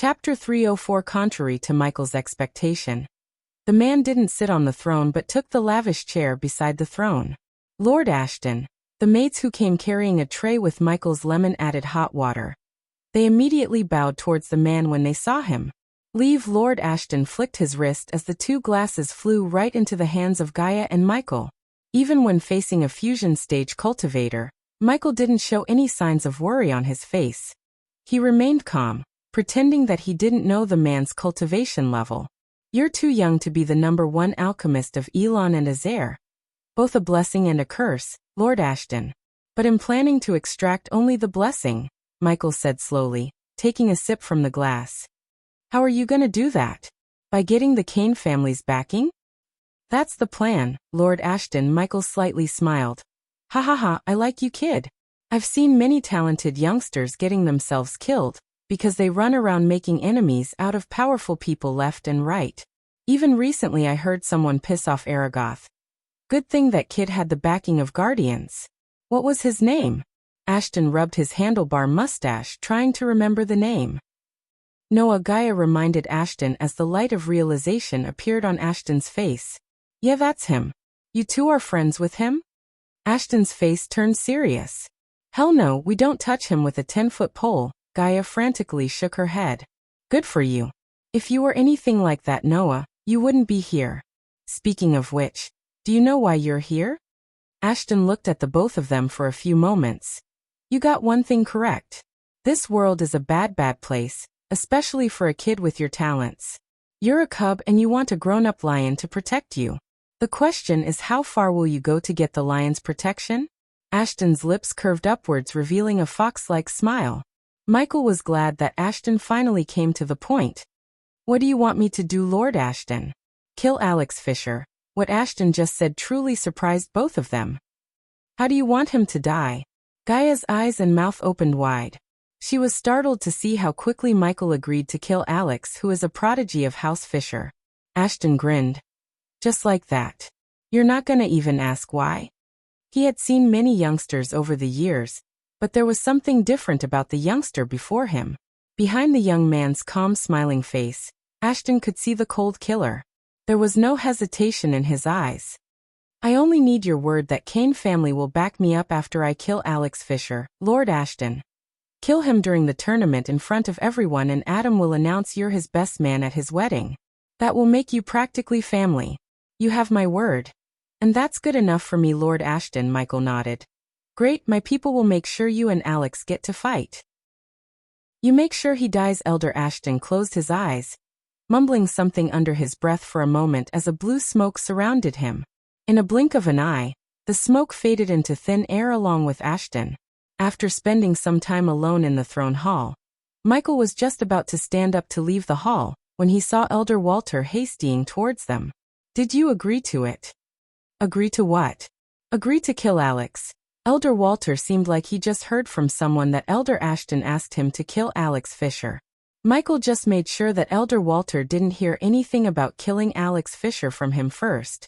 Chapter 304. Contrary to Michael's expectation, the man didn't sit on the throne but took the lavish chair beside the throne. Lord Ashton, the maids who came carrying a tray with Michael's lemon-added hot water. They immediately bowed towards the man when they saw him. Leave. Lord Ashton flicked his wrist as the two glasses flew right into the hands of Gaia and Michael. Even when facing a fusion stage cultivator, Michael didn't show any signs of worry on his face. He remained calm, pretending that he didn't know the man's cultivation level. You're too young to be the #1 alchemist of Elon and Azair. Both a blessing and a curse, Lord Ashton. But I'm planning to extract only the blessing, Michael said slowly, taking a sip from the glass. How are you gonna do that? By getting the Kane family's backing? That's the plan, Lord Ashton. Michael slightly smiled. Ha ha ha, I like you, kid. I've seen many talented youngsters getting themselves killed because they run around making enemies out of powerful people left and right. Even recently I heard someone piss off Aragoth. Good thing that kid had the backing of guardians. What was his name? Ashton rubbed his handlebar mustache, trying to remember the name. Noah. Gaia reminded Ashton as the light of realization appeared on Ashton's face. Yeah, that's him. You two are friends with him? Ashton's face turned serious. Hell no, we don't touch him with a 10-foot pole. Gaia frantically shook her head. Good for you. If you were anything like that, Noah, you wouldn't be here. Speaking of which, do you know why you're here? Ashton looked at the both of them for a few moments. You got one thing correct. This world is a bad place, especially for a kid with your talents. You're a cub and you want a grown-up lion to protect you. The question is, how far will you go to get the lion's protection? Ashton's lips curved upwards, revealing a fox-like smile. Michael was glad that Ashton finally came to the point. What do you want me to do, Lord Ashton? Kill Alex Fisher. What Ashton just said truly surprised both of them. How do you want him to die? Gaia's eyes and mouth opened wide. She was startled to see how quickly Michael agreed to kill Alex, who is a prodigy of House Fisher. Ashton grinned. Just like that. You're not gonna even ask why? He had seen many youngsters over the years, but there was something different about the youngster before him. Behind the young man's calm, smiling face, Ashton could see the cold killer. There was no hesitation in his eyes. I only need your word that Kane family will back me up after I kill Alex Fisher, Lord Ashton. Kill him during the tournament in front of everyone and Adam will announce you're his best man at his wedding. That will make you practically family. You have my word. And that's good enough for me, Lord Ashton. Michael nodded. Great, my people will make sure you and Alex get to fight. You make sure he dies. Elder Ashton closed his eyes, mumbling something under his breath for a moment as a blue smoke surrounded him. In a blink of an eye, the smoke faded into thin air along with Ashton. After spending some time alone in the throne hall, Michael was just about to stand up to leave the hall when he saw Elder Walter hastening towards them. Did you agree to it? Agree to what? Agree to kill Alex. Elder Walter seemed like he just heard from someone that Elder Ashton asked him to kill Alex Fisher. Michael just made sure that Elder Walter didn't hear anything about killing Alex Fisher from him first.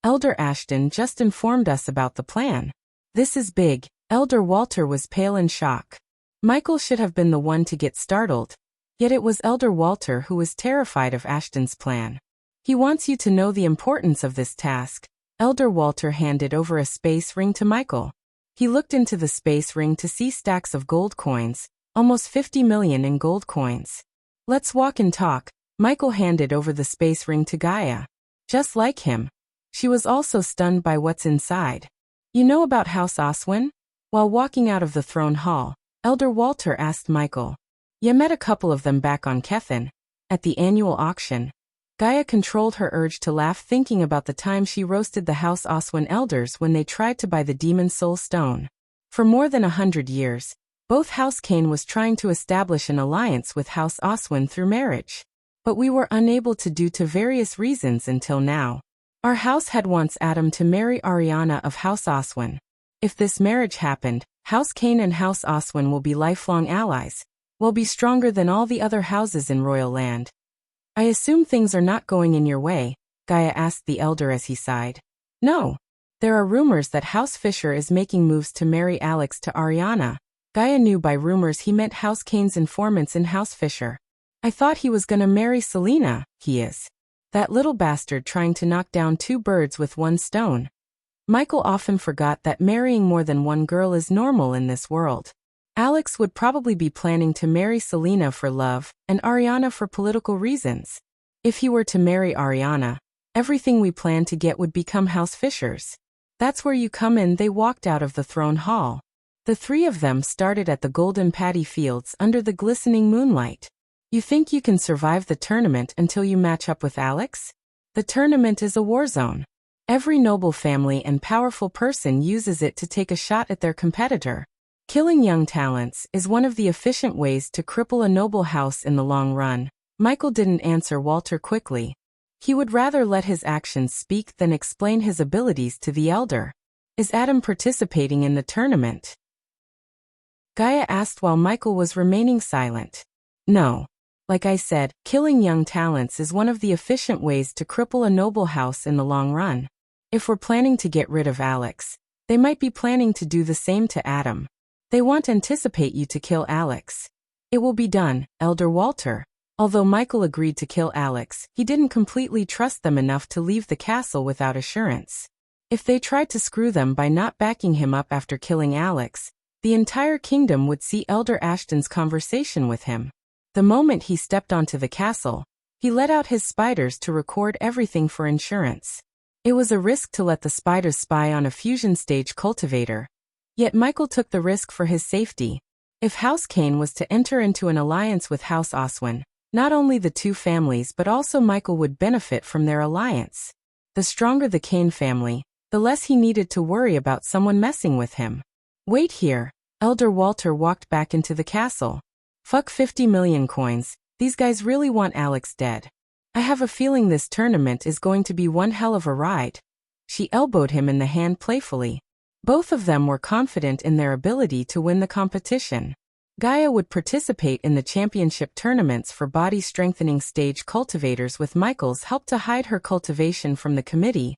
Elder Ashton just informed us about the plan. This is big. Elder Walter was pale in shock. Michael should have been the one to get startled, yet it was Elder Walter who was terrified of Ashton's plan. He wants you to know the importance of this task. Elder Walter handed over a space ring to Michael. He looked into the space ring to see stacks of gold coins, almost 50 million in gold coins. Let's walk and talk. Michael handed over the space ring to Gaia. Just like him, she was also stunned by what's inside. You know about House Oswin? While walking out of the throne hall, Elder Walter asked Michael. You met a couple of them back on Kethin, at the annual auction. Gaia controlled her urge to laugh, thinking about the time she roasted the House Oswin elders when they tried to buy the Demon Soul Stone. For more than 100 years, both House Kane was trying to establish an alliance with House Oswin through marriage. But we were unable to due to various reasons until now. Our house had wants Adam to marry Ariana of House Oswin. If this marriage happened, House Kane and House Oswin will be lifelong allies, will be stronger than all the other houses in Royal Land. I assume things are not going in your way, Gaia asked the elder as he sighed. No. There are rumors that House Fisher is making moves to marry Alex to Ariana. Gaia knew by rumors he meant House Kane's informants in House Fisher. I thought he was gonna marry Selena, he is. That little bastard trying to knock down 2 birds with 1 stone. Michael often forgot that marrying more than one girl is normal in this world. Alex would probably be planning to marry Selena for love, and Ariana for political reasons. If he were to marry Ariana, everything we planned to get would become house fishers. That's where you come in. They walked out of the throne hall. The 3 of them started at the golden paddy fields under the glistening moonlight. You think you can survive the tournament until you match up with Alex? The tournament is a war zone. Every noble family and powerful person uses it to take a shot at their competitor. Killing young talents is one of the efficient ways to cripple a noble house in the long run. Michael didn't answer Walter quickly. He would rather let his actions speak than explain his abilities to the elder. Is Adam participating in the tournament? Gaia asked while Michael was remaining silent. No. Like I said, killing young talents is one of the efficient ways to cripple a noble house in the long run. If we're planning to get rid of Alex, they might be planning to do the same to Adam. They won't anticipate you to kill Alex. It will be done, Elder Walter. Although Michael agreed to kill Alex, he didn't completely trust them enough to leave the castle without assurance. If they tried to screw them by not backing him up after killing Alex, the entire kingdom would see Elder Ashton's conversation with him. The moment he stepped onto the castle, he let out his spiders to record everything for insurance. It was a risk to let the spiders spy on a fusion stage cultivator. Yet Michael took the risk for his safety. If House Kane was to enter into an alliance with House Oswin, not only the 2 families but also Michael would benefit from their alliance. The stronger the Kane family, the less he needed to worry about someone messing with him. Wait here. Elder Walter walked back into the castle. Fuck 50 million coins, these guys really want Alex dead. I have a feeling this tournament is going to be one hell of a ride. She elbowed him in the hand playfully. Both of them were confident in their ability to win the competition. Gaia would participate in the championship tournaments for body-strengthening stage cultivators with Michael's help to hide her cultivation from the committee,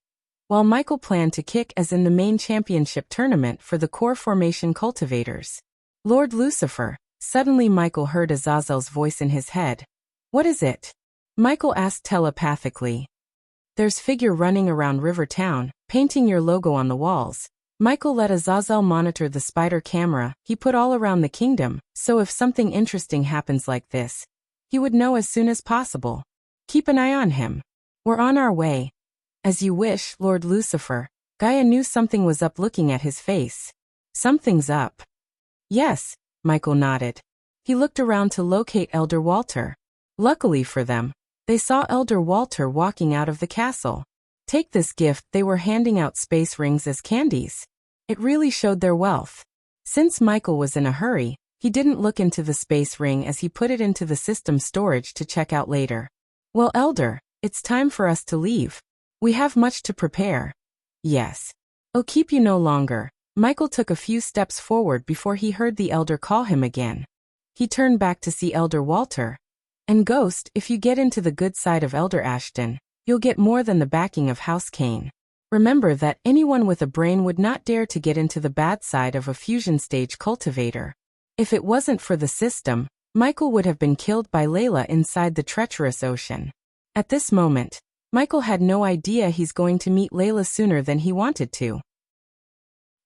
while Michael planned to kick as in the main championship tournament for the core formation cultivators. Lord Lucifer. Suddenly Michael heard Azazel's voice in his head. What is it? Michael asked telepathically. There's figure running around River Town, painting your logo on the walls. Michael let Azazel monitor the spider camera he put all around the kingdom, so if something interesting happens like this, he would know as soon as possible. Keep an eye on him. We're on our way. As you wish, Lord Lucifer. Gaia knew something was up looking at his face. Something's up. Yes. Michael nodded. He looked around to locate Elder Walter. Luckily for them, they saw Elder Walter walking out of the castle. Take this gift. They were handing out space rings as candies. It really showed their wealth. Since Michael was in a hurry, he didn't look into the space ring as he put it into the system storage to check out later. Well, Elder, it's time for us to leave. We have much to prepare. Yes. I'll keep you no longer. Michael took a few steps forward before he heard the elder call him again. He turned back to see Elder Walter. And Ghost, if you get into the good side of Elder Ashton, you'll get more than the backing of House Kane. Remember that anyone with a brain would not dare to get into the bad side of a fusion stage cultivator. If it wasn't for the system, Michael would have been killed by Layla inside the treacherous ocean. At this moment, Michael had no idea he's going to meet Layla sooner than he wanted to.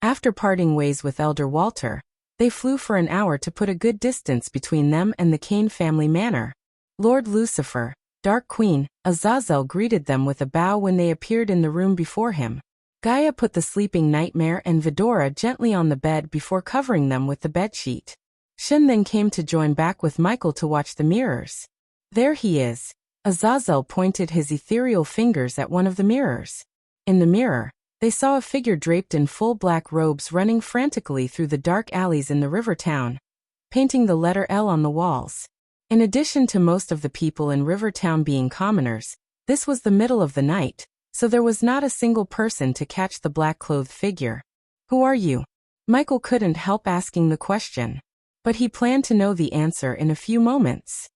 After parting ways with Elder Walter, they flew for an hour to put a good distance between them and the Kane family manor. Lord Lucifer, Dark Queen, Azazel greeted them with a bow when they appeared in the room before him. Gaia put the sleeping Nightmare and Vidora gently on the bed before covering them with the bedsheet. Shin then came to join back with Michael to watch the mirrors. There he is. Azazel pointed his ethereal fingers at one of the mirrors. In the mirror, they saw a figure draped in full black robes running frantically through the dark alleys in the river town, painting the letter L on the walls. In addition to most of the people in River Town being commoners, this was the middle of the night, so there was not a single person to catch the black-clothed figure. Who are you? Michael couldn't help asking the question, but he planned to know the answer in a few moments.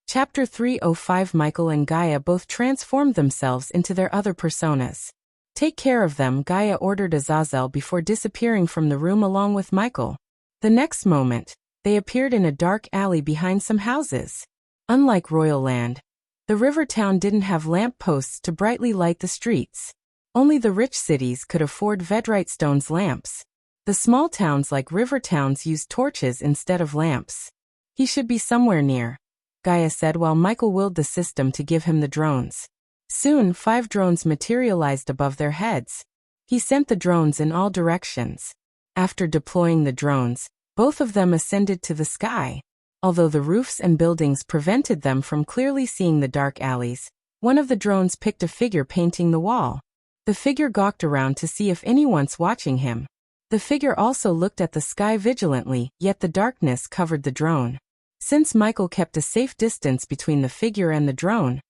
Chapter 305. Michael and Gaia both transformed themselves into their other personas. Take care of them, Gaia ordered Azazel before disappearing from the room along with Michael. The next moment, They appeared in a dark alley behind some houses. Unlike Royal Land, the river town didn't have lamp posts to brightly light the streets. Only the rich cities could afford Vedrite stone's lamps. The small towns like river towns used torches instead of lamps. He should be somewhere near, Gaia said while Michael willed the system to give him the drones. Soon 5 drones materialized above their heads. He sent the drones in all directions. After deploying the drones, both of them ascended to the sky. Although the roofs and buildings prevented them from clearly seeing the dark alleys, one of the drones picked a figure painting the wall. The figure gawked around to see if anyone's watching him. The figure also looked at the sky vigilantly, yet the darkness covered the drone. Since Michael kept a safe distance between the figure and the drone,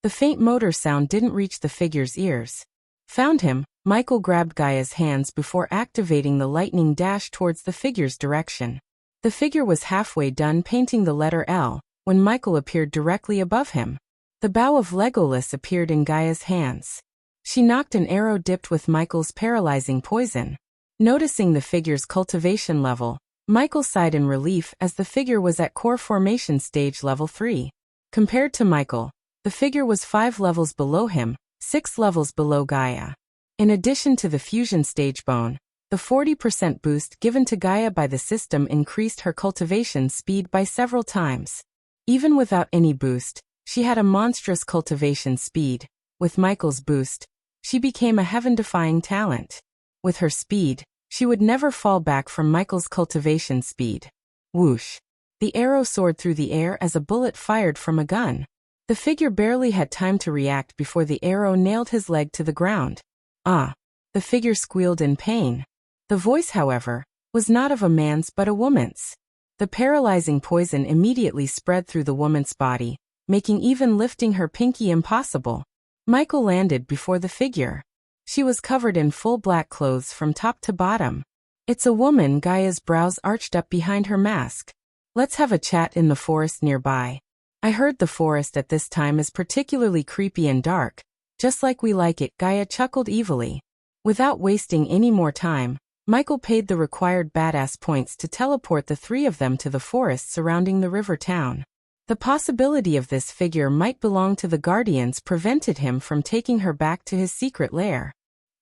the faint motor sound didn't reach the figure's ears. Found him, Michael grabbed Gaia's hands before activating the lightning dash towards the figure's direction. The figure was halfway done painting the letter L when Michael appeared directly above him. The bow of Legolas appeared in Gaia's hands. She knocked an arrow dipped with Michael's paralyzing poison. Noticing the figure's cultivation level, Michael sighed in relief as the figure was at core formation stage level 3. Compared to Michael, the figure was 5 levels below him, 6 levels below Gaia. In addition to the fusion stage bone, the 40% boost given to Gaia by the system increased her cultivation speed by several times. Even without any boost, she had a monstrous cultivation speed. With Michael's boost, she became a heaven-defying talent. With her speed, she would never fall back from Michael's cultivation speed. Whoosh! The arrow soared through the air as a bullet fired from a gun. The figure barely had time to react before the arrow nailed his leg to the ground. Ah! The figure squealed in pain. The voice, however, was not of a man's but a woman's. The paralyzing poison immediately spread through the woman's body, making even lifting her pinky impossible. Michael landed before the figure. She was covered in full black clothes from top to bottom. It's a woman. Gaia's brows arched up behind her mask. Let's have a chat in the forest nearby. I heard the forest at this time is particularly creepy and dark, just like we like it. Gaia chuckled evilly. Without wasting any more time, Michael paid the required badass points to teleport the 3 of them to the forest surrounding the river town. The possibility of this figure might belong to the Guardians prevented him from taking her back to his secret lair.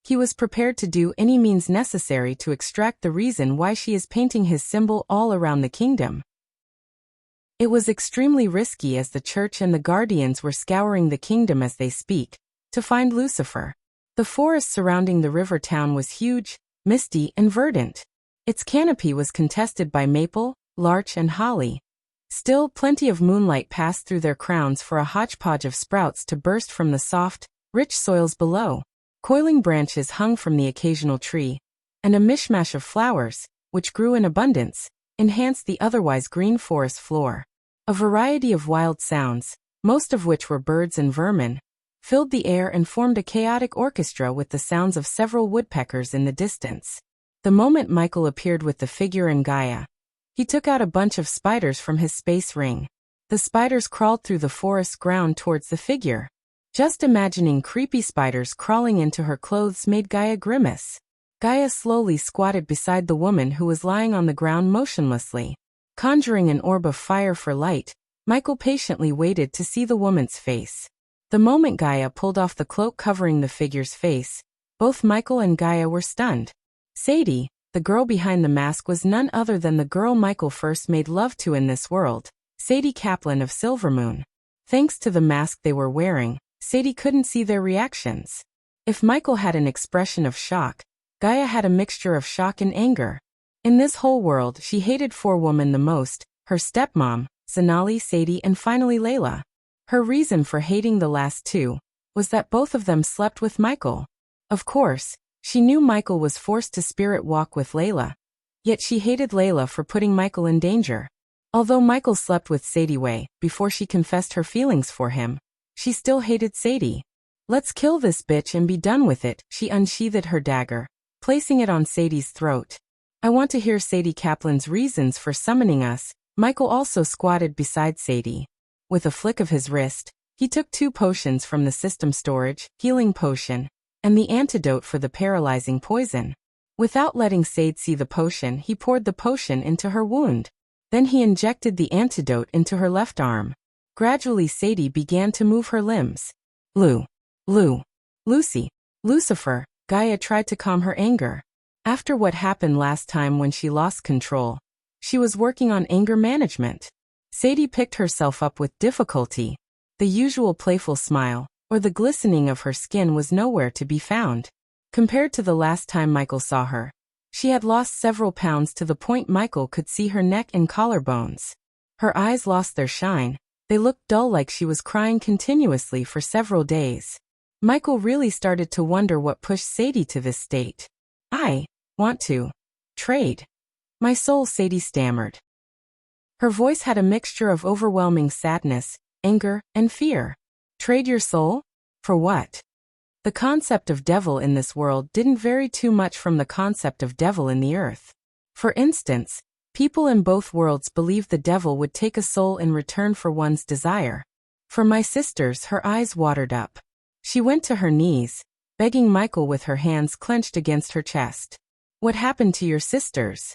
He was prepared to do any means necessary to extract the reason why she is painting his symbol all around the kingdom. It was extremely risky as the Church and the Guardians were scouring the kingdom as they speak, to find Lucifer. The forest surrounding the river town was huge, misty, and verdant. Its canopy was contested by maple, larch, and holly. Still, plenty of moonlight passed through their crowns for a hodgepodge of sprouts to burst from the soft, rich soils below. Coiling branches hung from the occasional tree, and a mishmash of flowers, which grew in abundance, enhanced the otherwise green forest floor. A variety of wild sounds, most of which were birds and vermin, filled the air and formed a chaotic orchestra with the sounds of several woodpeckers in the distance. The moment Michael appeared with the figure and Gaia, he took out a bunch of spiders from his space ring. The spiders crawled through the forest ground towards the figure. Just imagining creepy spiders crawling into her clothes made Gaia grimace. Gaia slowly squatted beside the woman who was lying on the ground motionlessly. Conjuring an orb of fire for light, Michael patiently waited to see the woman's face. The moment Gaia pulled off the cloak covering the figure's face, both Michael and Gaia were stunned. Sadie, the girl behind the mask, was none other than the girl Michael first made love to in this world, Sadie Kaplan of Silvermoon. Thanks to the mask they were wearing, Sadie couldn't see their reactions. If Michael had an expression of shock, Gaia had a mixture of shock and anger. In this whole world, she hated 4 women the most: her stepmom, Zanali, Sadie, and finally Layla. Her reason for hating the last 2 was that both of them slept with Michael. Of course, she knew Michael was forced to spirit walk with Layla, yet she hated Layla for putting Michael in danger. Although Michael slept with Sadie way before she confessed her feelings for him, she still hated Sadie. Let's kill this bitch and be done with it. She unsheathed her dagger, placing it on Sadie's throat. I want to hear Sadie Kaplan's reasons for summoning us. Michael also squatted beside Sadie. With a flick of his wrist, he took 2 potions from the system storage, healing potion, and the antidote for the paralyzing poison. Without letting Sadie see the potion, he poured the potion into her wound. Then he injected the antidote into her left arm. Gradually Sadie began to move her limbs. Lou. Lucy. Lucifer. Gaia tried to calm her anger. After what happened last time when she lost control, she was working on anger management. Sadie picked herself up with difficulty. The usual playful smile, or the glistening of her skin was nowhere to be found. Compared to the last time Michael saw her, she had lost several pounds to the point Michael could see her neck and collarbones. Her eyes lost their shine. They looked dull, like she was crying continuously for several days. Michael really started to wonder what pushed Sadie to this state. I want to trade my soul, Sadie stammered. Her voice had a mixture of overwhelming sadness, anger, and fear. Trade your soul? For what? The concept of devil in this world didn't vary too much from the concept of devil in the earth. For instance, people in both worlds believed the devil would take a soul in return for one's desire. For my sisters, her eyes watered up. She went to her knees, begging Michael with her hands clenched against her chest. What happened to your sisters?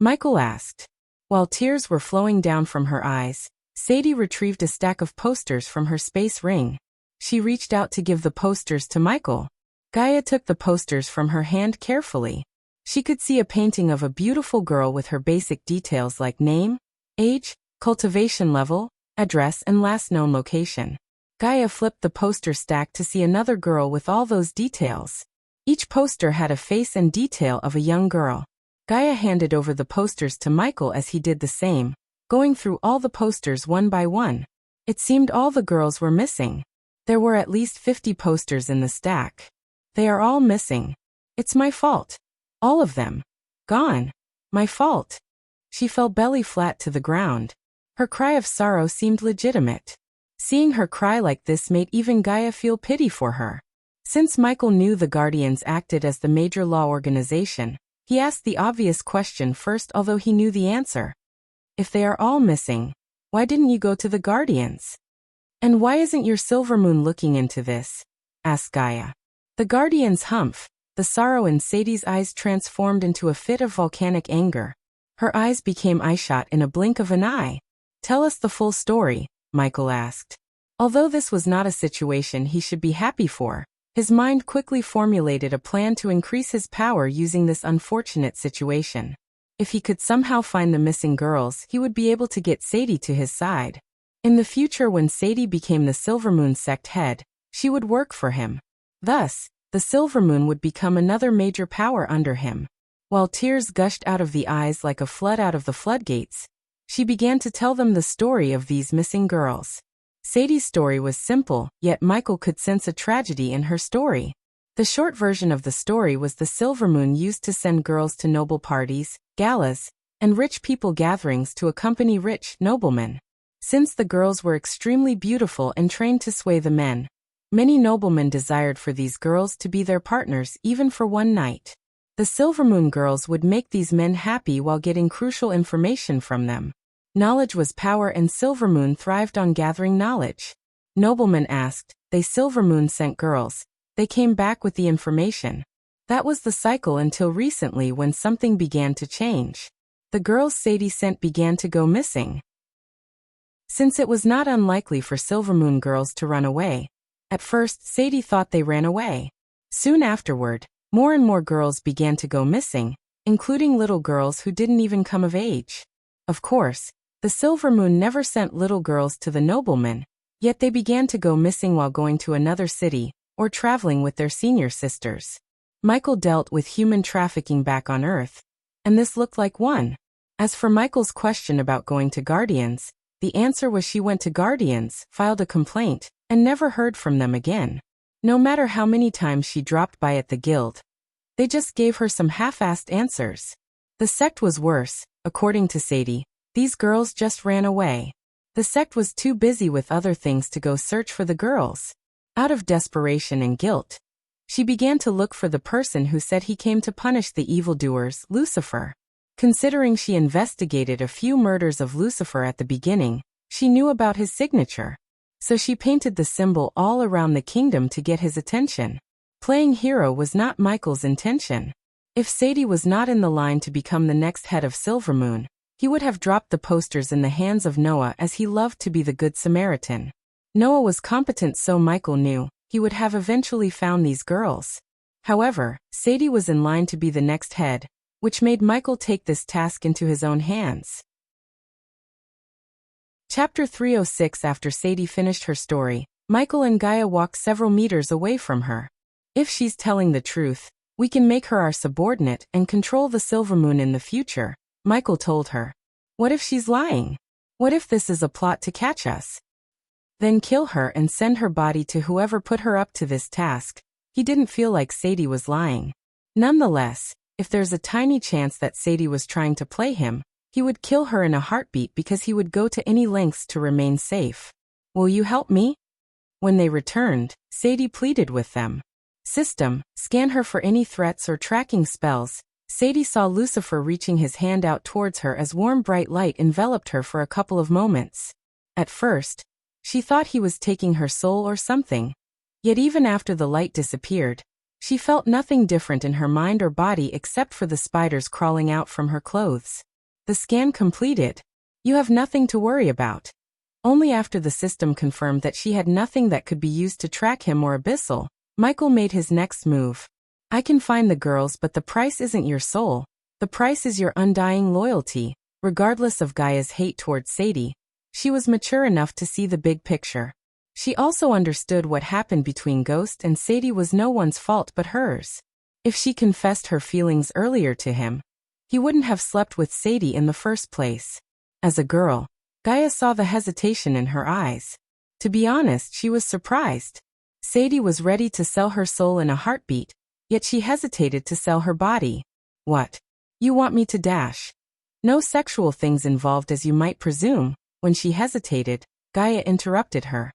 Michael asked. While tears were flowing down from her eyes, Sadie retrieved a stack of posters from her space ring. She reached out to give the posters to Michael. Gaia took the posters from her hand carefully. She could see a painting of a beautiful girl with her basic details like name, age, cultivation level, address, and last known location. Gaia flipped the poster stack to see another girl with all those details. Each poster had a face and detail of a young girl. Gaia handed over the posters to Michael as he did the same, going through all the posters one by one. It seemed all the girls were missing. There were at least 50 posters in the stack. They are all missing. It's my fault. All of them. Gone. My fault. She fell belly flat to the ground. Her cry of sorrow seemed legitimate. Seeing her cry like this made even Gaia feel pity for her. Since Michael knew the Guardians acted as the major law organization, he asked the obvious question first, although he knew the answer. If they are all missing, why didn't you go to the Guardians? And why isn't your Silvermoon looking into this? Asked Gaia. The Guardians humph. The sorrow in Sadie's eyes transformed into a fit of volcanic anger. Her eyes became eyeshot in a blink of an eye. Tell us the full story, Michael asked. Although this was not a situation he should be happy for, his mind quickly formulated a plan to increase his power using this unfortunate situation. If he could somehow find the missing girls, he would be able to get Sadie to his side. In the future, when Sadie became the Silvermoon sect head, she would work for him. Thus, the Silvermoon would become another major power under him. While tears gushed out of the eyes like a flood out of the floodgates, she began to tell them the story of these missing girls. Sadie's story was simple, yet Michael could sense a tragedy in her story. The short version of the story was the Silvermoon used to send girls to noble parties, galas, and rich people gatherings to accompany rich noblemen. Since the girls were extremely beautiful and trained to sway the men, many noblemen desired for these girls to be their partners even for one night. The Silvermoon girls would make these men happy while getting crucial information from them. Knowledge was power, and Silvermoon thrived on gathering knowledge. Noblemen asked, they Silvermoon sent girls. They came back with the information. That was the cycle until recently, when something began to change. The girls Sadie sent began to go missing. Since it was not unlikely for Silvermoon girls to run away, at first Sadie thought they ran away. Soon afterward, more and more girls began to go missing, including little girls who didn't even come of age. Of course, the Silvermoon never sent little girls to the noblemen, yet they began to go missing while going to another city, or traveling with their senior sisters. Michael dealt with human trafficking back on Earth, and this looked like one. As for Michael's question about going to Guardians, the answer was she went to Guardians, filed a complaint, and never heard from them again. No matter how many times she dropped by at the guild, they just gave her some half-assed answers. The sect was worse, according to Sadie. These girls just ran away. The sect was too busy with other things to go search for the girls. Out of desperation and guilt, she began to look for the person who said he came to punish the evildoers, Lucifer. Considering she investigated a few murders of Lucifer at the beginning, she knew about his signature. So she painted the symbol all around the kingdom to get his attention. Playing hero was not Michael's intention. If Sadie was not in the line to become the next head of Silvermoon, He would have dropped the posters in the hands of Noah, as he loved to be the Good Samaritan. Noah was competent, so Michael knew he would have eventually found these girls. However, Sadie was in line to be the next head, which made Michael take this task into his own hands. Chapter 306. After Sadie finished her story, Michael and Gaia walked several meters away from her. If she's telling the truth, we can make her our subordinate and control the Silvermoon in the future, Michael told her. What if she's lying? What if this is a plot to catch us? Then kill her and send her body to whoever put her up to this task. He didn't feel like Sadie was lying. Nonetheless, if there's a tiny chance that Sadie was trying to play him, he would kill her in a heartbeat because he would go to any lengths to remain safe. Will you help me? When they returned, Sadie pleaded with them. System, scan her for any threats or tracking spells. Sadie saw Lucifer reaching his hand out towards her as warm bright light enveloped her for a couple of moments. At first, she thought he was taking her soul or something. Yet even after the light disappeared, she felt nothing different in her mind or body except for the spiders crawling out from her clothes. The scan completed. You have nothing to worry about. Only after the system confirmed that she had nothing that could be used to track him or Abyssal, Michael made his next move. I can find the girls, but the price isn't your soul. The price is your undying loyalty. Regardless of Gaia's hate towards Sadie, she was mature enough to see the big picture. She also understood what happened between Ghost and Sadie was no one's fault but hers. If she confessed her feelings earlier to him, he wouldn't have slept with Sadie in the first place. As a girl, Gaia saw the hesitation in her eyes. To be honest, she was surprised. Sadie was ready to sell her soul in a heartbeat, yet she hesitated to sell her body. What? You want me to dash? No sexual things involved, as you might presume. When she hesitated, Gaia interrupted her.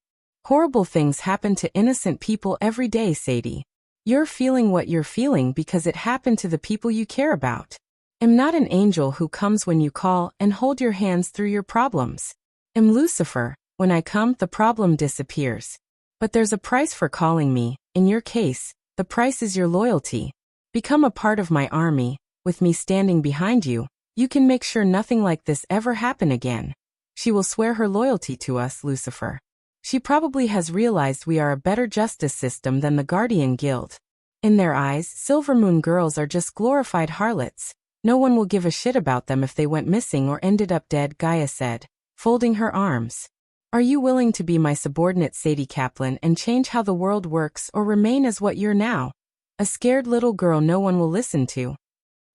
Horrible things happen to innocent people every day, Sadie. You're feeling what you're feeling because it happened to the people you care about. I'm not an angel who comes when you call and hold your hands through your problems. I'm Lucifer. When I come, the problem disappears. But there's a price for calling me. In your case, the price is your loyalty. Become a part of my army. With me standing behind you, you can make sure nothing like this ever happen again. She will swear her loyalty to us, Lucifer. She probably has realized we are a better justice system than the Guardian Guild. In their eyes, Silvermoon girls are just glorified harlots. No one will give a shit about them if they went missing or ended up dead, Gaia said, folding her arms. Are you willing to be my subordinate, Sadie Kaplan, and change how the world works, or remain as what you're now? A scared little girl no one will listen to.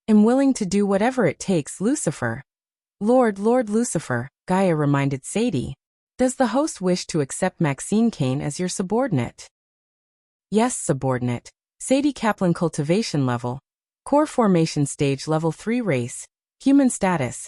I'm willing to do whatever it takes, Lucifer. Lord Lucifer, Gaia reminded Sadie. Does the host wish to accept Maxine Kane as your subordinate? Yes, subordinate. Sadie Kaplan, cultivation level. Core formation stage level 3 race. Human status.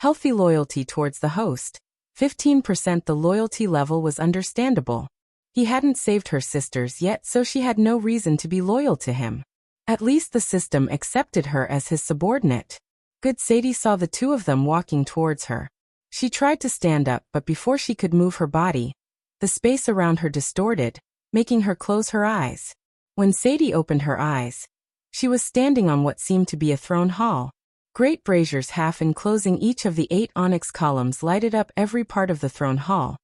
Healthy loyalty towards the host. 15%. The loyalty level was understandable. He hadn't saved her sisters yet, so she had no reason to be loyal to him. At least the system accepted her as his subordinate. Good. Sadie saw the two of them walking towards her. She tried to stand up, but before she could move her body, the space around her distorted, making her close her eyes. When Sadie opened her eyes, she was standing on what seemed to be a throne hall. Great braziers half enclosing each of the 8 onyx columns lighted up every part of the throne hall,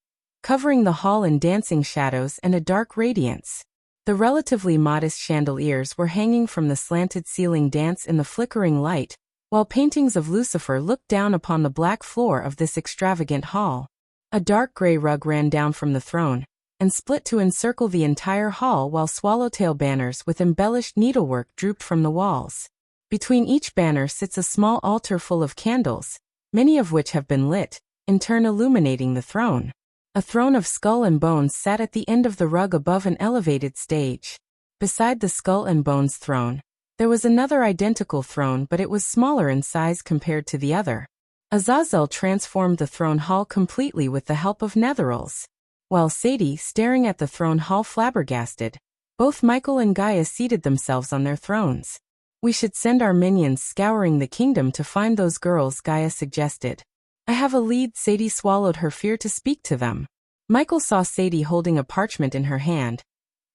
covering the hall in dancing shadows and a dark radiance. The relatively modest chandeliers were hanging from the slanted ceiling, dance in the flickering light, while paintings of Lucifer looked down upon the black floor of this extravagant hall. A dark gray rug ran down from the throne and split to encircle the entire hall, while swallowtail banners with embellished needlework drooped from the walls. Between each banner sits a small altar full of candles, many of which have been lit, in turn illuminating the throne. A throne of skull and bones sat at the end of the rug above an elevated stage. Beside the skull and bones throne, there was another identical throne, but it was smaller in size compared to the other. Azazel transformed the throne hall completely with the help of netherals. While Sadie, staring at the throne hall flabbergasted, both Michael and Gaia seated themselves on their thrones. We should send our minions scouring the kingdom to find those girls, Gaia suggested. I have a lead. Sadie swallowed her fear to speak to them. Michael saw Sadie holding a parchment in her hand.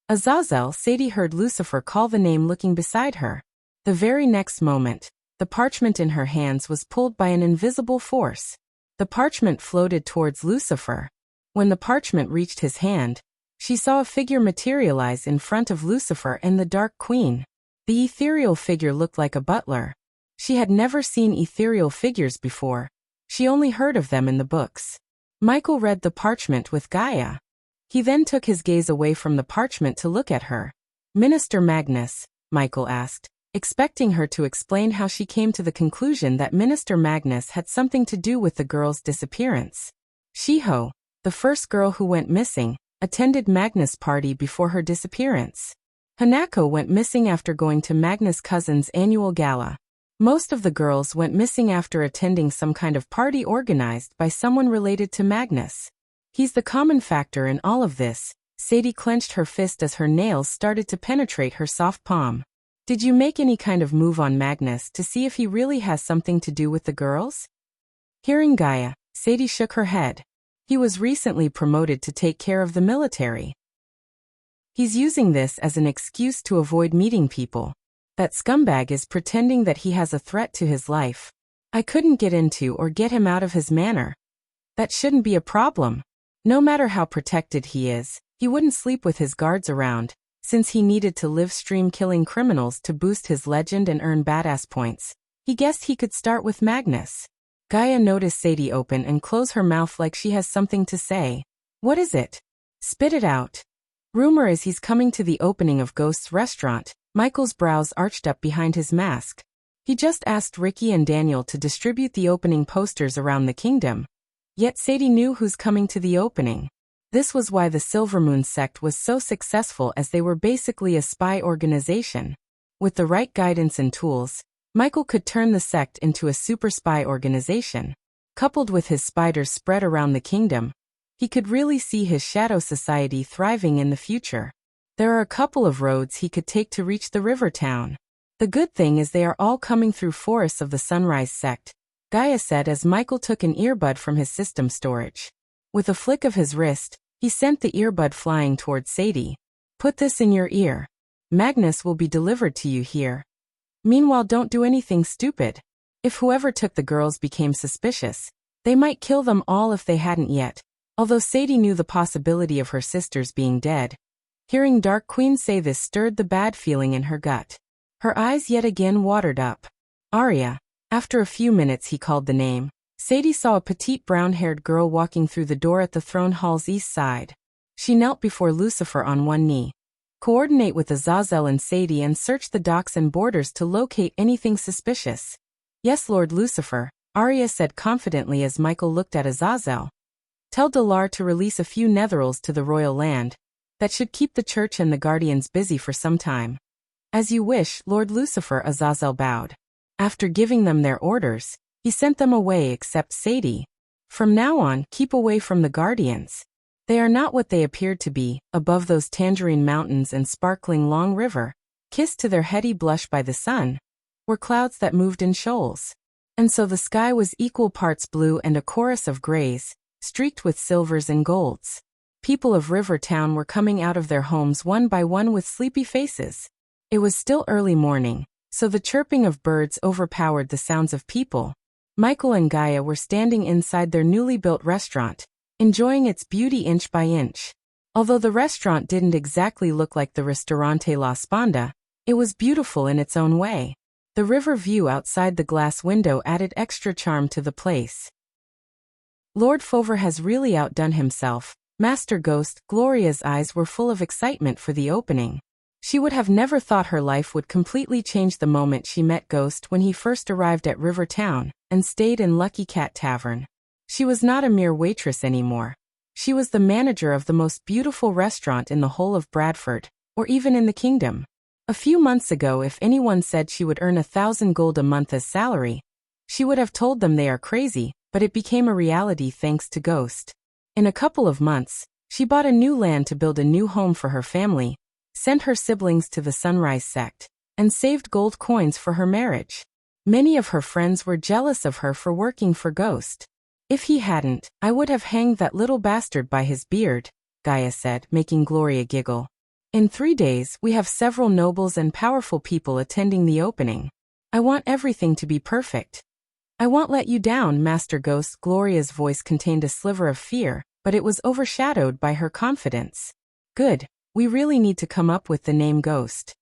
Azazel, Sadie heard Lucifer call the name looking beside her. The very next moment, The parchment in her hands was pulled by an invisible force. The parchment floated towards Lucifer. When the parchment reached his hand, she saw a figure materialize in front of Lucifer and the Dark Queen. The ethereal figure looked like a butler. She had never seen ethereal figures before. She only heard of them in the books. Michael read the parchment with Gaia. He then took his gaze away from the parchment to look at her. Minister Magnus, Michael asked, expecting her to explain how she came to the conclusion that Minister Magnus had something to do with the girl's disappearance. Shiho, the first girl who went missing, attended Magnus' party before her disappearance. Hanako went missing after going to Magnus' cousin's annual gala. Most of the girls went missing after attending some kind of party organized by someone related to Magnus. He's the common factor in all of this. Sadie clenched her fist as her nails started to penetrate her soft palm. Did you make any kind of move on Magnus to see if he really has something to do with the girls? Hearing Gaia, Sadie shook her head. He was recently promoted to take care of the military. He's using this as an excuse to avoid meeting people. That scumbag is pretending that he has a threat to his life. I couldn't get into or get him out of his manor. That shouldn't be a problem. No matter how protected he is, he wouldn't sleep with his guards around, since he needed to live stream killing criminals to boost his legend and earn badass points. He guessed he could start with Magnus. Gaia noticed Sadie open and close her mouth like she has something to say. What is it? Spit it out. Rumor is he's coming to the opening of Ghost's restaurant. Michael's brows arched up behind his mask. He just asked Ricky and Daniel to distribute the opening posters around the kingdom. Yet Sadie knew who's coming to the opening. This was why the Silvermoon sect was so successful, as they were basically a spy organization. With the right guidance and tools, Michael could turn the sect into a super spy organization. Coupled with his spiders spread around the kingdom, he could really see his shadow society thriving in the future. There are a couple of roads he could take to reach the river town. The good thing is they are all coming through forests of the Sunrise sect, Gaia said as Michael took an earbud from his system storage. With a flick of his wrist, he sent the earbud flying towards Sadie. Put this in your ear. Magnus will be delivered to you here. Meanwhile, don't do anything stupid. If whoever took the girls became suspicious, they might kill them all if they hadn't yet, although Sadie knew the possibility of her sisters being dead. Hearing Dark Queen say this stirred the bad feeling in her gut. Her eyes yet again watered up. Arya. After a few minutes he called the name. Sadie saw a petite brown-haired girl walking through the door at the throne hall's east side. She knelt before Lucifer on one knee. Coordinate with Azazel and Sadie and search the docks and borders to locate anything suspicious. Yes, Lord Lucifer, Arya said confidently as Michael looked at Azazel. Tell Dalar to release a few netherals to the royal land. That should keep the church and the guardians busy for some time. As you wish, Lord Lucifer, Azazel bowed. After giving them their orders, he sent them away except Sadie. From now on, keep away from the guardians. They are not what they appeared to be, above those tangerine mountains and sparkling long river, kissed to their heady blush by the sun, were clouds that moved in shoals. And so the sky was equal parts blue and a chorus of grays, streaked with silvers and golds. People of River Town were coming out of their homes one by one with sleepy faces. It was still early morning, so the chirping of birds overpowered the sounds of people. Michael and Gaia were standing inside their newly built restaurant, enjoying its beauty inch by inch. Although the restaurant didn't exactly look like the Ristorante La Sponda, it was beautiful in its own way. The river view outside the glass window added extra charm to the place. Lord Fover has really outdone himself. Master Ghost. Gloria's eyes were full of excitement for the opening. She would have never thought her life would completely change the moment she met Ghost when he first arrived at River Town and stayed in Lucky Cat Tavern. She was not a mere waitress anymore. She was the manager of the most beautiful restaurant in the whole of Bradford, or even in the kingdom. A few months ago, if anyone said she would earn 1,000 gold a month as salary, she would have told them they are crazy, but it became a reality thanks to Ghost. In a couple of months, she bought a new land to build a new home for her family, sent her siblings to the Sunrise sect, and saved gold coins for her marriage. Many of her friends were jealous of her for working for Ghost. If he hadn't, I would have hanged that little bastard by his beard, Gaia said, making Gloria giggle. In 3 days, we have several nobles and powerful people attending the opening. I want everything to be perfect. I won't let you down, Master Ghost. Gloria's voice contained a sliver of fear, but it was overshadowed by her confidence. Good. We really need to come up with the name Ghost.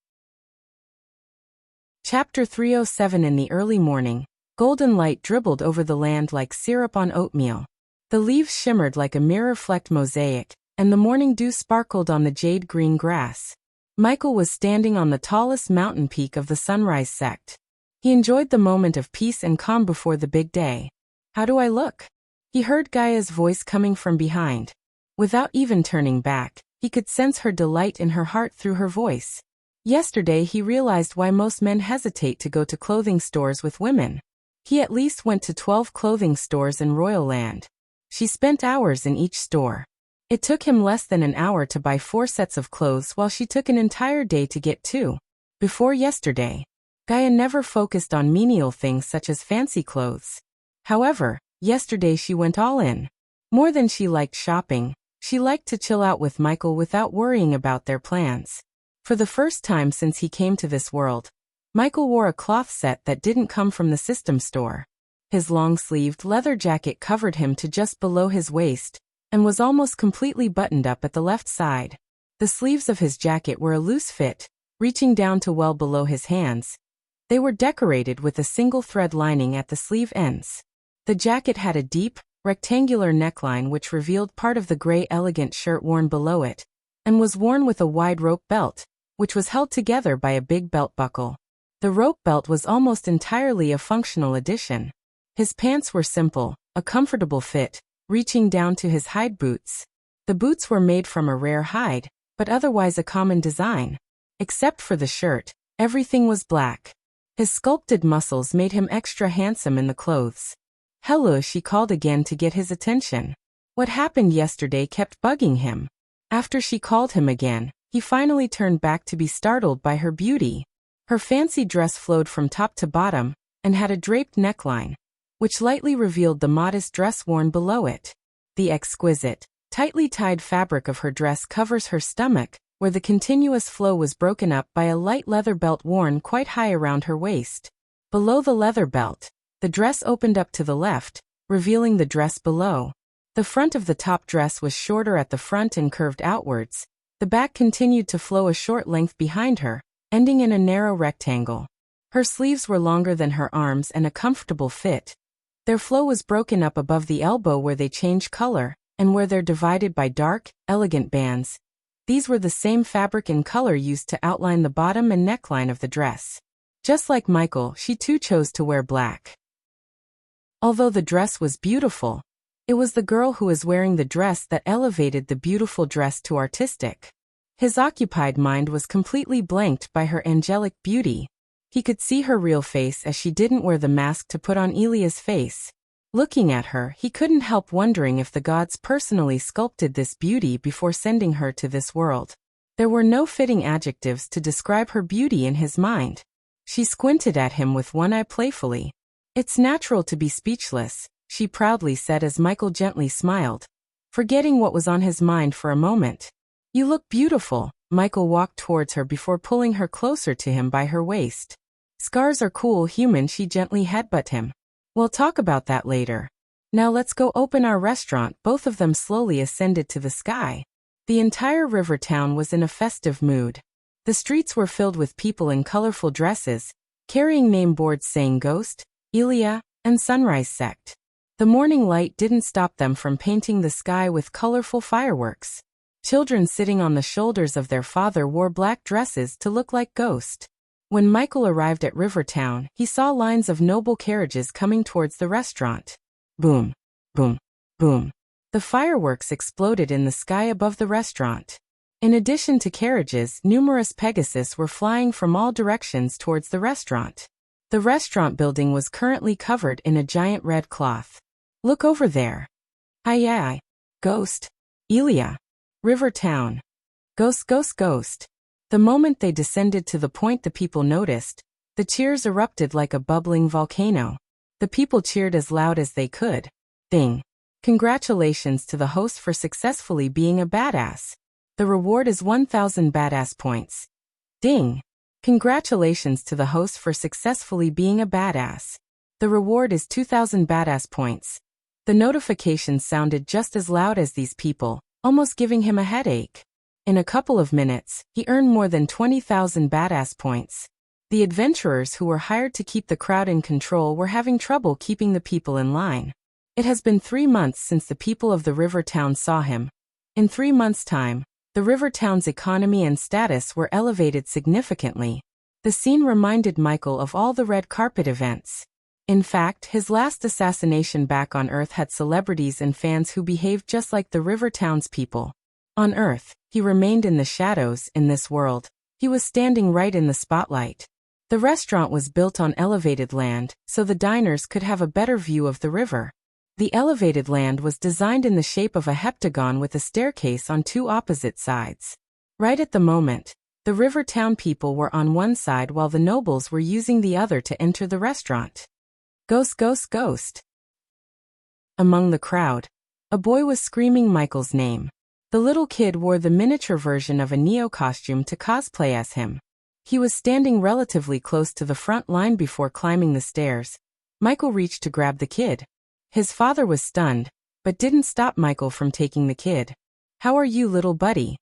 Chapter 307. In the early morning, golden light dribbled over the land like syrup on oatmeal. The leaves shimmered like a mirror-flecked mosaic, and the morning dew sparkled on the jade-green grass. Michael was standing on the tallest mountain peak of the Sunrise sect. He enjoyed the moment of peace and calm before the big day. How do I look? He heard Gaia's voice coming from behind. Without even turning back, he could sense her delight in her heart through her voice. Yesterday he realized why most men hesitate to go to clothing stores with women. He at least went to 12 clothing stores in Royal Land. She spent hours in each store. It took him less than an hour to buy 4 sets of clothes while she took an entire day to get 2. Before yesterday, Gaia never focused on menial things such as fancy clothes. However, yesterday she went all in. More than she liked shopping, she liked to chill out with Michael without worrying about their plans. For the first time since he came to this world, Michael wore a cloth set that didn't come from the system store. His long-sleeved leather jacket covered him to just below his waist, and was almost completely buttoned up at the left side. The sleeves of his jacket were a loose fit, reaching down to well below his hands. They were decorated with a single thread lining at the sleeve ends. The jacket had a deep, rectangular neckline which revealed part of the gray elegant shirt worn below it, and was worn with a wide rope belt, which was held together by a big belt buckle. The rope belt was almost entirely a functional addition. His pants were simple, a comfortable fit, reaching down to his hide boots. The boots were made from a rare hide, but otherwise a common design. Except for the shirt, everything was black. His sculpted muscles made him extra handsome in the clothes. Hello, she called again to get his attention. What happened yesterday kept bugging him. After she called him again, he finally turned back to be startled by her beauty. Her fancy dress flowed from top to bottom, and had a draped neckline, which lightly revealed the modest dress worn below it. The exquisite, tightly tied fabric of her dress covers her stomach, where the continuous flow was broken up by a light leather belt worn quite high around her waist. Below the leather belt, the dress opened up to the left, revealing the dress below. The front of the top dress was shorter at the front and curved outwards. The back continued to flow a short length behind her, ending in a narrow rectangle. Her sleeves were longer than her arms and a comfortable fit. Their flow was broken up above the elbow where they change color, and where they're divided by dark, elegant bands. These were the same fabric and color used to outline the bottom and neckline of the dress. Just like Michael, she too chose to wear black. Although the dress was beautiful, it was the girl who was wearing the dress that elevated the beautiful dress to artistic. His occupied mind was completely blanked by her angelic beauty. He could see her real face as she didn't wear the mask to put on Elia's face. Looking at her, he couldn't help wondering if the gods personally sculpted this beauty before sending her to this world. There were no fitting adjectives to describe her beauty in his mind. She squinted at him with one eye playfully. "It's natural to be speechless," she proudly said as Michael gently smiled, forgetting what was on his mind for a moment. "You look beautiful." Michael walked towards her before pulling her closer to him by her waist. "Scars are cool, human," she gently headbutt him. "We'll talk about that later. Now let's go open our restaurant." Both of them slowly ascended to the sky. The entire river town was in a festive mood. The streets were filled with people in colorful dresses, carrying name boards saying Ghost, Elia, and Sunrise Sect. The morning light didn't stop them from painting the sky with colorful fireworks. Children sitting on the shoulders of their father wore black dresses to look like Ghost. When Michael arrived at Rivertown, he saw lines of noble carriages coming towards the restaurant. Boom, boom, boom. The fireworks exploded in the sky above the restaurant. In addition to carriages, numerous Pegasus were flying from all directions towards the restaurant. The restaurant building was currently covered in a giant red cloth. "Look over there." "Hi, Ghost. Elia. Rivertown. Ghost, ghost, ghost." The moment they descended to the point, the people noticed. The cheers erupted like a bubbling volcano. The people cheered as loud as they could. Ding. Congratulations to the host for successfully being a badass. The reward is 1,000 badass points. Ding. Congratulations to the host for successfully being a badass. The reward is 2,000 badass points. The notifications sounded just as loud as these people, almost giving him a headache. In a couple of minutes, he earned more than 20,000 badass points. The adventurers who were hired to keep the crowd in control were having trouble keeping the people in line. It has been 3 months since the people of the river town saw him. In 3 months' time, the river town's economy and status were elevated significantly. The scene reminded Michael of all the red carpet events. In fact, his last assassination back on Earth had celebrities and fans who behaved just like the river town's people. On Earth, he remained in the shadows. In this world, he was standing right in the spotlight. The restaurant was built on elevated land, so the diners could have a better view of the river. The elevated land was designed in the shape of a heptagon with a staircase on 2 opposite sides. Right at the moment, the river town people were on one side while the nobles were using the other to enter the restaurant. Ghost, ghost, ghost. Among the crowd, a boy was screaming Michael's name. The little kid wore the miniature version of a Neo costume to cosplay as him. He was standing relatively close to the front line before climbing the stairs. Michael reached to grab the kid. His father was stunned, but didn't stop Michael from taking the kid. "How are you, little buddy?"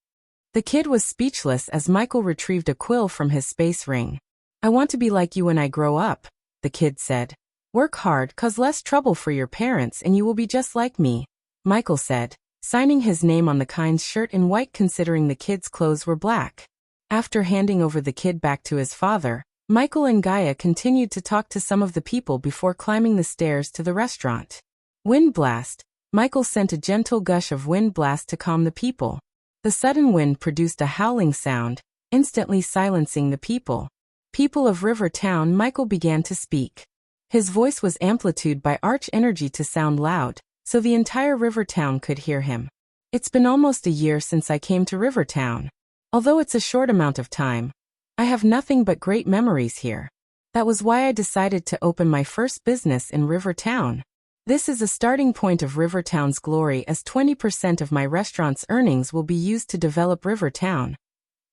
The kid was speechless as Michael retrieved a quill from his space ring. "I want to be like you when I grow up," the kid said. "Work hard, cause less trouble for your parents and you will be just like me," Michael said, signing his name on the kind's shirt in white considering the kid's clothes were black. After handing over the kid back to his father, Michael and Gaia continued to talk to some of the people before climbing the stairs to the restaurant. Wind blast. Michael sent a gentle gush of wind blast to calm the people. The sudden wind produced a howling sound, instantly silencing the people. "People of River Town," Michael began to speak. His voice was amplitude by arch energy to sound loud, so the entire River Town could hear him. "It's been almost a year since I came to River Town. Although it's a short amount of time, I have nothing but great memories here. That was why I decided to open my first business in River Town. This is a starting point of River Town's glory as 20% of my restaurant's earnings will be used to develop River Town."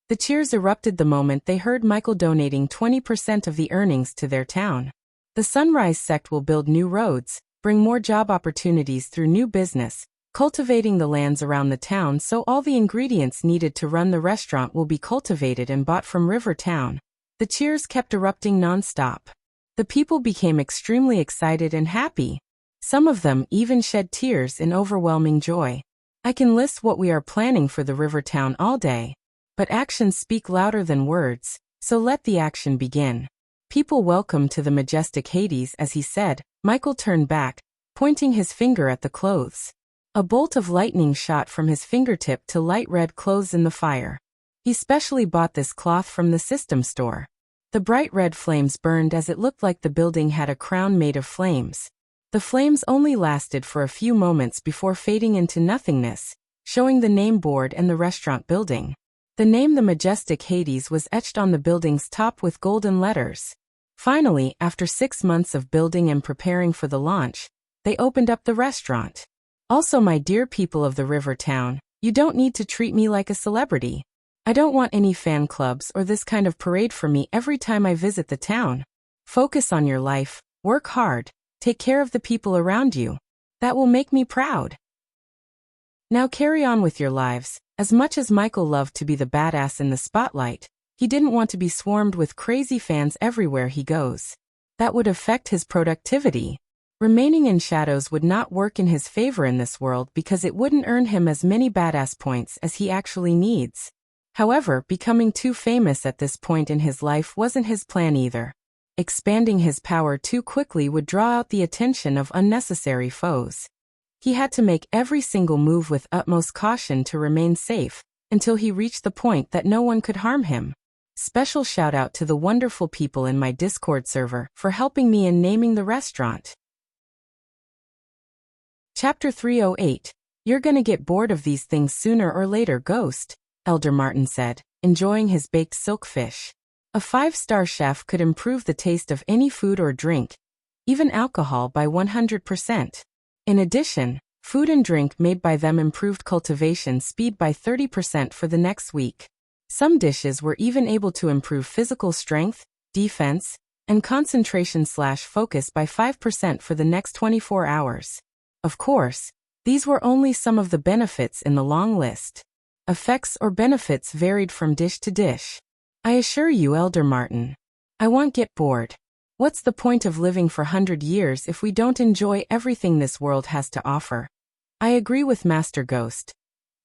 The cheers erupted the moment they heard Michael donating 20% of the earnings to their town. The Sunrise sect will build new roads, bring more job opportunities through new business, cultivating the lands around the town so all the ingredients needed to run the restaurant will be cultivated and bought from River Town. The cheers kept erupting non-stop. The people became extremely excited and happy. Some of them even shed tears in overwhelming joy. I can list what we are planning for the River Town all day. But actions speak louder than words, so let the action begin. "People, welcome to the majestic Hades," as he said. Michael turned back, pointing his finger at the clothes. A bolt of lightning shot from his fingertip to light red clothes in the fire. He specially bought this cloth from the system store. The bright red flames burned as it looked like the building had a crown made of flames. The flames only lasted for a few moments before fading into nothingness, showing the name board and the restaurant building. The name The Majestic Hades was etched on the building's top with golden letters. Finally, after 6 months of building and preparing for the launch, they opened up the restaurant. "Also, my dear people of the River Town, you don't need to treat me like a celebrity. I don't want any fan clubs or this kind of parade for me every time I visit the town. Focus on your life, work hard, take care of the people around you. That will make me proud. Now carry on with your lives." As much as Michael loved to be the badass in the spotlight, he didn't want to be swarmed with crazy fans everywhere he goes. That would affect his productivity. Remaining in shadows would not work in his favor in this world because it wouldn't earn him as many badass points as he actually needs. However, becoming too famous at this point in his life wasn't his plan either. Expanding his power too quickly would draw out the attention of unnecessary foes. He had to make every single move with utmost caution to remain safe, until he reached the point that no one could harm him. Special shout out to the wonderful people in my Discord server for helping me in naming the restaurant. Chapter 308. You're gonna get bored of these things sooner or later, Ghost, Elder Martin said, enjoying his baked silkfish. A 5-star chef could improve the taste of any food or drink, even alcohol, by 100%. In addition, food and drink made by them improved cultivation speed by 30% for the next week. Some dishes were even able to improve physical strength, defense, and concentration/focus by 5% for the next 24 hours. Of course, these were only some of the benefits in the long list. Effects or benefits varied from dish to dish. I assure you, Elder Martin, I won't get bored. What's the point of living for 100 years if we don't enjoy everything this world has to offer? I agree with Master Ghost.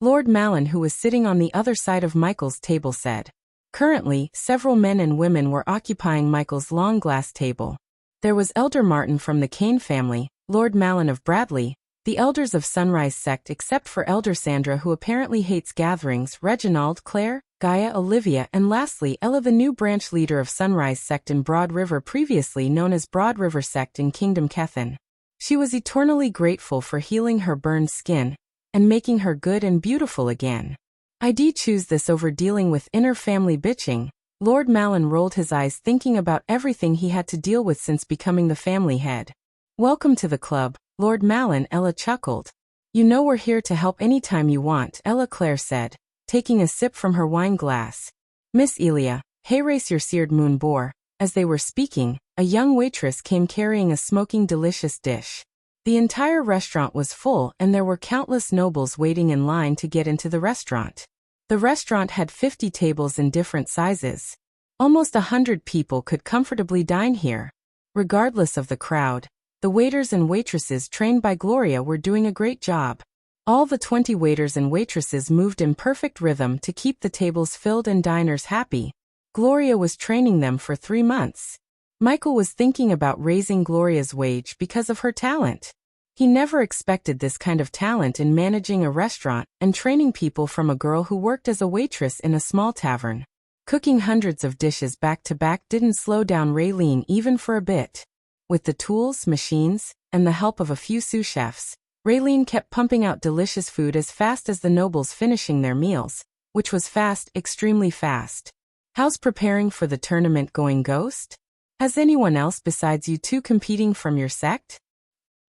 Lord Malin, who was sitting on the other side of Michael's table, said. Currently, several men and women were occupying Michael's long glass table. There was Elder Martin from the Kane family, Lord Malin of Bradley, the elders of Sunrise Sect except for Elder Sandra, who apparently hates gatherings, Reginald, Claire, Gaia, Olivia, and lastly Ella, the new branch leader of Sunrise Sect in Broad River, previously known as Broad River Sect in Kingdom Kethin. She was eternally grateful for healing her burned skin and making her good and beautiful again. I'd choose this over dealing with inner family bitching. Lord Malin rolled his eyes, thinking about everything he had to deal with since becoming the family head. Welcome to the club, Lord Malin, Ella chuckled. You know we're here to help anytime you want, Ella, Claire said, taking a sip from her wine glass. Miss Elia, hey, race your seared moon boar. As they were speaking, a young waitress came carrying a smoking delicious dish. The entire restaurant was full and there were countless nobles waiting in line to get into the restaurant. The restaurant had 50 tables in different sizes. Almost 100 people could comfortably dine here. Regardless of the crowd, the waiters and waitresses trained by Gloria were doing a great job. All the 20 waiters and waitresses moved in perfect rhythm to keep the tables filled and diners happy. Gloria was training them for 3 months. Michael was thinking about raising Gloria's wage because of her talent. He never expected this kind of talent in managing a restaurant and training people from a girl who worked as a waitress in a small tavern. Cooking hundreds of dishes back to back didn't slow down Raylene even for a bit. With the tools, machines, and the help of a few sous chefs, Raylene kept pumping out delicious food as fast as the nobles finishing their meals, which was fast, extremely fast. How's preparing for the tournament going, Ghost? Has anyone else besides you two competing from your sect?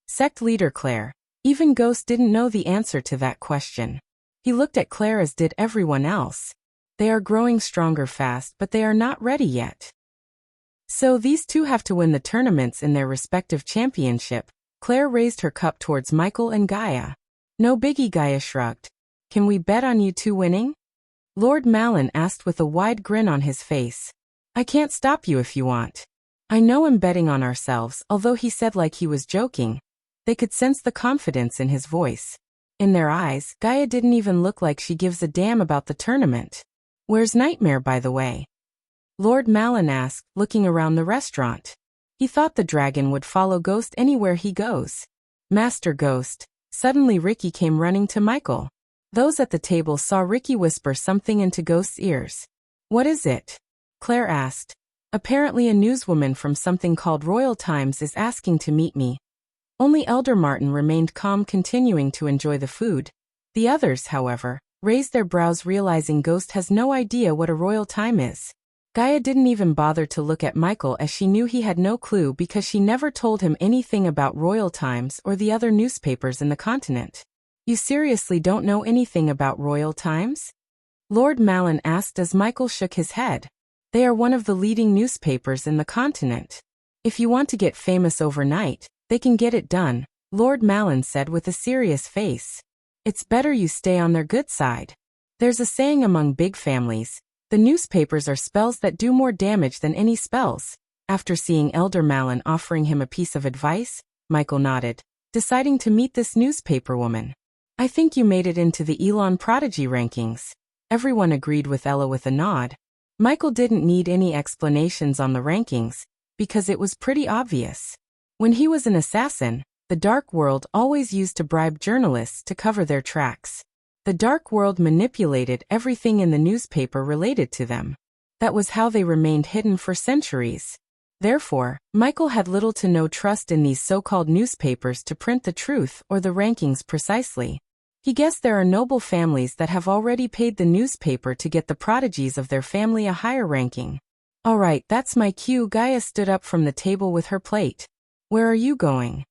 Sect leader Claire. Even Ghost didn't know the answer to that question. He looked at Claire as did everyone else. They are growing stronger fast, but they are not ready yet. So these two have to win the tournaments in their respective championship. Claire raised her cup towards Michael and Gaia. No biggie, Gaia shrugged. Can we bet on you two winning? Lord Malin asked with a wide grin on his face. I can't stop you if you want. I know I'm betting on ourselves, although he said like he was joking. They could sense the confidence in his voice. In their eyes, Gaia didn't even look like she gives a damn about the tournament. Where's Nightmare, by the way? Lord Malin asked, looking around the restaurant. He thought the dragon would follow Ghost anywhere he goes. Master Ghost. Suddenly Ricky came running to Michael. Those at the table saw Ricky whisper something into Ghost's ears. What is it? Claire asked. Apparently a newswoman from something called Royal Times is asking to meet me. Only Elder Martin remained calm, continuing to enjoy the food. The others, however, raised their brows, realizing Ghost has no idea what a royal time is. Gaia didn't even bother to look at Michael as she knew he had no clue because she never told him anything about Royal Times or the other newspapers in the continent. You seriously don't know anything about Royal Times? Lord Malin asked as Michael shook his head. They are one of the leading newspapers in the continent. If you want to get famous overnight, they can get it done, Lord Malin said with a serious face. It's better you stay on their good side. There's a saying among big families, the newspapers are spells that do more damage than any spells. After seeing Elder Malin offering him a piece of advice, Michael nodded, deciding to meet this newspaper woman. I think you made it into the Elon Prodigy rankings. Everyone agreed with Ella with a nod. Michael didn't need any explanations on the rankings, because it was pretty obvious. When he was an assassin, the Dark World always used to bribe journalists to cover their tracks. The Dark World manipulated everything in the newspaper related to them. That was how they remained hidden for centuries. Therefore, Michael had little to no trust in these so-called newspapers to print the truth or the rankings precisely. He guessed there are noble families that have already paid the newspaper to get the prodigies of their family a higher ranking. All right, that's my cue. Gaia stood up from the table with her plate. Where are you going?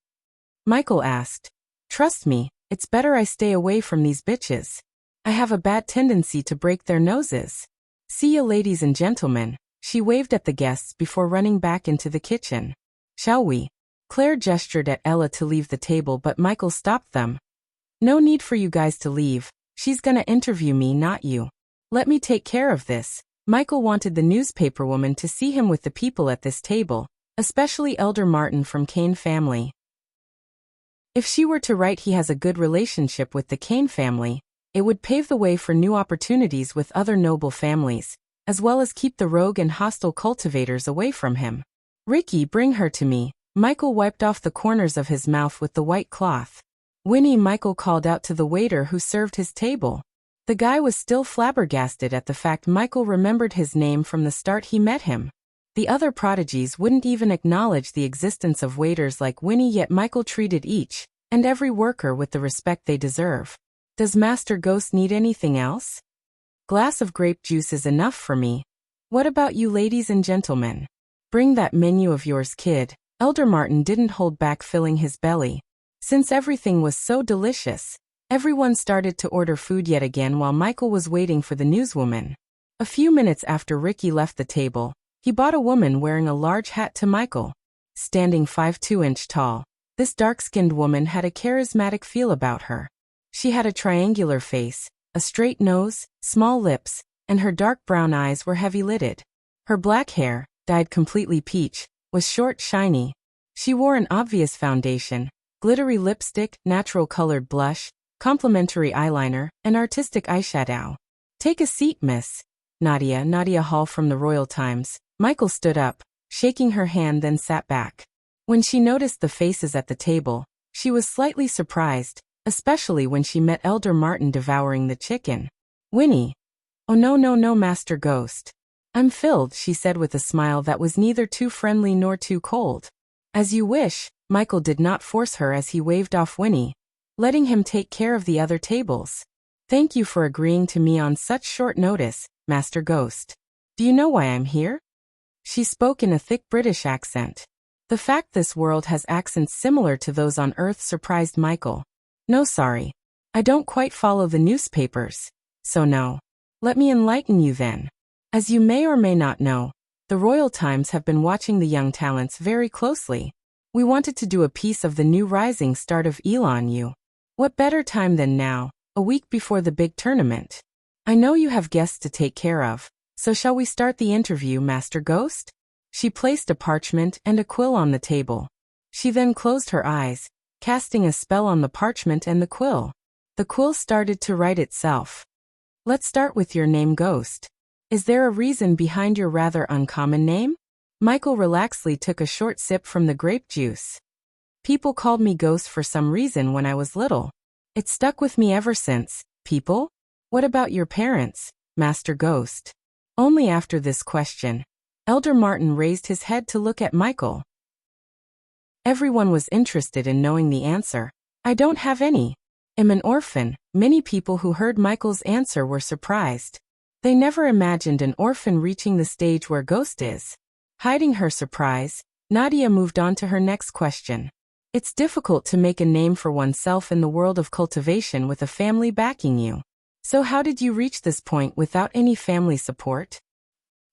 Michael asked. Trust me, it's better I stay away from these bitches. I have a bad tendency to break their noses. See ya, ladies and gentlemen. She waved at the guests before running back into the kitchen. Shall we? Claire gestured at Ella to leave the table, but Michael stopped them. No need for you guys to leave. She's gonna interview me, not you. Let me take care of this. Michael wanted the newspaperwoman to see him with the people at this table, especially Elder Martin from Kane family. If she were to write he has a good relationship with the Kane family, it would pave the way for new opportunities with other noble families, as well as keep the rogue and hostile cultivators away from him. Ricky, bring her to me. Michael wiped off the corners of his mouth with the white cloth. Winnie, Michael called out to the waiter who served his table. The guy was still flabbergasted at the fact Michael remembered his name from the start he met him. The other prodigies wouldn't even acknowledge the existence of waiters like Winnie, yet Michael treated each and every worker with the respect they deserve. Does Master Ghost need anything else? Glass of grape juice is enough for me. What about you, ladies and gentlemen? Bring that menu of yours, kid. Elder Martin didn't hold back filling his belly. Since everything was so delicious, everyone started to order food yet again while Michael was waiting for the newswoman. A few minutes after Ricky left the table, he bought a woman wearing a large hat to Michael. Standing 5'2" tall, this dark-skinned woman had a charismatic feel about her. She had a triangular face, a straight nose, small lips, and her dark brown eyes were heavy-lidded. Her black hair, dyed completely peach, was short, shiny. She wore an obvious foundation, glittery lipstick, natural-colored blush, complimentary eyeliner, and artistic eyeshadow. Take a seat, miss. Nadia Hall from the Royal Times. Michael stood up, shaking her hand, then sat back. When she noticed the faces at the table, she was slightly surprised, especially when she met Elder Martin devouring the chicken. Winnie. Oh no, Master Ghost. I'm filled, she said with a smile that was neither too friendly nor too cold. As you wish. Michael did not force her as he waved off Winnie, letting him take care of the other tables. Thank you for agreeing to me on such short notice, Master Ghost. Do you know why I'm here? She spoke in a thick British accent. The fact this world has accents similar to those on Earth surprised Michael. No, sorry. I don't quite follow the newspapers. So no. Let me enlighten you then. As you may or may not know, the Royal Times have been watching the young talents very closely. We wanted to do a piece of the new rising start of Elon U. What better time than now, a week before the big tournament? I know you have guests to take care of, so shall we start the interview, Master Ghost? She placed a parchment and a quill on the table. She then closed her eyes, casting a spell on the parchment and the quill. The quill started to write itself. Let's start with your name, Ghost. Is there a reason behind your rather uncommon name? Michael relaxedly took a short sip from the grape juice. People called me Ghost for some reason when I was little. It stuck with me ever since. People? What about your parents, Master Ghost? Only after this question, Elder Martin raised his head to look at Michael. Everyone was interested in knowing the answer. I don't have any. I'm an orphan. Many people who heard Michael's answer were surprised. They never imagined an orphan reaching the stage where Ghost is. Hiding her surprise, Nadia moved on to her next question. It's difficult to make a name for oneself in the world of cultivation with a family backing you. So how did you reach this point without any family support?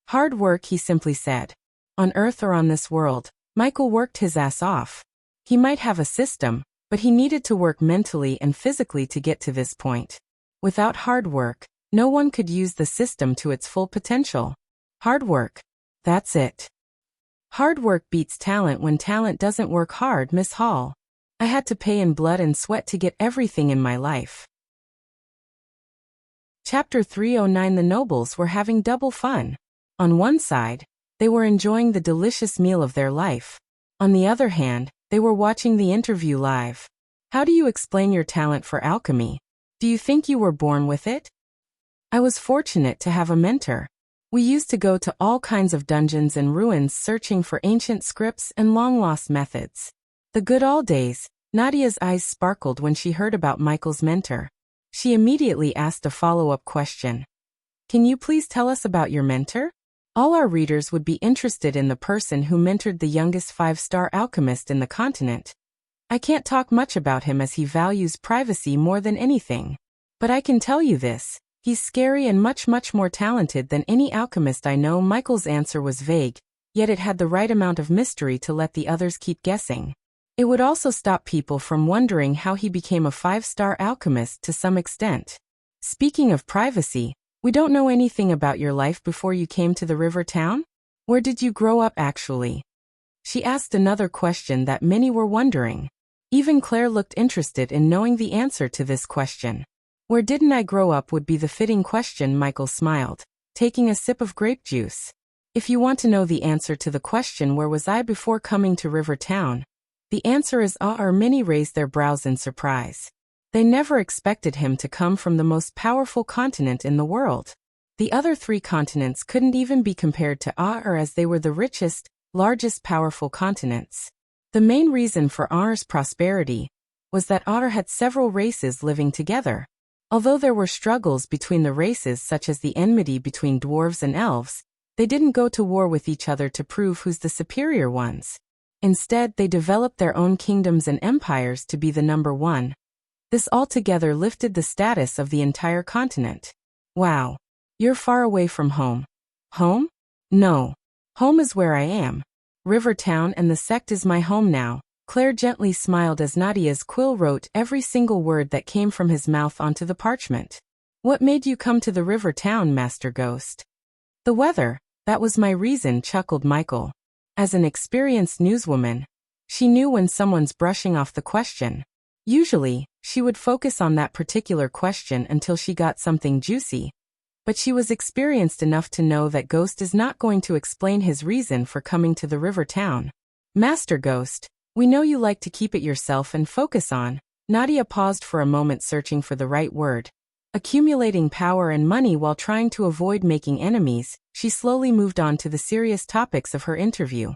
Hard work, he simply said. On Earth or on this world, Michael worked his ass off. He might have a system, but he needed to work mentally and physically to get to this point. Without hard work, no one could use the system to its full potential. Hard work. That's it. Hard work beats talent when talent doesn't work hard, Miss Hall. I had to pay in blood and sweat to get everything in my life. Chapter 309. The nobles were having double fun. On one side, they were enjoying the delicious meal of their life. On the other hand, they were watching the interview live. How do you explain your talent for alchemy? Do you think you were born with it? I was fortunate to have a mentor. We used to go to all kinds of dungeons and ruins searching for ancient scripts and long-lost methods. The good old days. Nadia's eyes sparkled when she heard about Michael's mentor. She immediately asked a follow-up question. Can you please tell us about your mentor? All our readers would be interested in the person who mentored the youngest 5-star alchemist in the continent. I can't talk much about him as he values privacy more than anything. But I can tell you this. He's scary and much more talented than any alchemist I know. Michael's answer was vague, yet it had the right amount of mystery to let the others keep guessing. It would also stop people from wondering how he became a 5-star alchemist to some extent. Speaking of privacy, we don't know anything about your life before you came to the river town? Where did you grow up actually? She asked another question that many were wondering. Even Claire looked interested in knowing the answer to this question. Where didn't I grow up would be the fitting question. Michael smiled, taking a sip of grape juice. If you want to know the answer to the question where was I before coming to River Town, the answer is or many raised their brows in surprise. They never expected him to come from the most powerful continent in the world. The other 3 continents couldn't even be compared to as they were the richest, largest powerful continents. The main reason for Aur's prosperity was that Aur had several races living together. Although there were struggles between the races such as the enmity between dwarves and elves, they didn't go to war with each other to prove who's the superior ones. Instead, they developed their own kingdoms and empires to be the number one. This altogether lifted the status of the entire continent. Wow. You're far away from home. Home? No. Home is where I am. River Town and the sect is my home now. Claire gently smiled as Nadia's quill wrote every single word that came from his mouth onto the parchment. What made you come to the River Town, Master Ghost? The weather. That was my reason, chuckled Michael. As an experienced newswoman, she knew when someone's brushing off the question. Usually, she would focus on that particular question until she got something juicy. But she was experienced enough to know that Ghost is not going to explain his reason for coming to the River Town. Master Ghost, we know you like to keep it yourself and focus on. Nadia paused for a moment searching for the right word. Accumulating power and money while trying to avoid making enemies, she slowly moved on to the serious topics of her interview.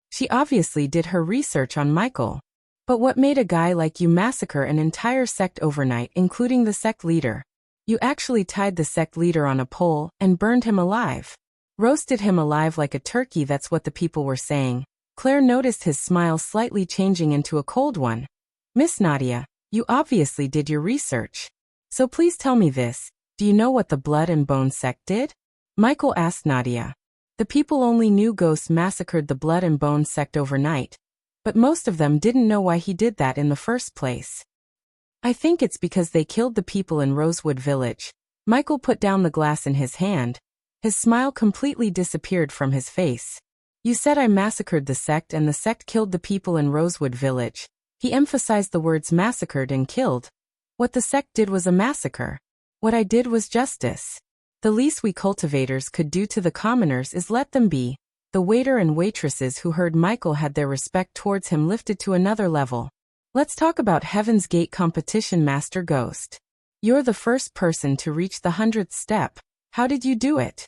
She obviously did her research on Michael. But what made a guy like you massacre an entire sect overnight, including the sect leader? You actually tied the sect leader on a pole and burned him alive. Roasted him alive like a turkey, that's what the people were saying. Claire noticed his smile slightly changing into a cold one. Miss Nadia, you obviously did your research. So please tell me this, do you know what the Blood and Bone sect did? Michael asked Nadia. The people only knew Ghost massacred the Blood and Bone sect overnight, but most of them didn't know why he did that in the first place. I think it's because they killed the people in Rosewood Village. Michael put down the glass in his hand. His smile completely disappeared from his face. You said I massacred the sect and the sect killed the people in Rosewood Village. He emphasized the words massacred and killed. What the sect did was a massacre. What I did was justice. The least we cultivators could do to the commoners is let them be. The waiter and waitresses who heard Michael had their respect towards him lifted to another level. Let's talk about Heaven's Gate competition, Master Ghost. You're the first person to reach the 100th step. How did you do it?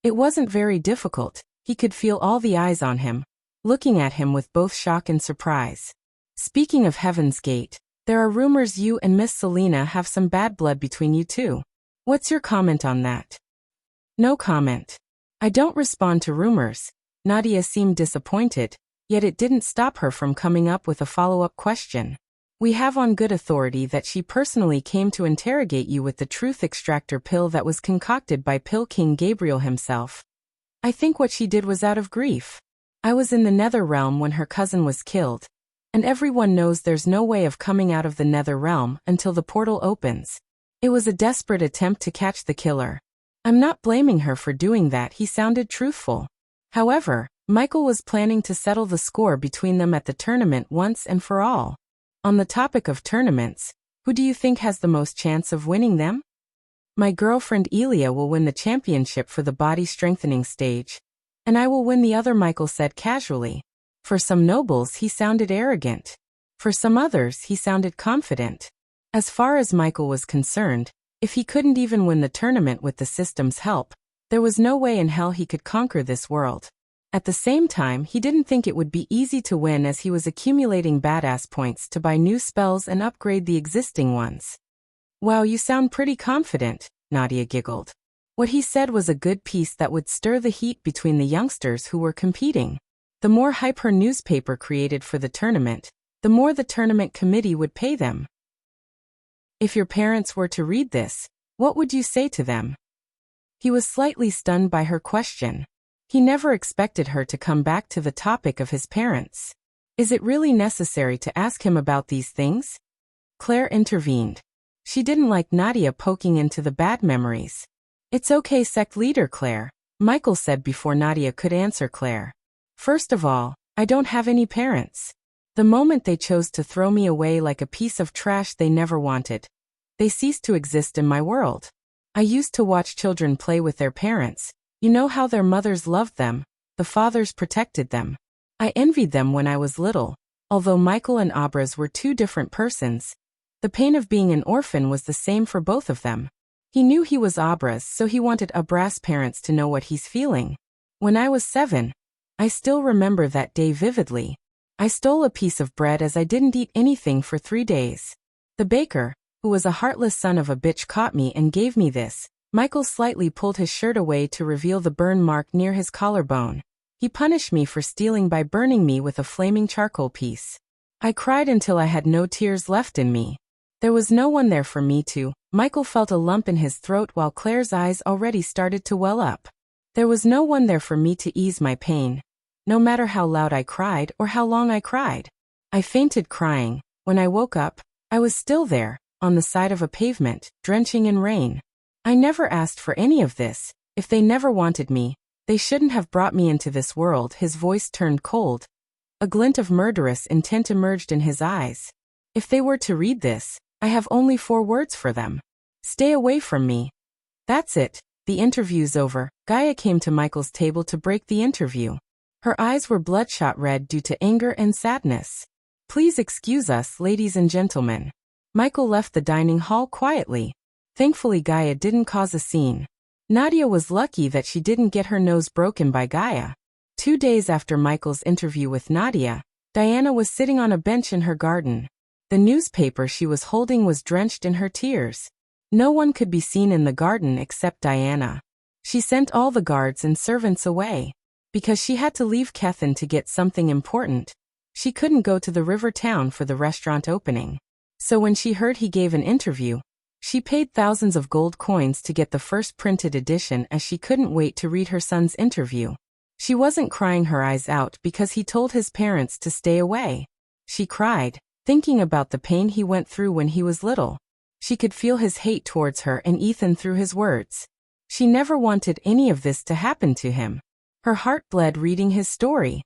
It wasn't very difficult. He could feel all the eyes on him, looking at him with both shock and surprise. Speaking of Heaven's Gate, there are rumors you and Miss Selena have some bad blood between you two. What's your comment on that? No comment. I don't respond to rumors. Nadia seemed disappointed. Yet it didn't stop her from coming up with a follow-up question. We have on good authority that she personally came to interrogate you with the truth extractor pill that was concocted by Pill King Gabriel himself. I think what she did was out of grief. I was in the Nether Realm when her cousin was killed, and everyone knows there's no way of coming out of the Nether Realm until the portal opens. It was a desperate attempt to catch the killer. I'm not blaming her for doing that. He sounded truthful. However, Michael was planning to settle the score between them at the tournament once and for all. On the topic of tournaments, who do you think has the most chance of winning them? My girlfriend Elia will win the championship for the body strengthening stage, and I will win the other, Michael said casually. For some nobles he sounded arrogant. For some others he sounded confident. As far as Michael was concerned, if he couldn't even win the tournament with the system's help, there was no way in hell he could conquer this world. At the same time, he didn't think it would be easy to win as he was accumulating badass points to buy new spells and upgrade the existing ones. Wow, you sound pretty confident, Nadia giggled. What he said was a good piece that would stir the heat between the youngsters who were competing. The more hype her newspaper created for the tournament, the more the tournament committee would pay them. If your parents were to read this, What would you say to them? He was slightly stunned by her question. He never expected her to come back to the topic of his parents. Is it really necessary to ask him about these things? Claire intervened. She didn't like Nadia poking into the bad memories. It's okay, sect leader Claire, Michael said before Nadia could answer Claire. First of all, I don't have any parents. The moment they chose to throw me away like a piece of trash they never wanted, they ceased to exist in my world. I used to watch children play with their parents. You know how their mothers loved them, the fathers protected them. I envied them when I was little. Although Michael and Abraz were two different persons, the pain of being an orphan was the same for both of them. He knew he was Abraz, so he wanted Abraz's parents to know what he's feeling. When I was 7, I still remember that day vividly. I stole a piece of bread as I didn't eat anything for 3 days. The baker, who was a heartless son of a bitch, caught me and gave me this. Michael slightly pulled his shirt away to reveal the burn mark near his collarbone. He punished me for stealing by burning me with a flaming charcoal piece. I cried until I had no tears left in me. There was no one there for me to. Michael felt a lump in his throat while Claire's eyes already started to well up. There was no one there for me to ease my pain, no matter how loud I cried or how long I cried. I fainted crying. When I woke up, I was still there, on the side of a pavement, drenching in rain. I never asked for any of this. If they never wanted me, they shouldn't have brought me into this world. His voice turned cold. A glint of murderous intent emerged in his eyes. If they were to read this, I have only 4 words for them. Stay away from me. That's it. The interview's over. Gaia came to Michael's table to break the interview. Her eyes were bloodshot red due to anger and sadness. Please excuse us, ladies and gentlemen. Michael left the dining hall quietly. Thankfully, Gaia didn't cause a scene. Nadia was lucky that she didn't get her nose broken by Gaia. 2 days after Michael's interview with Nadia, Diana was sitting on a bench in her garden. The newspaper she was holding was drenched in her tears. No one could be seen in the garden except Diana. She sent all the guards and servants away. Because she had to leave Kethin to get something important, she couldn't go to the river town for the restaurant opening. So when she heard he gave an interview, she paid thousands of gold coins to get the first printed edition, as she couldn't wait to read her son's interview. She wasn't crying her eyes out because he told his parents to stay away. She cried, thinking about the pain he went through when he was little. She could feel his hate towards her and Ethan through his words. She never wanted any of this to happen to him. Her heart bled reading his story.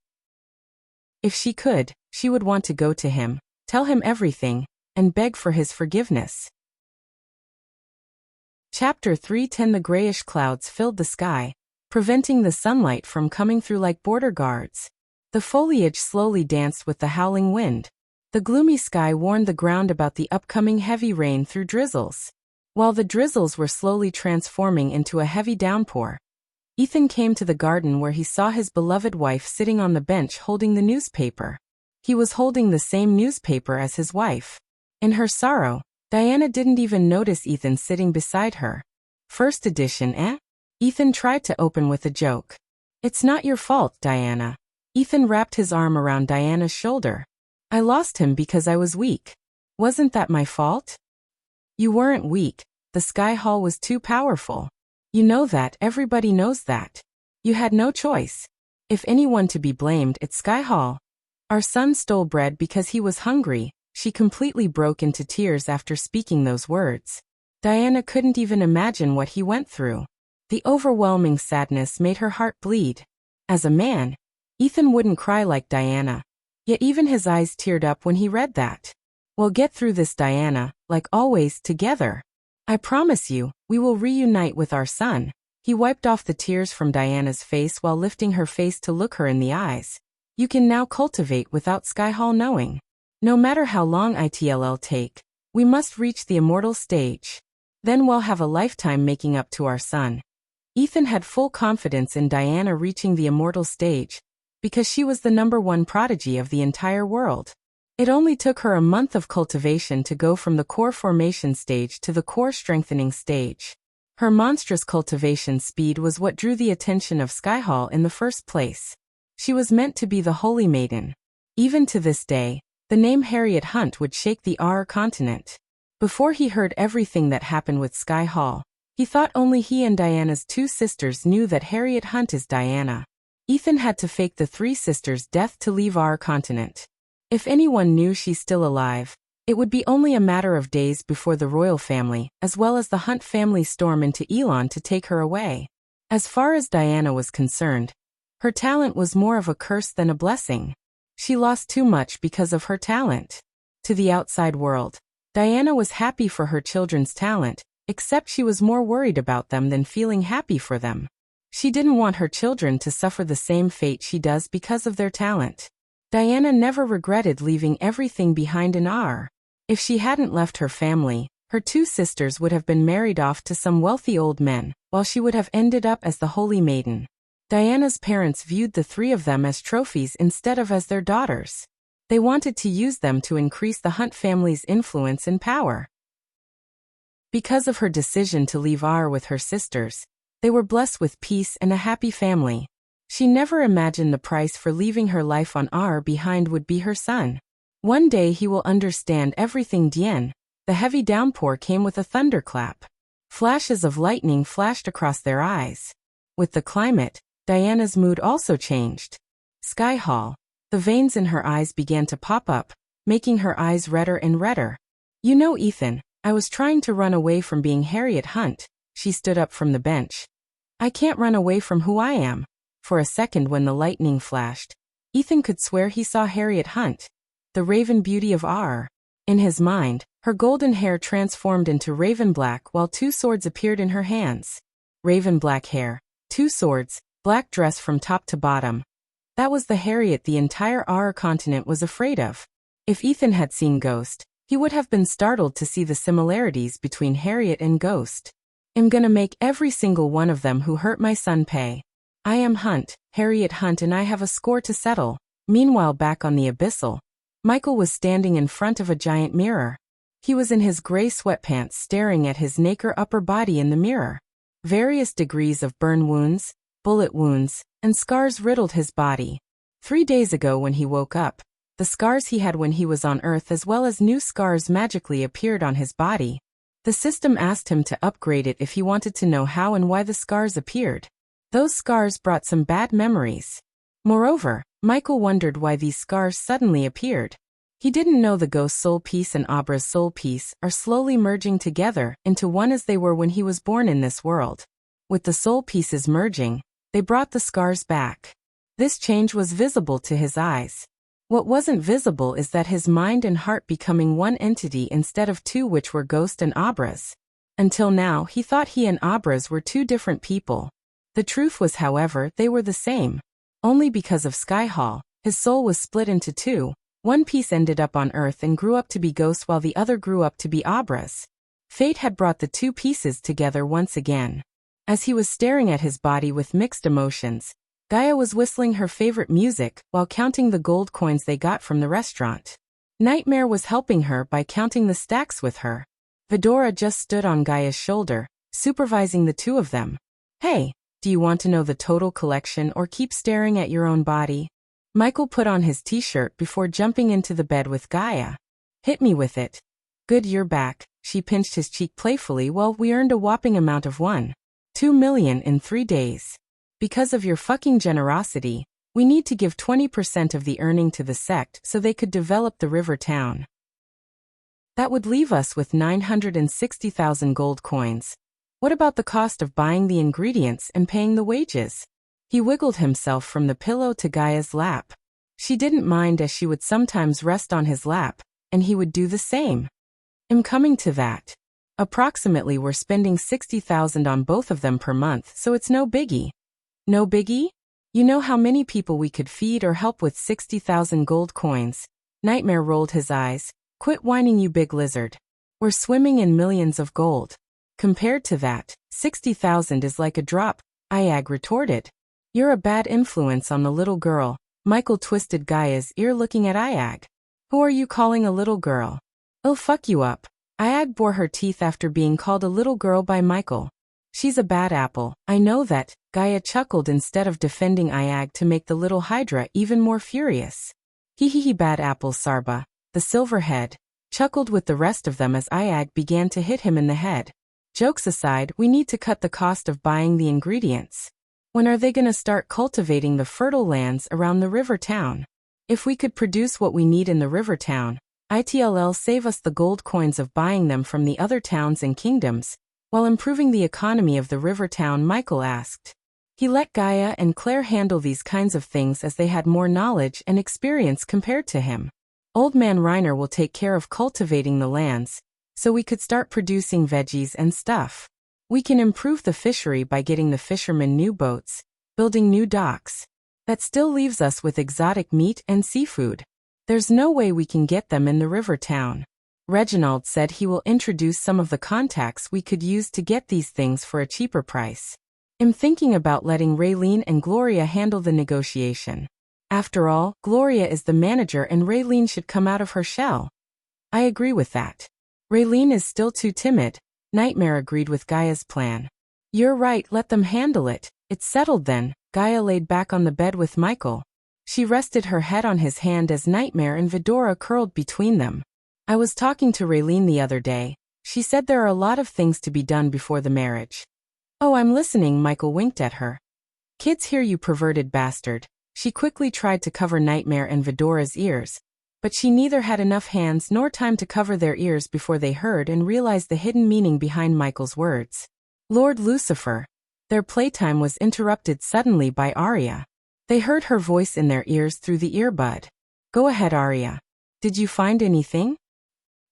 If she could, she would want to go to him, tell him everything, and beg for his forgiveness. Chapter 3:10. The grayish clouds filled the sky, preventing the sunlight from coming through like border guards. The foliage slowly danced with the howling wind. The gloomy sky warned the ground about the upcoming heavy rain through drizzles. While the drizzles were slowly transforming into a heavy downpour, Ethan came to the garden where he saw his beloved wife sitting on the bench holding the newspaper. He was holding the same newspaper as his wife. In her sorrow, Diana didn't even notice Ethan sitting beside her. First edition, eh? Ethan tried to open with a joke. It's not your fault, Diana. Ethan wrapped his arm around Diana's shoulder. I lost him because I was weak. Wasn't that my fault? You weren't weak. The Sky Hall was too powerful. You know that, everybody knows that. You had no choice. If anyone to be blamed, it's Sky Hall. Our son stole bread because he was hungry. She completely broke into tears after speaking those words. Diana couldn't even imagine what he went through. The overwhelming sadness made her heart bleed. As a man, Ethan wouldn't cry like Diana. Yet even his eyes teared up when he read that. We'll get through this, Diana, like always, together. I promise you, we will reunite with our son. He wiped off the tears from Diana's face while lifting her face to look her in the eyes. You can now cultivate without Sky Hall knowing. No matter how long it'll take, we must reach the immortal stage. Then we'll have a lifetime making up to our son. Ethan had full confidence in Diana reaching the immortal stage, because she was the #1 prodigy of the entire world. It only took her a month of cultivation to go from the core formation stage to the core strengthening stage. Her monstrous cultivation speed was what drew the attention of Sky Hall in the first place. She was meant to be the Holy Maiden. Even to this day, the name Harriet Hunt would shake the Aur continent. Before he heard everything that happened with Sky Hall, he thought only he and Diana's two sisters knew that Harriet Hunt is Diana. Ethan had to fake the three sisters' death to leave our continent. If anyone knew she's still alive, it would be only a matter of days before the royal family, as well as the Hunt family, storm into Elon to take her away. As far as Diana was concerned, her talent was more of a curse than a blessing. She lost too much because of her talent. To the outside world, Diana was happy for her children's talent, except she was more worried about them than feeling happy for them. She didn't want her children to suffer the same fate she does because of their talent. Diana never regretted leaving everything behind in R. If she hadn't left her family, her two sisters would have been married off to some wealthy old men, while she would have ended up as the Holy Maiden. Diana's parents viewed the three of them as trophies instead of as their daughters. They wanted to use them to increase the Hunt family's influence and power. Because of her decision to leave R with her sisters, they were blessed with peace and a happy family. She never imagined the price for leaving her life on R behind would be her son. One day he will understand everything. Dien. The heavy downpour came with a thunderclap. Flashes of lightning flashed across their eyes. With the climate, Diana's mood also changed. Sky Hall. The veins in her eyes began to pop up, making her eyes redder and redder. You know, Ethan, I was trying to run away from being Harriet Hunt. She stood up from the bench. I can't run away from who I am. For a second when the lightning flashed, Ethan could swear he saw Harriet Hunt, the raven beauty of R. In his mind, her golden hair transformed into raven black while two swords appeared in her hands. Raven black hair, two swords, black dress from top to bottom. That was the Harriet the entire R continent was afraid of. If Ethan had seen Ghost, he would have been startled to see the similarities between Harriet and Ghost. I'm gonna make every single one of them who hurt my son pay. I am Hunt, Harriet Hunt, and I have a score to settle. Meanwhile, back on the Abyssal, Michael was standing in front of a giant mirror. He was in his gray sweatpants staring at his naked upper body in the mirror. Various degrees of burn wounds, bullet wounds, and scars riddled his body. 3 days ago when he woke up, the scars he had when he was on Earth as well as new scars magically appeared on his body. The system asked him to upgrade it if he wanted to know how and why the scars appeared. Those scars brought some bad memories. Moreover, Michael wondered why these scars suddenly appeared. He didn't know the Ghost's soul piece and Abra's soul piece are slowly merging together into one as they were when he was born in this world. With the soul pieces merging, they brought the scars back. This change was visible to his eyes. What wasn't visible is that his mind and heart becoming one entity instead of two, which were Ghost and Abra's. Until now, he thought he and Abra's were two different people. The truth was, however, they were the same. Only because of Sky Hall, his soul was split into two. One piece ended up on Earth and grew up to be Ghost while the other grew up to be Abra's. Fate had brought the two pieces together once again. As he was staring at his body with mixed emotions, Gaia was whistling her favorite music while counting the gold coins they got from the restaurant. Nightmare was helping her by counting the stacks with her. Vidora just stood on Gaia's shoulder, supervising the two of them. Hey, do you want to know the total collection or keep staring at your own body? Michael put on his t-shirt before jumping into the bed with Gaia. Hit me with it. Good, you're back. She pinched his cheek playfully. Well, we earned a whopping amount of 1.2 million in 3 days. Because of your fucking generosity, we need to give 20% of the earning to the sect so they could develop the river town. That would leave us with 960,000 gold coins. What about the cost of buying the ingredients and paying the wages? He wiggled himself from the pillow to Gaia's lap. She didn't mind as she would sometimes rest on his lap, and he would do the same. I'm coming to that. Approximately we're spending 60,000 on both of them per month, so it's no biggie. No biggie? You know how many people we could feed or help with 60,000 gold coins? Nightmare rolled his eyes. Quit whining, you big lizard. We're swimming in millions of gold. Compared to that, 60,000 is like a drop, Iag retorted. You're a bad influence on the little girl. Michael twisted Gaia's ear looking at Iag. Who are you calling a little girl? I'll fuck you up. Iag bore her teeth after being called a little girl by Michael. She's a bad apple, I know that. Gaia chuckled instead of defending Iag to make the little Hydra even more furious. Hee bad apple Sarba, the silver head. chuckled with the rest of them as Iag began to hit him in the head. Jokes aside, we need to cut the cost of buying the ingredients. When are they gonna start cultivating the fertile lands around the river town? If we could produce what we need in the river town, it'll save us the gold coins of buying them from the other towns and kingdoms, while improving the economy of the river town, Michael asked. He let Gaia and Claire handle these kinds of things as they had more knowledge and experience compared to him. Old Man Reiner will take care of cultivating the lands, so we could start producing veggies and stuff. We can improve the fishery by getting the fishermen new boats, building new docks. That still leaves us with exotic meat and seafood. There's no way we can get them in the river town. Reginald said he will introduce some of the contacts we could use to get these things for a cheaper price. I'm thinking about letting Raylene and Gloria handle the negotiation. After all, Gloria is the manager and Raylene should come out of her shell. I agree with that. Raylene is still too timid. Nightmare agreed with Gaia's plan. You're right, let them handle it. It's settled then. Gaia laid back on the bed with Michael. She rested her head on his hand as Nightmare and Vidora curled between them. I was talking to Raylene the other day. She said there are a lot of things to be done before the marriage. Oh, I'm listening, Michael winked at her. Kids hear you, perverted bastard. She quickly tried to cover Nightmare and Vidora's ears, but she neither had enough hands nor time to cover their ears before they heard and realized the hidden meaning behind Michael's words. Lord Lucifer. Their playtime was interrupted suddenly by Arya. They heard her voice in their ears through the earbud. Go ahead, Arya. Did you find anything?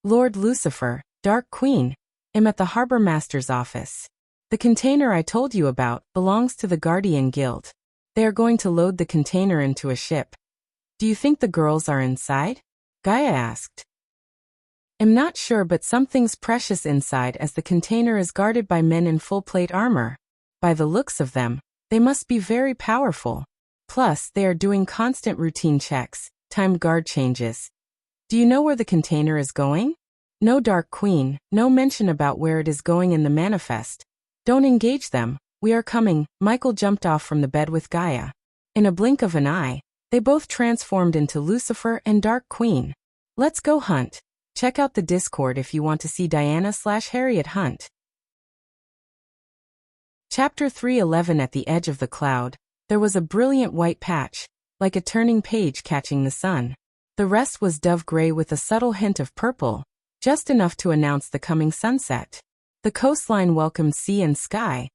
Lord Lucifer, Dark Queen. I'm at the Harbor Master's office. The container I told you about belongs to the Guardian Guild. They are going to load the container into a ship. Do you think the girls are inside? Gaia asked. I'm not sure, but something's precious inside as the container is guarded by men in full plate armor. By the looks of them, they must be very powerful. Plus, they are doing constant routine checks, timed guard changes. Do you know where the container is going? No, Dark Queen, no mention about where it is going in the manifest. Don't engage them. We are coming. Michael jumped off from the bed with Gaia. In a blink of an eye, they both transformed into Lucifer and Dark Queen. Let's go hunt. Check out the Discord if you want to see Diana/Harriet hunt. Chapter 3:11. At the edge of the cloud, there was a brilliant white patch, like a turning page catching the sun. The rest was dove gray with a subtle hint of purple, just enough to announce the coming sunset. The coastline welcomed sea and sky,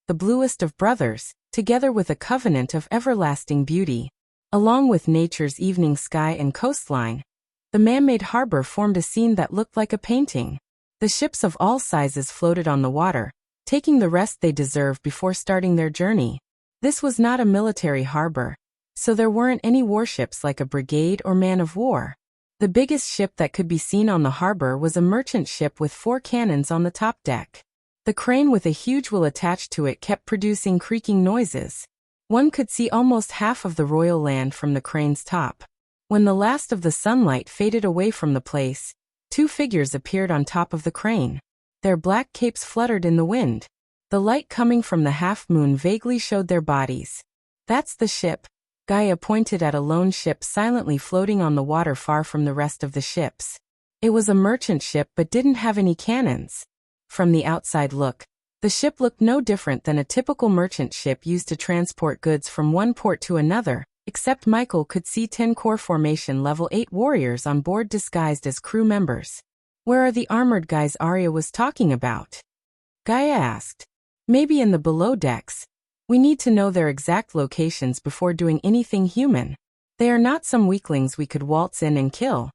the bluest of brothers, together with a covenant of everlasting beauty. Along with nature's evening sky and coastline, the man-made harbor formed a scene that looked like a painting. The ships of all sizes floated on the water, taking the rest they deserved before starting their journey. This was not a military harbor, so there weren't any warships like a brigade or man of war. The biggest ship that could be seen on the harbor was a merchant ship with 4 cannons on the top deck. The crane with a huge wheel attached to it kept producing creaking noises. One could see almost half of the royal land from the crane's top. When the last of the sunlight faded away from the place, 2 figures appeared on top of the crane. Their black capes fluttered in the wind. The light coming from the half-moon vaguely showed their bodies. That's the ship. Gaia pointed at a lone ship silently floating on the water far from the rest of the ships. It was a merchant ship but didn't have any cannons. From the outside look, the ship looked no different than a typical merchant ship used to transport goods from one port to another, except Michael could see 10 core formation level 8 warriors on board disguised as crew members. Where are the armored guys Arya was talking about? Gaia asked. Maybe in the below decks. We need to know their exact locations before doing anything human. They are not some weaklings we could waltz in and kill.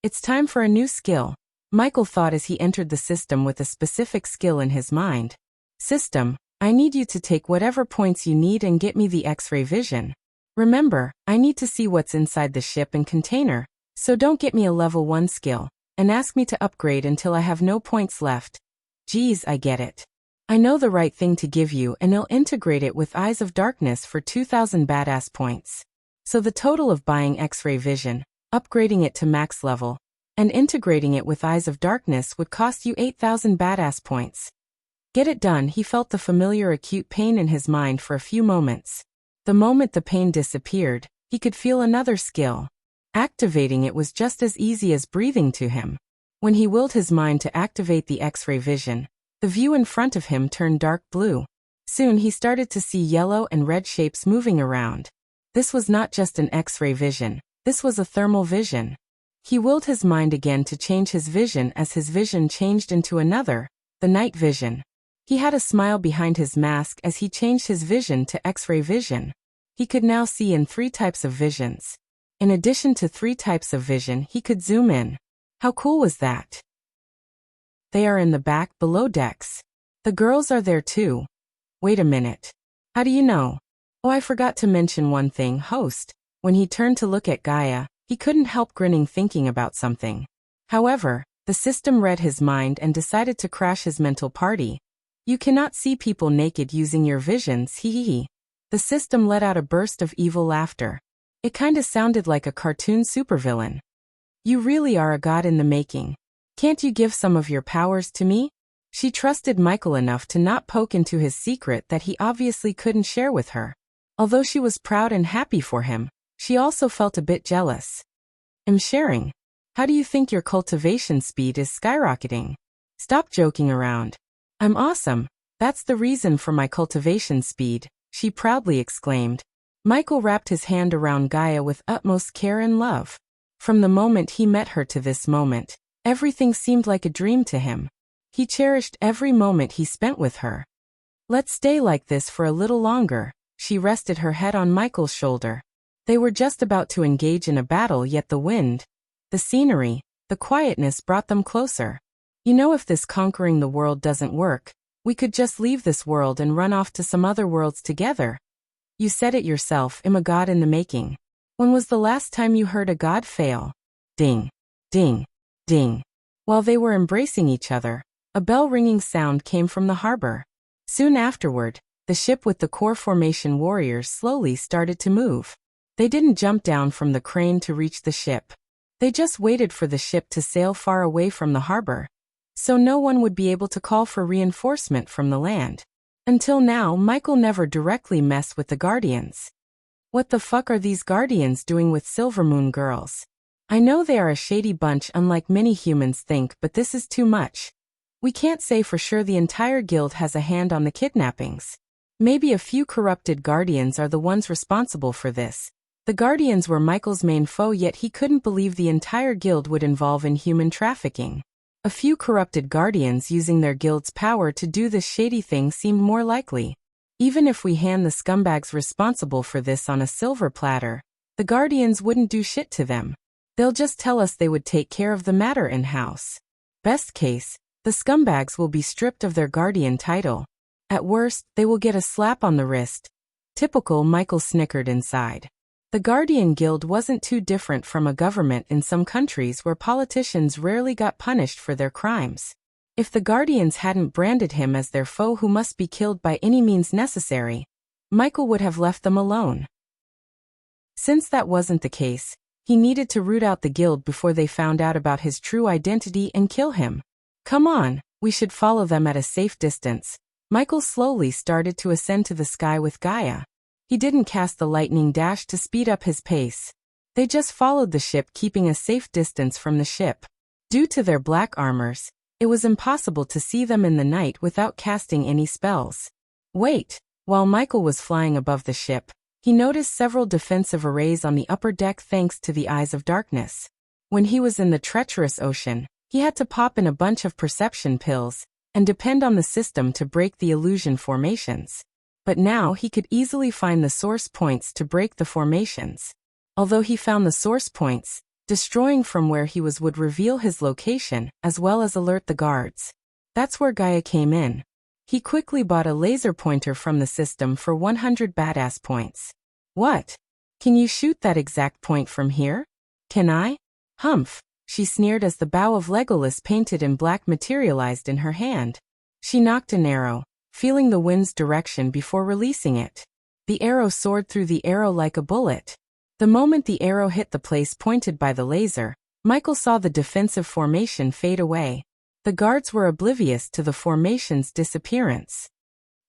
It's time for a new skill, Michael thought as he entered the system with a specific skill in his mind. System, I need you to take whatever points you need and get me the X-ray vision. Remember, I need to see what's inside the ship and container, so don't get me a level 1 skill, and ask me to upgrade until I have no points left. Geez, I get it. I know the right thing to give you and I'll integrate it with Eyes of Darkness for 2,000 badass points. So the total of buying X-ray vision, upgrading it to max level, and integrating it with Eyes of Darkness would cost you 8,000 badass points. Get it done. He felt the familiar acute pain in his mind for a few moments. The moment the pain disappeared, he could feel another skill. Activating it was just as easy as breathing to him. When he willed his mind to activate the X-ray vision, the view in front of him turned dark blue. Soon he started to see yellow and red shapes moving around. This was not just an X-ray vision, this was a thermal vision. He willed his mind again to change his vision as his vision changed into another, the night vision. He had a smile behind his mask as he changed his vision to X-ray vision. He could now see in 3 types of visions. In addition to 3 types of vision, he could zoom in. How cool was that? They are in the back below decks. The girls are there too. Wait a minute. How do you know? Oh, I forgot to mention one thing, host. When he turned to look at Gaia, he couldn't help grinning thinking about something. However, the system read his mind and decided to crash his mental party. You cannot see people naked using your visions, hee. The system let out a burst of evil laughter. It kinda sounded like a cartoon supervillain. You really are a god in the making. Can't you give some of your powers to me? She trusted Michael enough to not poke into his secret that he obviously couldn't share with her. Although she was proud and happy for him, she also felt a bit jealous. I'm sharing. How do you think your cultivation speed is skyrocketing? Stop joking around. I'm awesome. That's the reason for my cultivation speed, she proudly exclaimed. Michael wrapped his hand around Gaia with utmost care and love. From the moment he met her to this moment, everything seemed like a dream to him. He cherished every moment he spent with her. Let's stay like this for a little longer. She rested her head on Michael's shoulder. They were just about to engage in a battle, yet the wind, the scenery, the quietness brought them closer. You know, if this conquering the world doesn't work, we could just leave this world and run off to some other worlds together. You said it yourself, I'm a god in the making. When was the last time you heard a god fail? Ding, ding, ding. While they were embracing each other, a bell-ringing sound came from the harbor. Soon afterward, the ship with the core formation warriors slowly started to move. They didn't jump down from the crane to reach the ship. They just waited for the ship to sail far away from the harbor, so no one would be able to call for reinforcement from the land. Until now, Michael never directly messed with the Guardians. What the fuck are these Guardians doing with Silvermoon girls? I know they are a shady bunch unlike many humans think, but this is too much. We can't say for sure the entire guild has a hand on the kidnappings. Maybe a few corrupted Guardians are the ones responsible for this. The Guardians were Michael's main foe, yet he couldn't believe the entire guild would involve in human trafficking. A few corrupted Guardians using their guild's power to do this shady thing seemed more likely. Even if we hand the scumbags responsible for this on a silver platter, the Guardians wouldn't do shit to them. They'll just tell us they would take care of the matter in-house. Best case, the scumbags will be stripped of their Guardian title. At worst, they will get a slap on the wrist. Typical, Michael snickered inside. The Guardian Guild wasn't too different from a government in some countries where politicians rarely got punished for their crimes. If the Guardians hadn't branded him as their foe who must be killed by any means necessary, Michael would have left them alone. Since that wasn't the case, he needed to root out the guild before they found out about his true identity and kill him. Come on, we should follow them at a safe distance. Michael slowly started to ascend to the sky with Gaia. He didn't cast the lightning dash to speed up his pace. They just followed the ship, keeping a safe distance from the ship. Due to their black armors, it was impossible to see them in the night without casting any spells. Wait, while Michael was flying above the ship, he noticed several defensive arrays on the upper deck thanks to the Eyes of Darkness. When he was in the treacherous ocean, he had to pop in a bunch of perception pills and depend on the system to break the illusion formations. But now he could easily find the source points to break the formations. Although he found the source points, destroying from where he was would reveal his location as well as alert the guards. That's where Gaia came in. He quickly bought a laser pointer from the system for 100 badass points. What? Can you shoot that exact point from here? Can I? Humph, she sneered as the bow of Legolas painted in black materialized in her hand. She knocked an arrow, feeling the wind's direction before releasing it. The arrow soared through the arrow like a bullet. The moment the arrow hit the place pointed by the laser, Michael saw the defensive formation fade away. The guards were oblivious to the formation's disappearance.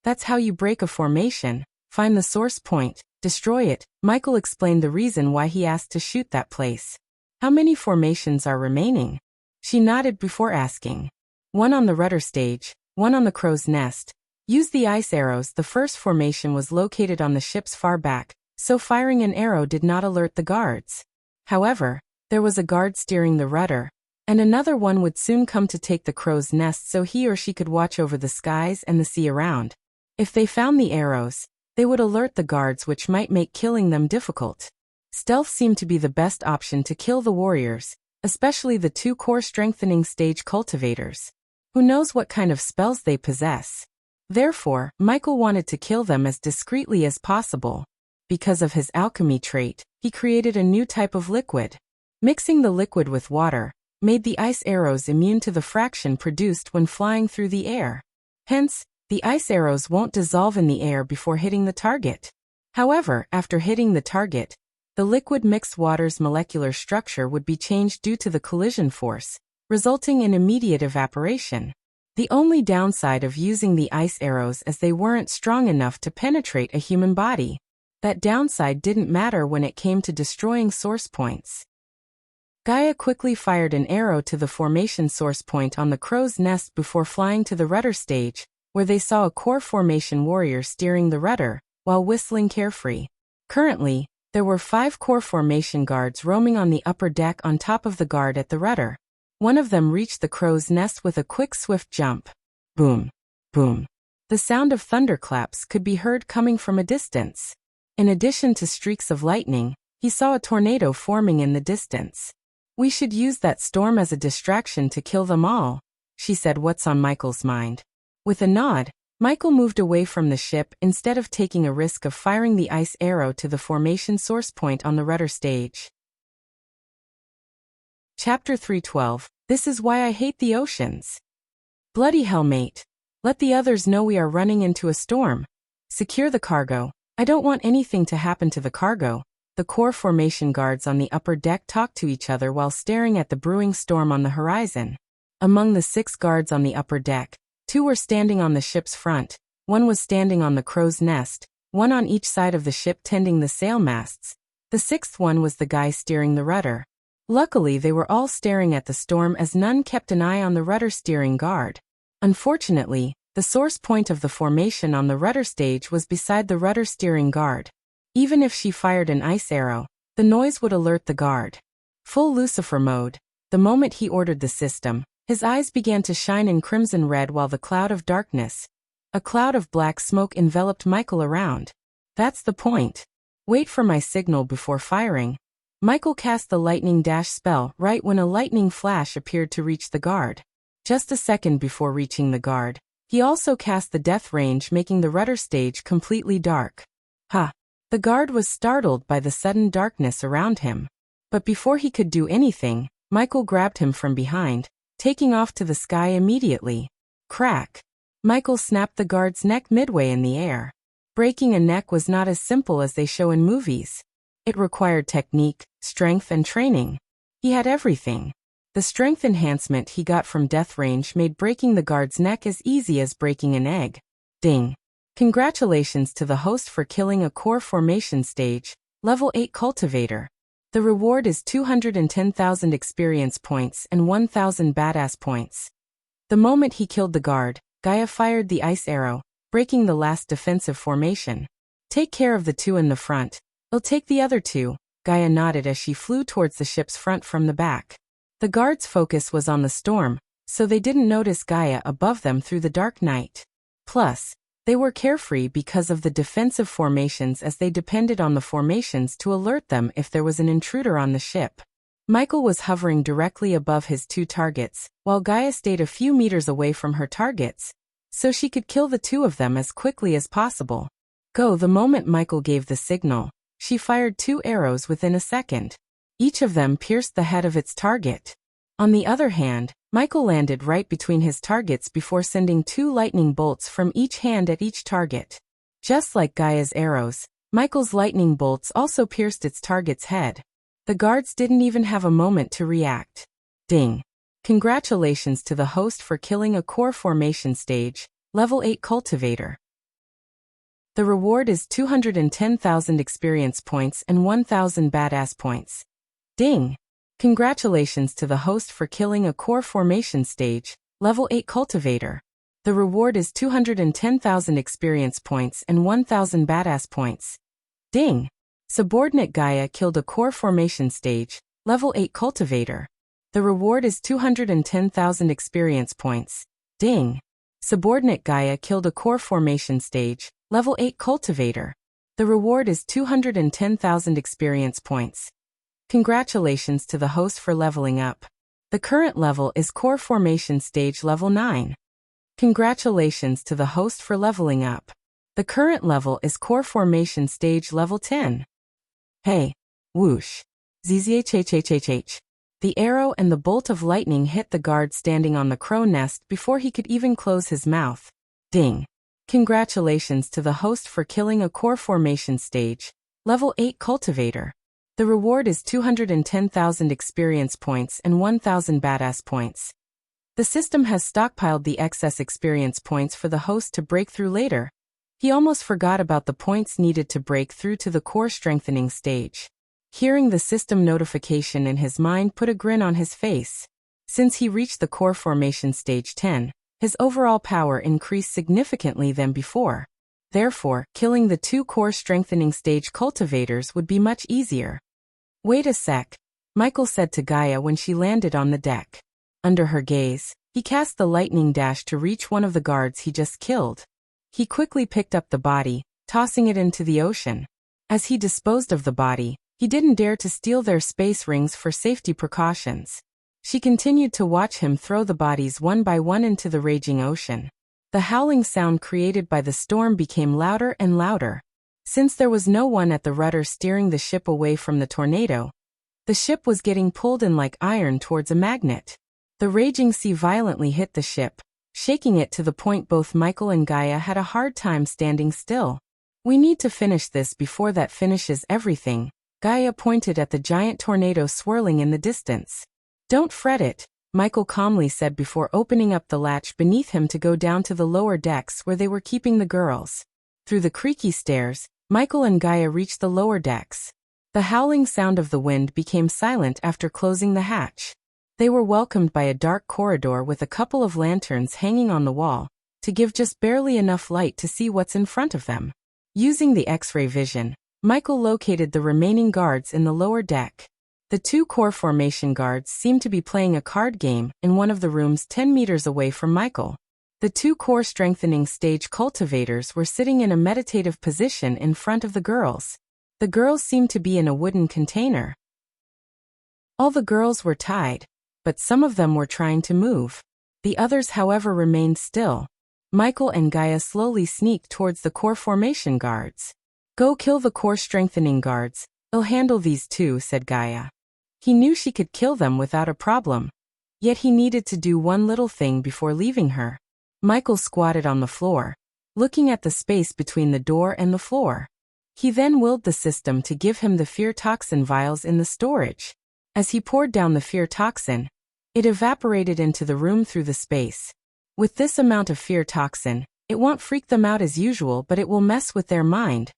That's how you break a formation: find the source point, destroy it. Michael explained the reason why he asked to shoot that place. How many formations are remaining? She nodded before asking. One on the rudder stage, one on the crow's nest. Use the ice arrows. The first formation was located on the ship's far back, so firing an arrow did not alert the guards. However, there was a guard steering the rudder, and another one would soon come to take the crow's nest so he or she could watch over the skies and the sea around. If they found the arrows, they would alert the guards, which might make killing them difficult. Stealth seemed to be the best option to kill the warriors, especially the 2 core strengthening stage cultivators. Who knows what kind of spells they possess? Therefore, Michael wanted to kill them as discreetly as possible. Because of his alchemy trait, he created a new type of liquid. Mixing the liquid with water made the ice arrows immune to the fraction produced when flying through the air. Hence, the ice arrows won't dissolve in the air before hitting the target. However, after hitting the target, the liquid mixed water's molecular structure would be changed due to the collision force, resulting in immediate evaporation. The only downside of using the ice arrows is they weren't strong enough to penetrate a human body. That downside didn't matter when it came to destroying source points. Gaia quickly fired an arrow to the formation source point on the crow's nest before flying to the rudder stage, where they saw a core formation warrior steering the rudder, while whistling carefree. Currently, there were 5 core formation guards roaming on the upper deck on top of the guard at the rudder. One of them reached the crow's nest with a quick swift jump. Boom! Boom! The sound of thunderclaps could be heard coming from a distance. In addition to streaks of lightning, he saw a tornado forming in the distance. We should use that storm as a distraction to kill them all, she said. What's on Michael's mind? With a nod, Michael moved away from the ship instead of taking a risk of firing the ice arrow to the formation source point on the rudder stage. Chapter 312. This is why I hate the oceans. Bloody hell, mate. Let the others know we are running into a storm. Secure the cargo. I don't want anything to happen to the cargo. The core formation guards on the upper deck talked to each other while staring at the brewing storm on the horizon. Among the 6 guards on the upper deck, 2 were standing on the ship's front, 1 was standing on the crow's nest, 1 on each side of the ship tending the sail masts. The 6th one was the guy steering the rudder. Luckily, they were all staring at the storm as none kept an eye on the rudder steering guard. Unfortunately, the source point of the formation on the rudder stage was beside the rudder steering guard. Even if she fired an ice arrow, the noise would alert the guard. Full Lucifer mode. The moment he ordered the system, his eyes began to shine in crimson red while the cloud of darkness, a cloud of black smoke, enveloped Michael around. That's the point. Wait for my signal before firing. Michael cast the lightning dash spell right when a lightning flash appeared to reach the guard. Just a second before reaching the guard, he also cast the death range, making the rudder stage completely dark. Ha! The guard was startled by the sudden darkness around him. But before he could do anything, Michael grabbed him from behind, taking off to the sky immediately. Crack! Michael snapped the guard's neck midway in the air. Breaking a neck was not as simple as they show in movies. It required technique, strength, and training. He had everything. The strength enhancement he got from death range made breaking the guard's neck as easy as breaking an egg. Ding! Congratulations to the host for killing a core formation stage, level 8 cultivator. The reward is 210,000 experience points and 1,000 badass points. The moment he killed the guard, Gaia fired the ice arrow, breaking the last defensive formation. Take care of the 2 in the front. I'll take the other 2, Gaia nodded as she flew towards the ship's front from the back. The guards' focus was on the storm, so they didn't notice Gaia above them through the dark night. Plus, they were carefree because of the defensive formations, as they depended on the formations to alert them if there was an intruder on the ship. Michael was hovering directly above his 2 targets, while Gaia stayed a few meters away from her targets, so she could kill the 2 of them as quickly as possible. Go! The moment Michael gave the signal, she fired 2 arrows within a second. Each of them pierced the head of its target. On the other hand, Michael landed right between his targets before sending 2 lightning bolts from each hand at each target. Just like Gaia's arrows, Michael's lightning bolts also pierced its target's head. The guards didn't even have a moment to react. Ding! Congratulations to the host for killing a core formation stage, level 8 cultivator. The reward is 210,000 experience points and 1,000 badass points. Ding! Congratulations to the host for killing a core formation stage, level 8 cultivator. The reward is 210,000 experience points and 1,000 badass points. Ding! Subordinate Gaia killed a core formation stage, level 8 cultivator. The reward is 210,000 experience points. Ding! Subordinate Gaia killed a core formation stage, level 8 cultivator. The reward is 210,000 experience points. Congratulations to the host for leveling up. The current level is core formation stage level 9. Congratulations to the host for leveling up. The current level is core formation stage level 10. Hey! Whoosh! Zzhhhhh. The arrow and the bolt of lightning hit the guard standing on the crow nest before he could even close his mouth. Ding! Congratulations to the host for killing a core formation stage, level 8 cultivator. The reward is 210,000 experience points and 1,000 badass points. The system has stockpiled the excess experience points for the host to break through later. He almost forgot about the points needed to break through to the core strengthening stage. Hearing the system notification in his mind put a grin on his face. Since he reached the core formation stage 10, his overall power increased significantly than before. Therefore, killing the 2 core strengthening stage cultivators would be much easier. Wait a sec, Michael said to Gaia when she landed on the deck. Under her gaze, he cast the lightning dash to reach one of the guards he just killed. He quickly picked up the body, tossing it into the ocean. As he disposed of the body, he didn't dare to steal their space rings for safety precautions. She continued to watch him throw the bodies one by one into the raging ocean. The howling sound created by the storm became louder and louder. Since there was no one at the rudder steering the ship away from the tornado, the ship was getting pulled in like iron towards a magnet. The raging sea violently hit the ship, shaking it to the point both Michael and Gaia had a hard time standing still. We need to finish this before that finishes everything. Gaia pointed at the giant tornado swirling in the distance. Don't fret it, Michael calmly said before opening up the latch beneath him to go down to the lower decks where they were keeping the girls. Through the creaky stairs, Michael and Gaia reached the lower decks. The howling sound of the wind became silent after closing the hatch. They were welcomed by a dark corridor with a couple of lanterns hanging on the wall, to give just barely enough light to see what's in front of them. Using the X-ray vision, Michael located the remaining guards in the lower deck. The 2 core formation guards seemed to be playing a card game in one of the rooms 10 meters away from Michael. The 2 core strengthening stage cultivators were sitting in a meditative position in front of the girls. The girls seemed to be in a wooden container. All the girls were tied, but some of them were trying to move. The others, however, remained still. Michael and Gaia slowly sneaked towards the core formation guards. Go kill the core strengthening guards, I'll handle these 2, said Gaia. He knew she could kill them without a problem. Yet he needed to do one little thing before leaving her. Michael squatted on the floor, looking at the space between the door and the floor. He then willed the system to give him the fear toxin vials in the storage. As he poured down the fear toxin, it evaporated into the room through the space. With this amount of fear toxin, it won't freak them out as usual, but it will mess with their mind.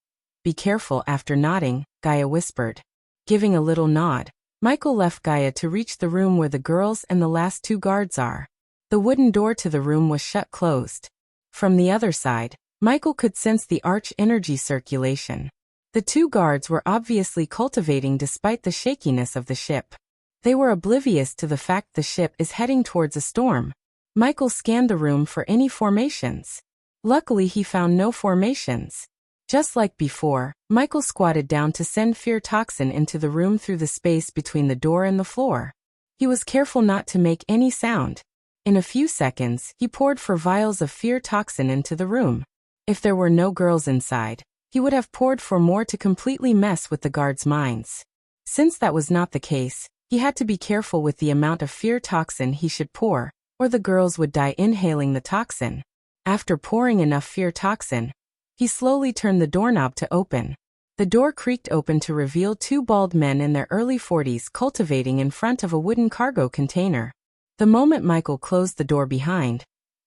Be careful. After nodding, Gaia whispered. Giving a little nod, Michael left Gaia to reach the room where the girls and the last 2 guards are. The wooden door to the room was shut closed. From the other side, Michael could sense the arch energy circulation. The 2 guards were obviously cultivating despite the shakiness of the ship. They were oblivious to the fact the ship is heading towards a storm. Michael scanned the room for any formations. Luckily, he found no formations. Just like before, Michael squatted down to send fear toxin into the room through the space between the door and the floor. He was careful not to make any sound. In a few seconds, he poured 4 vials of fear toxin into the room. If there were no girls inside, he would have poured 4 more to completely mess with the guards' minds. Since that was not the case, he had to be careful with the amount of fear toxin he should pour, or the girls would die inhaling the toxin. After pouring enough fear toxin, he slowly turned the doorknob to open. The door creaked open to reveal 2 bald men in their early 40s cultivating in front of a wooden cargo container. The moment Michael closed the door behind,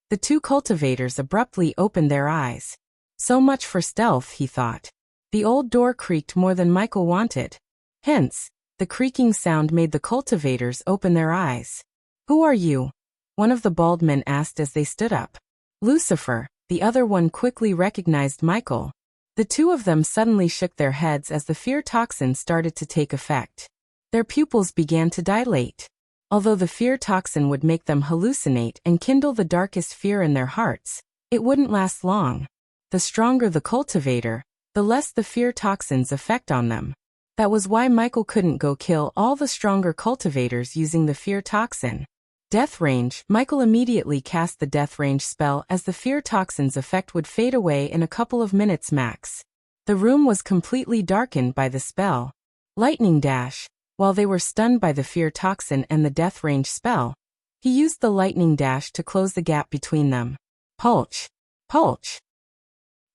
the 2 cultivators abruptly opened their eyes. So much for stealth, he thought. The old door creaked more than Michael wanted. Hence, The creaking sound made the cultivators open their eyes. "Who are you?" one of the bald men asked as they stood up. "Lucifer," the other one quickly recognized Michael. The two of them suddenly shook their heads as the fear toxin started to take effect. Their pupils began to dilate. Although the fear toxin would make them hallucinate and kindle the darkest fear in their hearts, it wouldn't last long. The stronger the cultivator, the less the fear toxin's effect on them. That was why Michael couldn't go kill all the stronger cultivators using the fear toxin. Death range. Michael immediately cast the death range spell as the fear toxin's effect would fade away in a couple of minutes max. The room was completely darkened by the spell. Lightning dash. While they were stunned by the fear toxin and the death range spell, he used the lightning dash to close the gap between them. Pulch. Pulch.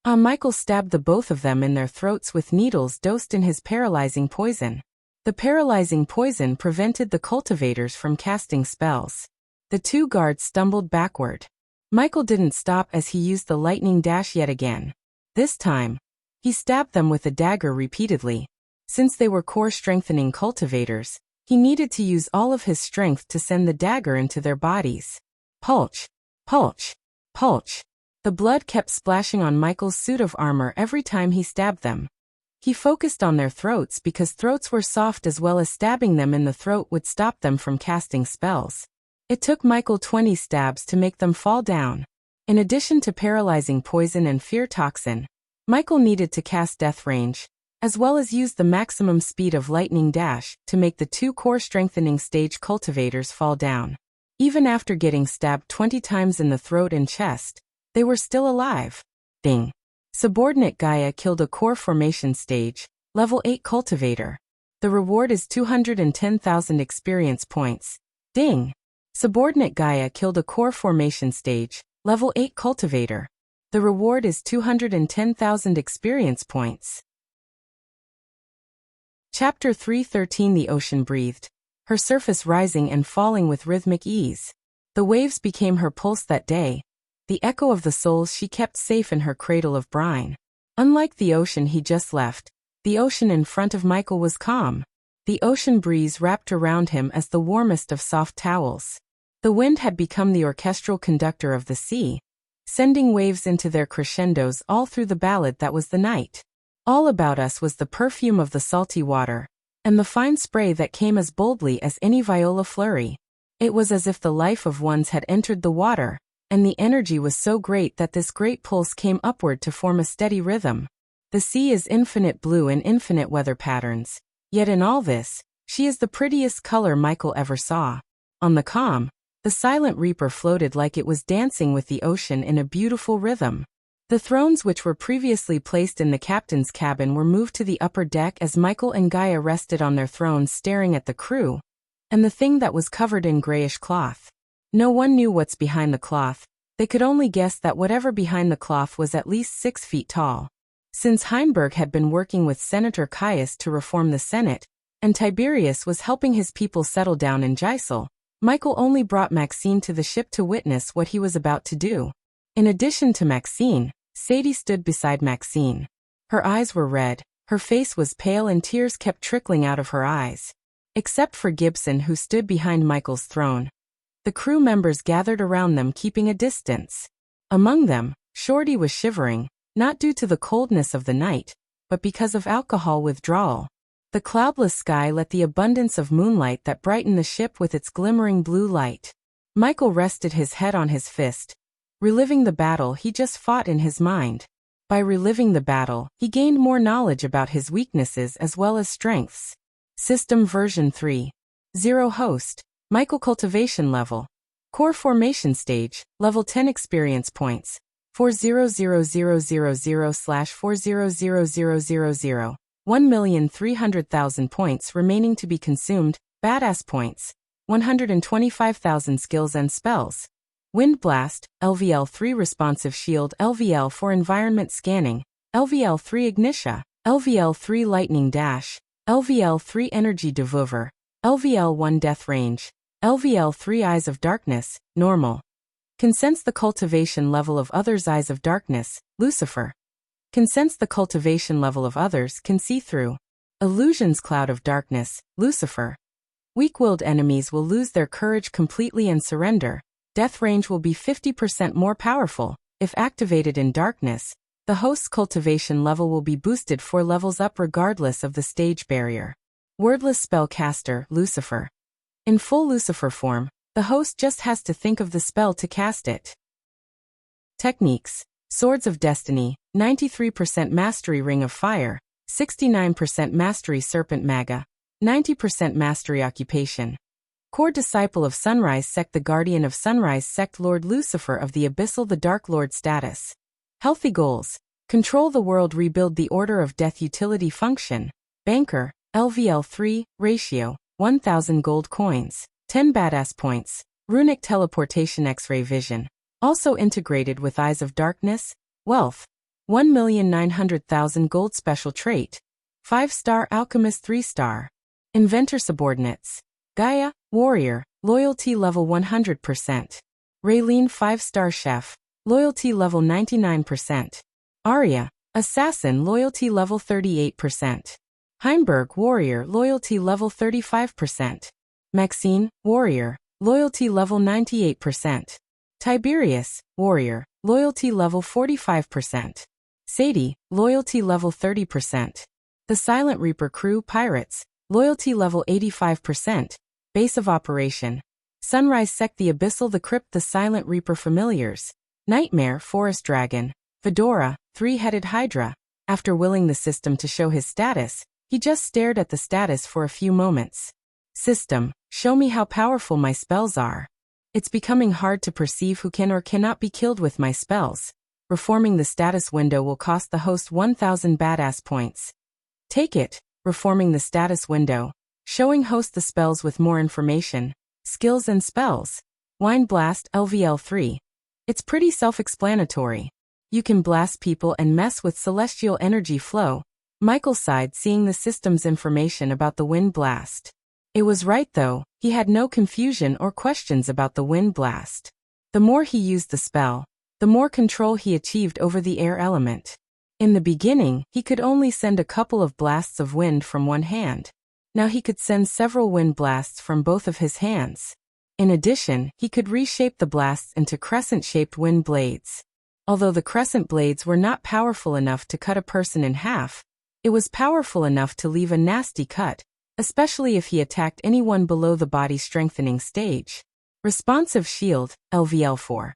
Michael stabbed the both of them in their throats with needles dosed in his paralyzing poison. The paralyzing poison prevented the cultivators from casting spells. The two guards stumbled backward. Michael didn't stop as he used the lightning dash yet again. This time, he stabbed them with a dagger repeatedly. Since they were core-strengthening cultivators, he needed to use all of his strength to send the dagger into their bodies. Pulch. Pulch. Pulch. The blood kept splashing on Michael's suit of armor every time he stabbed them. He focused on their throats because throats were soft, as well as stabbing them in the throat would stop them from casting spells. It took Michael 20 stabs to make them fall down. In addition to paralyzing poison and fear toxin, Michael needed to cast death range, as well as use the maximum speed of lightning dash to make the two core strengthening stage cultivators fall down. Even after getting stabbed 20 times in the throat and chest, they were still alive. Ding. Subordinate Gaia killed a core formation stage, level 8 cultivator. The reward is 210,000 experience points. Ding. Subordinate Gaia killed a core formation stage, level 8 cultivator. The reward is 210,000 experience points. Chapter 313. The ocean breathed, her surface rising and falling with rhythmic ease. The waves became her pulse that day, the echo of the souls she kept safe in her cradle of brine. Unlike the ocean he just left, the ocean in front of Michael was calm. The ocean breeze wrapped around him as the warmest of soft towels. The wind had become the orchestral conductor of the sea, sending waves into their crescendos all through the ballad that was the night. All about us was the perfume of the salty water, and the fine spray that came as boldly as any viola flurry. It was as if the life of ones had entered the water, and the energy was so great that this great pulse came upward to form a steady rhythm. The sea is infinite blue in infinite weather patterns, yet in all this, she is the prettiest color Michael ever saw. On the calm, the silent reaper floated like it was dancing with the ocean in a beautiful rhythm. The thrones which were previously placed in the captain's cabin were moved to the upper deck as Michael and Gaia rested on their thrones staring at the crew, and the thing that was covered in grayish cloth. No one knew what's behind the cloth. They could only guess that whatever behind the cloth was at least 6 feet tall. Since Heinberg had been working with Senator Caius to reform the Senate, and Tiberius was helping his people settle down in Gisel, Michael only brought Maxine to the ship to witness what he was about to do. In addition to Maxine, Sadie stood beside Maxine. Her eyes were red, her face was pale, and tears kept trickling out of her eyes. Except for Gibson, who stood behind Michael's throne, the crew members gathered around them, keeping a distance. Among them, Shorty was shivering, not due to the coldness of the night, but because of alcohol withdrawal. The cloudless sky let the abundance of moonlight that brightened the ship with its glimmering blue light. Michael rested his head on his fist, reliving the battle he just fought in his mind. By reliving the battle, he gained more knowledge about his weaknesses as well as strengths. System version 3.0 host. Michael cultivation level. Core formation stage, level 10 experience points. 400,000/400,000. 1,300,000 points remaining to be consumed. Badass points. 125,000 skills and spells. Wind Blast, LVL3 responsive shield, LVL4 environment scanning, LVL3 ignitia, LVL3 lightning dash, LVL3 energy devour, LVL1 death range, LVL3 eyes of darkness, normal. Can sense the cultivation level of others' eyes of darkness, Lucifer. Can sense the cultivation level of others, can see through. Illusions Cloud of Darkness, Lucifer. Weak-willed enemies will lose their courage completely and surrender. Death range will be 50% more powerful. If activated in darkness, the host's cultivation level will be boosted 4 levels up regardless of the stage barrier. Wordless Spellcaster, Lucifer. In full Lucifer form, the host just has to think of the spell to cast it. Techniques. Swords of Destiny, 93% Mastery Ring of Fire, 69% Mastery Serpent Maga, 90% Mastery Occupation. Core Disciple of Sunrise Sect, the Guardian of Sunrise Sect, Lord Lucifer of the Abyssal, the Dark Lord status. Healthy goals. Control the world, rebuild the Order of Death. Utility function. Banker, LVL 3, ratio, 1000 gold coins, 10 badass points. Runic teleportation, X-ray vision. Also integrated with Eyes of Darkness. Wealth, 1,900,000 gold. Special trait. 5-star Alchemist, 3-star. Inventor subordinates. Gaia, Warrior, loyalty level 100%. Raylene, 5-star Chef, loyalty level 99%. Arya, Assassin, loyalty level 38%. Heimberg, Warrior, loyalty level 35%. Maxine, Warrior, loyalty level 98%. Tiberius, Warrior, loyalty level 45%. Sadie, loyalty level 30%. The Silent Reaper crew, Pirates, loyalty level 85%. Base of operation. Sunrise Sect, the Abyssal, the Crypt, the Silent Reaper familiars. Nightmare, Forest Dragon. Fedora, 3-headed Hydra. After willing the system to show his status, he just stared at the status for a few moments. System, show me how powerful my spells are. It's becoming hard to perceive who can or cannot be killed with my spells. Reforming the status window will cost the host 1000 badass points. Take it. Reforming the status window. Showing host the spells with more information. Skills and spells. Wine Blast, LVL 3. It's pretty self-explanatory. You can blast people and mess with celestial energy flow. Michael sighed, seeing the system's information about the Wind Blast. It was right though, he had no confusion or questions about the Wind Blast. The more he used the spell, the more control he achieved over the air element. In the beginning, he could only send a couple of blasts of wind from one hand. Now he could send several wind blasts from both of his hands. In addition, he could reshape the blasts into crescent-shaped wind blades. Although the crescent blades were not powerful enough to cut a person in half, it was powerful enough to leave a nasty cut, especially if he attacked anyone below the body strengthening stage. Responsive Shield, LVL 4.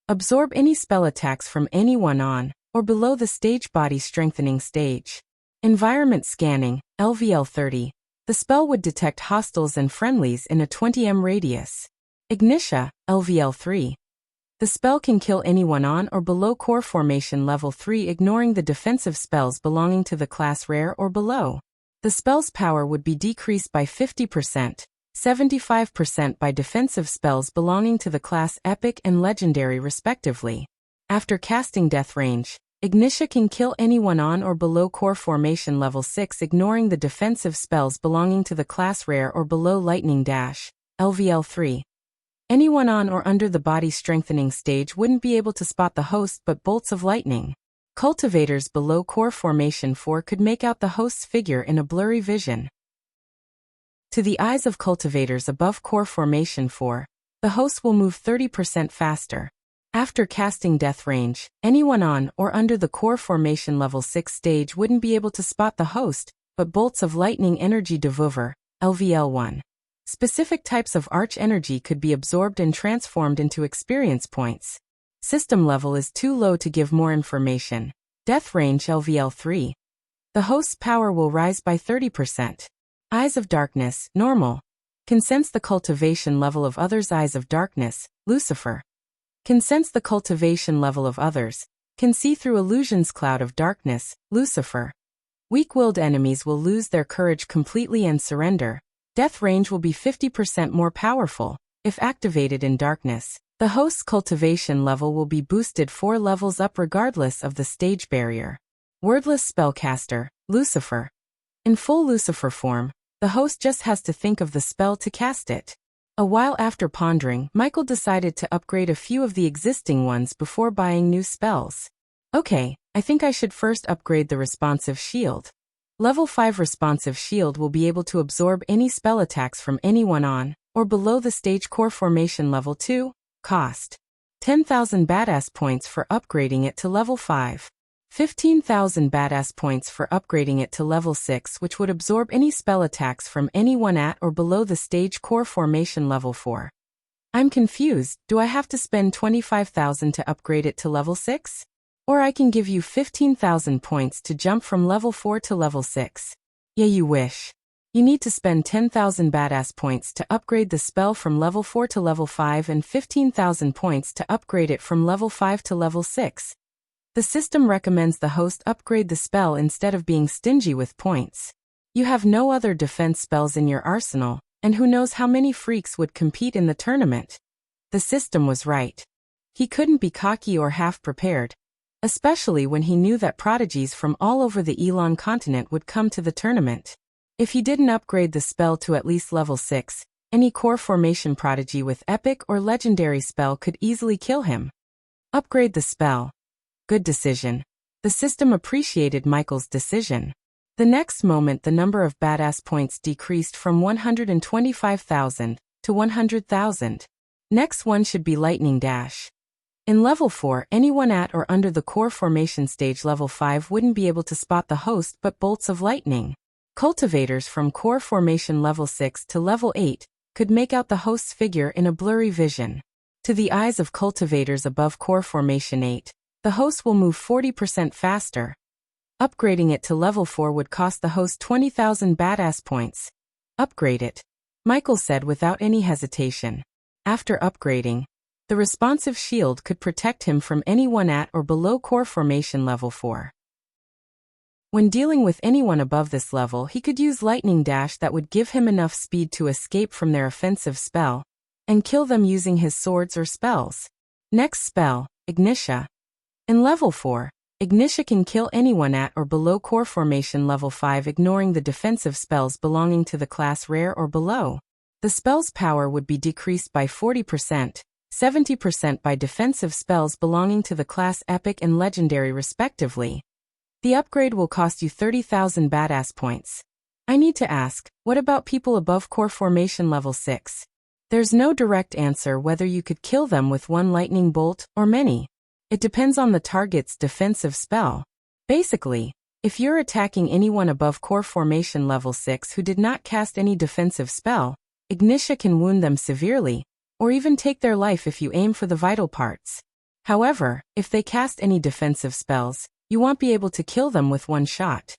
Absorb any spell attacks from anyone on or below the stage body strengthening stage. Environment Scanning, LVL 30. The spell would detect hostiles and friendlies in a 20 m radius. Ignitia, LVL 3. The spell can kill anyone on or below core formation level 3, ignoring the defensive spells belonging to the class rare or below. The spell's power would be decreased by 50%, 75% by defensive spells belonging to the class epic and legendary respectively. After casting Death Range, Ignitia can kill anyone on or below core formation level 6, ignoring the defensive spells belonging to the class rare or below. Lightning Dash, LVL 3. Anyone on or under the body strengthening stage wouldn't be able to spot the host, but bolts of lightning. Cultivators below core formation 4 could make out the host's figure in a blurry vision. To the eyes of cultivators above core formation 4, the host will move 30% faster. After casting Death Range, anyone on or under the core formation level 6 stage wouldn't be able to spot the host, but bolts of lightning energy devour, LVL 1. Specific types of arch energy could be absorbed and transformed into experience points. System level is too low to give more information. Death Range, LVL 3. The host's power will rise by 30%. Eyes of Darkness, normal. Can sense the cultivation level of others. Eyes of Darkness, Lucifer. Can sense the cultivation level of others. Can see through illusions. Cloud of Darkness, Lucifer. Weak-willed enemies will lose their courage completely and surrender. Death Range will be 50% more powerful. If activated in darkness, the host's cultivation level will be boosted 4 levels up regardless of the stage barrier. Wordless Spellcaster, Lucifer. In full Lucifer form, the host just has to think of the spell to cast it. A while after pondering, Michael decided to upgrade a few of the existing ones before buying new spells. Okay, I think I should first upgrade the Responsive Shield. Level 5 Responsive Shield will be able to absorb any spell attacks from anyone on or below the stage core formation level 2. Cost: 10,000 badass points for upgrading it to level 5. 15,000 badass points for upgrading it to level 6, which would absorb any spell attacks from anyone at or below the stage core formation level 4. I'm confused. Do I have to spend 25,000 to upgrade it to level 6? Or I can give you 15,000 points to jump from level 4 to level 6. Yeah, you wish. You need to spend 10,000 badass points to upgrade the spell from level 4 to level 5 and 15,000 points to upgrade it from level 5 to level 6. The system recommends the host upgrade the spell instead of being stingy with points. You have no other defense spells in your arsenal, and who knows how many freaks would compete in the tournament. The system was right. He couldn't be cocky or half prepared, especially when he knew that prodigies from all over the Elon continent would come to the tournament. If he didn't upgrade the spell to at least level 6, any core formation prodigy with epic or legendary spell could easily kill him. Upgrade the spell. Good decision. The system appreciated Michael's decision. The next moment the number of badass points decreased from 125,000 to 100,000. Next one should be Lightning Dash. In level 4, anyone at or under the core formation stage level 5 wouldn't be able to spot the host but bolts of lightning. Cultivators from core formation level 6 to level 8 could make out the host's figure in a blurry vision. To the eyes of cultivators above core formation 8, the host will move 40% faster. Upgrading it to level 4 would cost the host 20,000 badass points. Upgrade it, Michael said without any hesitation. After upgrading, the responsive shield could protect him from anyone at or below core formation level 4. When dealing with anyone above this level, he could use Lightning Dash that would give him enough speed to escape from their offensive spell and kill them using his swords or spells. Next spell, Ignitia. In level 4, Ignitia can kill anyone at or below core formation level 5, ignoring the defensive spells belonging to the class rare or below. The spell's power would be decreased by 40%. 70% by defensive spells belonging to the class epic and legendary respectively. The upgrade will cost you 30,000 badass points. I need to ask, what about people above core formation level 6? There's no direct answer whether you could kill them with one lightning bolt or many. It depends on the target's defensive spell. Basically, if you're attacking anyone above core formation level 6 who did not cast any defensive spell, Ignitia can wound them severely, or even take their life if you aim for the vital parts. However, if they cast any defensive spells, you won't be able to kill them with one shot.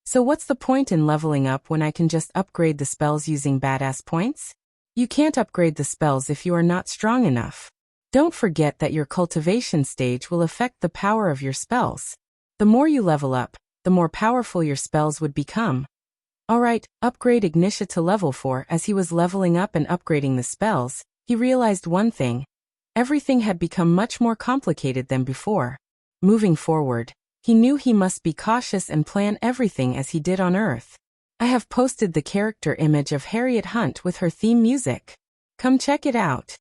So what's the point in leveling up when I can just upgrade the spells using badass points? You can't upgrade the spells if you are not strong enough. Don't forget that your cultivation stage will affect the power of your spells. The more you level up, the more powerful your spells would become. Alright, upgrade Ignitia to level 4. As he was leveling up and upgrading the spells, he realized one thing. Everything had become much more complicated than before. Moving forward, he knew he must be cautious and plan everything as he did on Earth. I have posted the character image of Harriet Hunt with her theme music. Come check it out.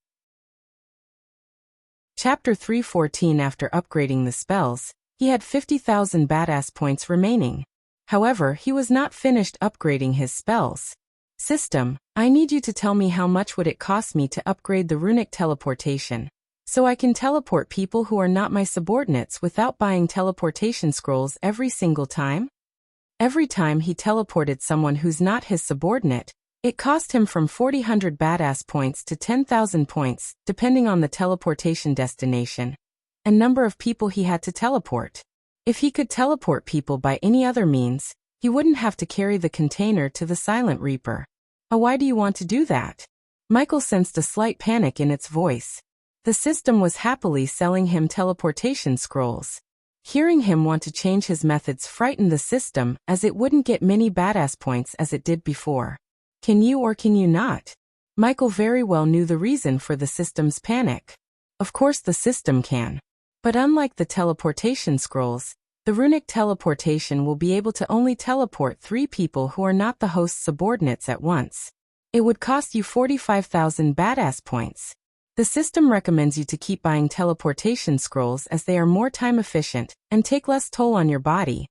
Chapter 3:14. After upgrading the spells, he had 50,000 badass points remaining. However, he was not finished upgrading his spells. System, I need you to tell me how much would it cost me to upgrade the runic teleportation, so I can teleport people who are not my subordinates without buying teleportation scrolls every single time? Every time he teleported someone who's not his subordinate, it cost him from 4,000 badass points to 10,000 points, depending on the teleportation destination and number of people he had to teleport. If he could teleport people by any other means, he wouldn't have to carry the container to the Silent Reaper. Why do you want to do that? Michael sensed a slight panic in its voice. The system was happily selling him teleportation scrolls. Hearing him want to change his methods frightened the system, as it wouldn't get many badass points as it did before. Can you or can you not? Michael very well knew the reason for the system's panic. Of course the system can. But unlike the teleportation scrolls, the runic teleportation will be able to only teleport 3 people who are not the host's subordinates at once. It would cost you 45,000 badass points. The system recommends you to keep buying teleportation scrolls as they are more time efficient and take less toll on your body.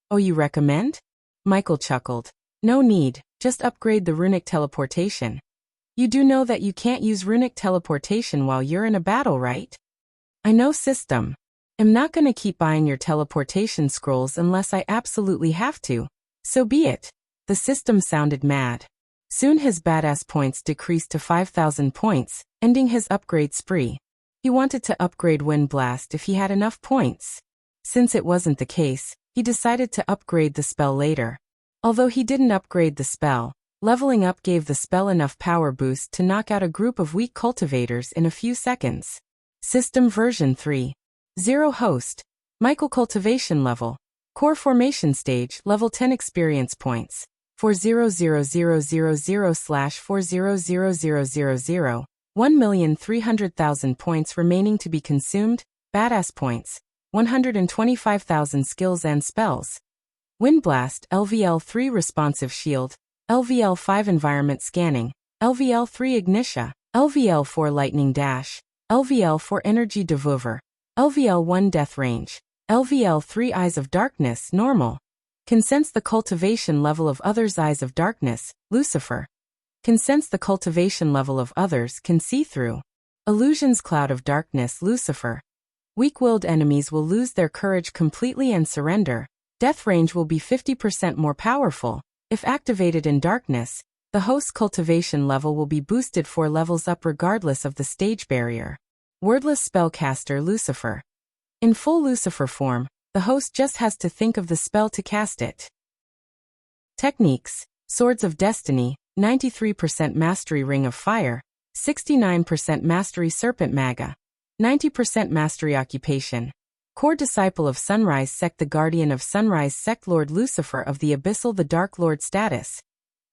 Oh, you recommend? Michael chuckled. No need, just upgrade the runic teleportation. You do know that you can't use runic teleportation while you're in a battle, right? I know, system. I'm not gonna keep buying your teleportation scrolls unless I absolutely have to. So be it. The system sounded mad. Soon his badass points decreased to 5,000 points, ending his upgrade spree. He wanted to upgrade Wind Blast if he had enough points. Since it wasn't the case, he decided to upgrade the spell later. Although he didn't upgrade the spell, leveling up gave the spell enough power boost to knock out a group of weak cultivators in a few seconds. System version 3.0 Host. Michael cultivation level. Core formation stage, level 10 experience points. 400,000/400,000. 1,300,000 points remaining to be consumed. Badass points. 125,000 skills and spells. Wind Blast, LVL 3 responsive shield, LVL 5 environment scanning, LVL 3 ignition, LVL 4 lightning dash, LVL 4 energy devour, LVL 1 death range, LVL 3 eyes of darkness normal. Can sense the cultivation level of others. Eyes of darkness, Lucifer. Can sense the cultivation level of others. Can see through. Illusions cloud of darkness, Lucifer. Weak-willed enemies will lose their courage completely and surrender. Death range will be 50% more powerful. If activated in darkness, the host's cultivation level will be boosted 4 levels up regardless of the stage barrier. Wordless spellcaster, Lucifer. In full Lucifer form, the host just has to think of the spell to cast it. Techniques: Swords of Destiny, 93% Mastery Ring of Fire, 69% Mastery Serpent Maga, 90% Mastery Occupation. Core Disciple of Sunrise Sect, the Guardian of Sunrise Sect, Lord Lucifer of the Abyssal, the Dark Lord status.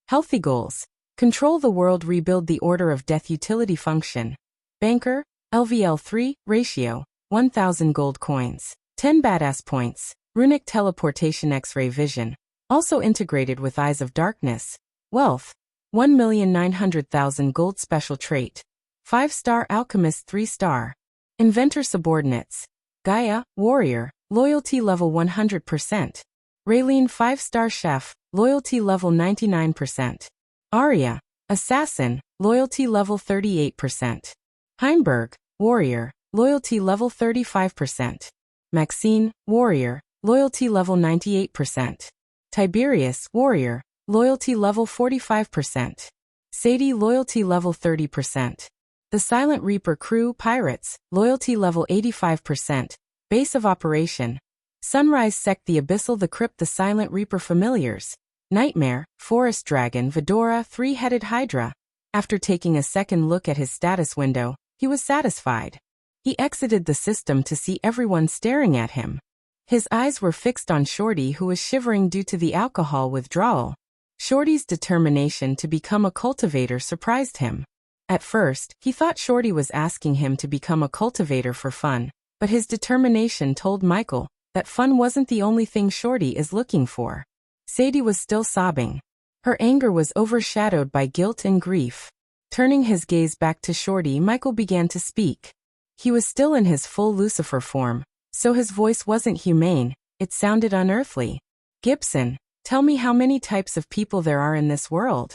Healthy goals: Control the world, rebuild the Order of Death. Utility function: Banker, LVL 3, ratio, 1,000 gold coins, 10 badass points, Runic Teleportation, X-ray vision, also integrated with Eyes of Darkness. Wealth, 1,900,000 gold. Special trait: 5-star Alchemist, 3-star. Inventor subordinates: Gaia, Warrior, loyalty level 100%. Raylene, 5-star Chef, loyalty level 99%. Arya, Assassin, loyalty level 38%. Heimberg, Warrior, loyalty level 35%. Maxine, Warrior, loyalty level 98%. Tiberius, Warrior, loyalty level 45%. Sadie, loyalty level 30%. The Silent Reaper crew, Pirates, loyalty level 85%. Base of operation: Sunrise Sect, the Abyssal, the Crypt, the Silent Reaper familiars. Nightmare, Forest Dragon, Vidora, 3-headed Hydra. After taking a second look at his status window, he was satisfied. He exited the system to see everyone staring at him. His eyes were fixed on Shorty, who was shivering due to the alcohol withdrawal. Shorty's determination to become a cultivator surprised him. At first, he thought Shorty was asking him to become a cultivator for fun, but his determination told Michael that fun wasn't the only thing Shorty is looking for. Sadie was still sobbing. Her anger was overshadowed by guilt and grief. Turning his gaze back to Shorty, Michael began to speak. He was still in his full Lucifer form, so his voice wasn't humane, it sounded unearthly. Gibson, tell me how many types of people there are in this world.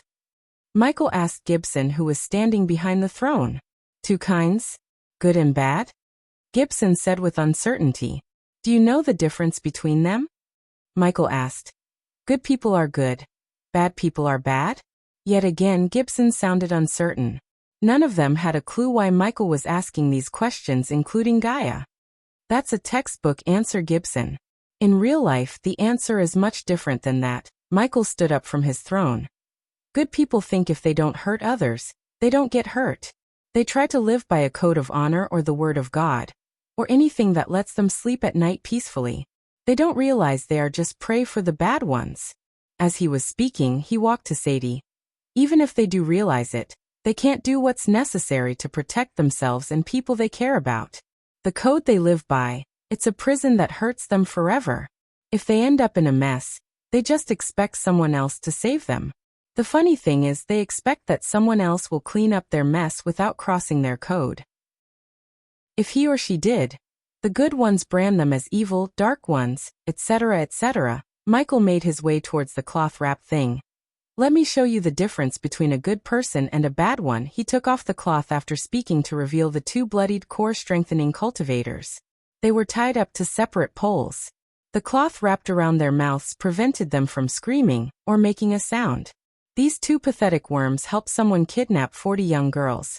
Michael asked Gibson, who was standing behind the throne. 2 kinds? Good and bad? Gibson said with uncertainty. Do you know the difference between them? Michael asked. Good people are good. Bad people are bad? Yet again Gibson sounded uncertain. None of them had a clue why Michael was asking these questions, including Gaia. That's a textbook answer, Gibson. In real life, the answer is much different than that. Michael stood up from his throne. Good people think if they don't hurt others, they don't get hurt. They try to live by a code of honor or the word of God, or anything that lets them sleep at night peacefully. They don't realize they are just prey for the bad ones. As he was speaking, he walked to Sadie. Even if they do realize it, they can't do what's necessary to protect themselves and people they care about. The code they live by, it's a prison that hurts them forever. If they end up in a mess, they just expect someone else to save them. The funny thing is they expect that someone else will clean up their mess without crossing their code. If he or she did, the good ones brand them as evil, dark ones, etc., etc. Michael made his way towards the cloth-wrapped thing. Let me show you the difference between a good person and a bad one. He took off the cloth after speaking to reveal the two bloodied core-strengthening cultivators. They were tied up to separate poles. The cloth wrapped around their mouths prevented them from screaming or making a sound. These two pathetic worms helped someone kidnap 40 young girls.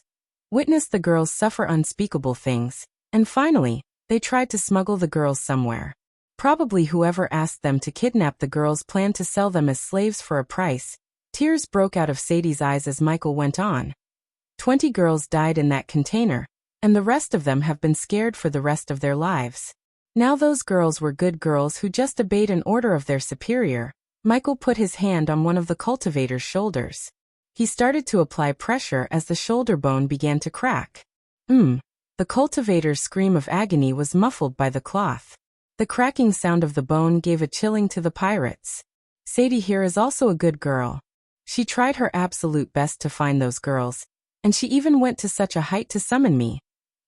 Witness the girls suffer unspeakable things. And finally, they tried to smuggle the girls somewhere. Probably whoever asked them to kidnap the girls planned to sell them as slaves for a price. Tears broke out of Sadie's eyes as Michael went on. 20 girls died in that container, and the rest of them have been scared for the rest of their lives. Now those girls were good girls who just obeyed an order of their superior. Michael put his hand on one of the cultivator's shoulders. He started to apply pressure as the shoulder bone began to crack. The cultivator's scream of agony was muffled by the cloth. The cracking sound of the bone gave a chilling to the pirates. Sadie here is also a good girl. She tried her absolute best to find those girls, and she even went to such a height to summon me.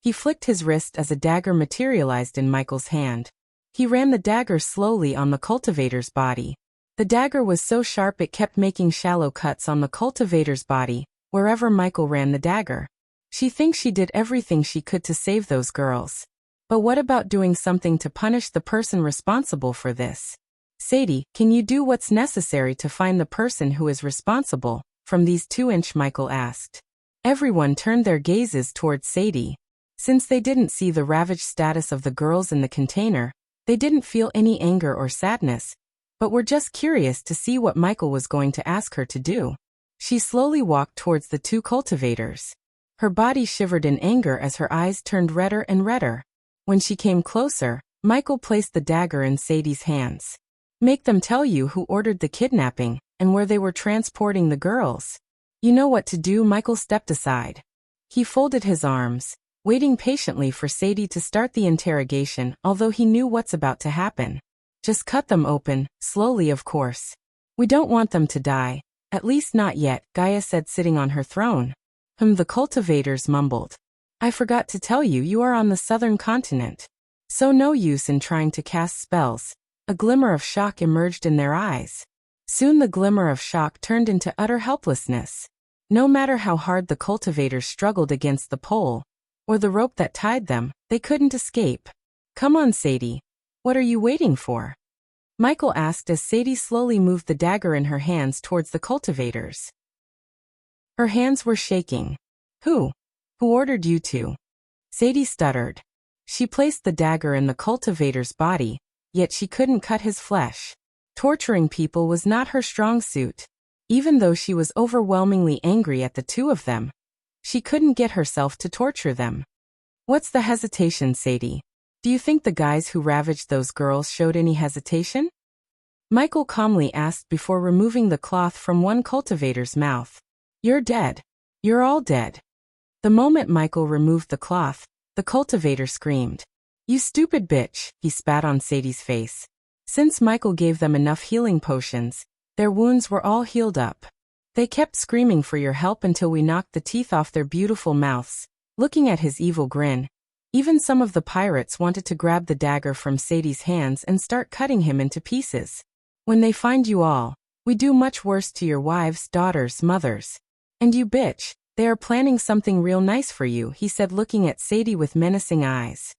He flicked his wrist as a dagger materialized in Michael's hand. He ran the dagger slowly on the cultivator's body. The dagger was so sharp it kept making shallow cuts on the cultivator's body, wherever Michael ran the dagger. She thinks she did everything she could to save those girls. But what about doing something to punish the person responsible for this? Sadie, can you do what's necessary to find the person who is responsible? From these 2-inch, Michael asked. Everyone turned their gazes towards Sadie. Since they didn't see the ravaged status of the girls in the container, they didn't feel any anger or sadness, but were just curious to see what Michael was going to ask her to do. She slowly walked towards the two cultivators. Her body shivered in anger as her eyes turned redder and redder. When she came closer, Michael placed the dagger in Sadie's hands. Make them tell you who ordered the kidnapping and where they were transporting the girls. You know what to do. Michael stepped aside. He folded his arms, waiting patiently for Sadie to start the interrogation, although he knew what's about to happen. Just cut them open, slowly of course. We don't want them to die, at least not yet, Gaia said, sitting on her throne. The cultivators mumbled. I forgot to tell you, you are on the southern continent. So no use in trying to cast spells. A glimmer of shock emerged in their eyes. Soon the glimmer of shock turned into utter helplessness. No matter how hard the cultivators struggled against the pole, or the rope that tied them, they couldn't escape. Come on, Sadie. What are you waiting for? Michael asked as Sadie slowly moved the dagger in her hands towards the cultivators. Her hands were shaking. Who ordered you to? Sadie stuttered. She placed the dagger in the cultivator's body, yet she couldn't cut his flesh. Torturing people was not her strong suit. Even though she was overwhelmingly angry at the two of them, she couldn't get herself to torture them. What's the hesitation, Sadie? Do you think the guys who ravaged those girls showed any hesitation? Michael calmly asked before removing the cloth from one cultivator's mouth. You're dead. You're all dead. The moment Michael removed the cloth, the cultivator screamed. You stupid bitch, he spat on Sadie's face. Since Michael gave them enough healing potions, their wounds were all healed up. They kept screaming for your help until we knocked the teeth off their beautiful mouths. Looking at his evil grin, even some of the pirates wanted to grab the dagger from Sadie's hands and start cutting him into pieces. When they find you all, we do much worse to your wives, daughters, mothers. And you bitch, they are planning something real nice for you, he said, looking at Sadie with menacing eyes.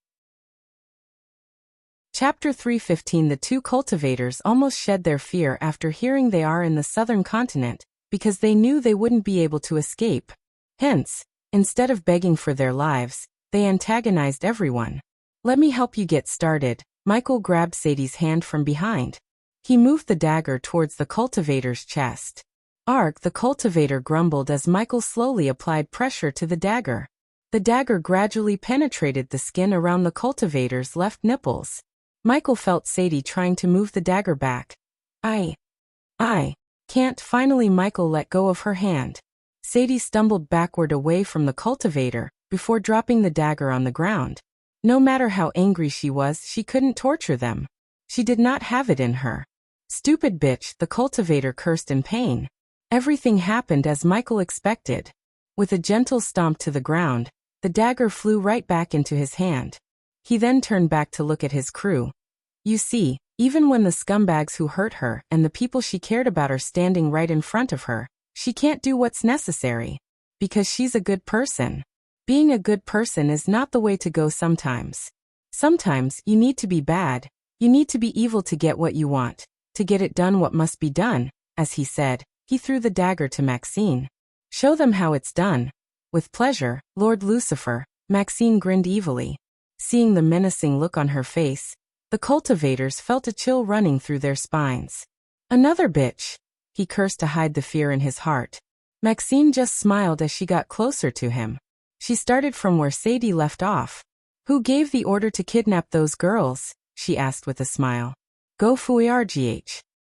Chapter 3:15. The two cultivators almost shed their fear after hearing they are in the southern continent, because they knew they wouldn't be able to escape. Hence, instead of begging for their lives, they antagonized everyone. Let me help you get started. Michael grabbed Sadie's hand from behind. He moved the dagger towards the cultivator's chest. Arg, the cultivator grumbled as Michael slowly applied pressure to the dagger. The dagger gradually penetrated the skin around the cultivator's left nipples. Michael felt Sadie trying to move the dagger back. I can't. Finally, Michael let go of her hand. Sadie stumbled backward away from the cultivator, before dropping the dagger on the ground. No matter how angry she was, she couldn't torture them. She did not have it in her. Stupid bitch, the cultivator cursed in pain. Everything happened as Michael expected. With a gentle stomp to the ground, the dagger flew right back into his hand. He then turned back to look at his crew. You see, Even when the scumbags who hurt her and the people she cared about are standing right in front of her, she can't do what's necessary. Because she's a good person. Being a good person is not the way to go sometimes. Sometimes you need to be bad. You need to be evil to get what you want, to get it done what must be done. As he said, he threw the dagger to Maxine. Show them how it's done. With pleasure, Lord Lucifer. Maxine grinned evilly. Seeing the menacing look on her face, the cultivators felt a chill running through their spines. Another bitch. He cursed to hide the fear in his heart. Maxine just smiled as she got closer to him. She started from where Sadie left off. Who gave the order to kidnap those girls? She asked with a smile. Go Fouillard.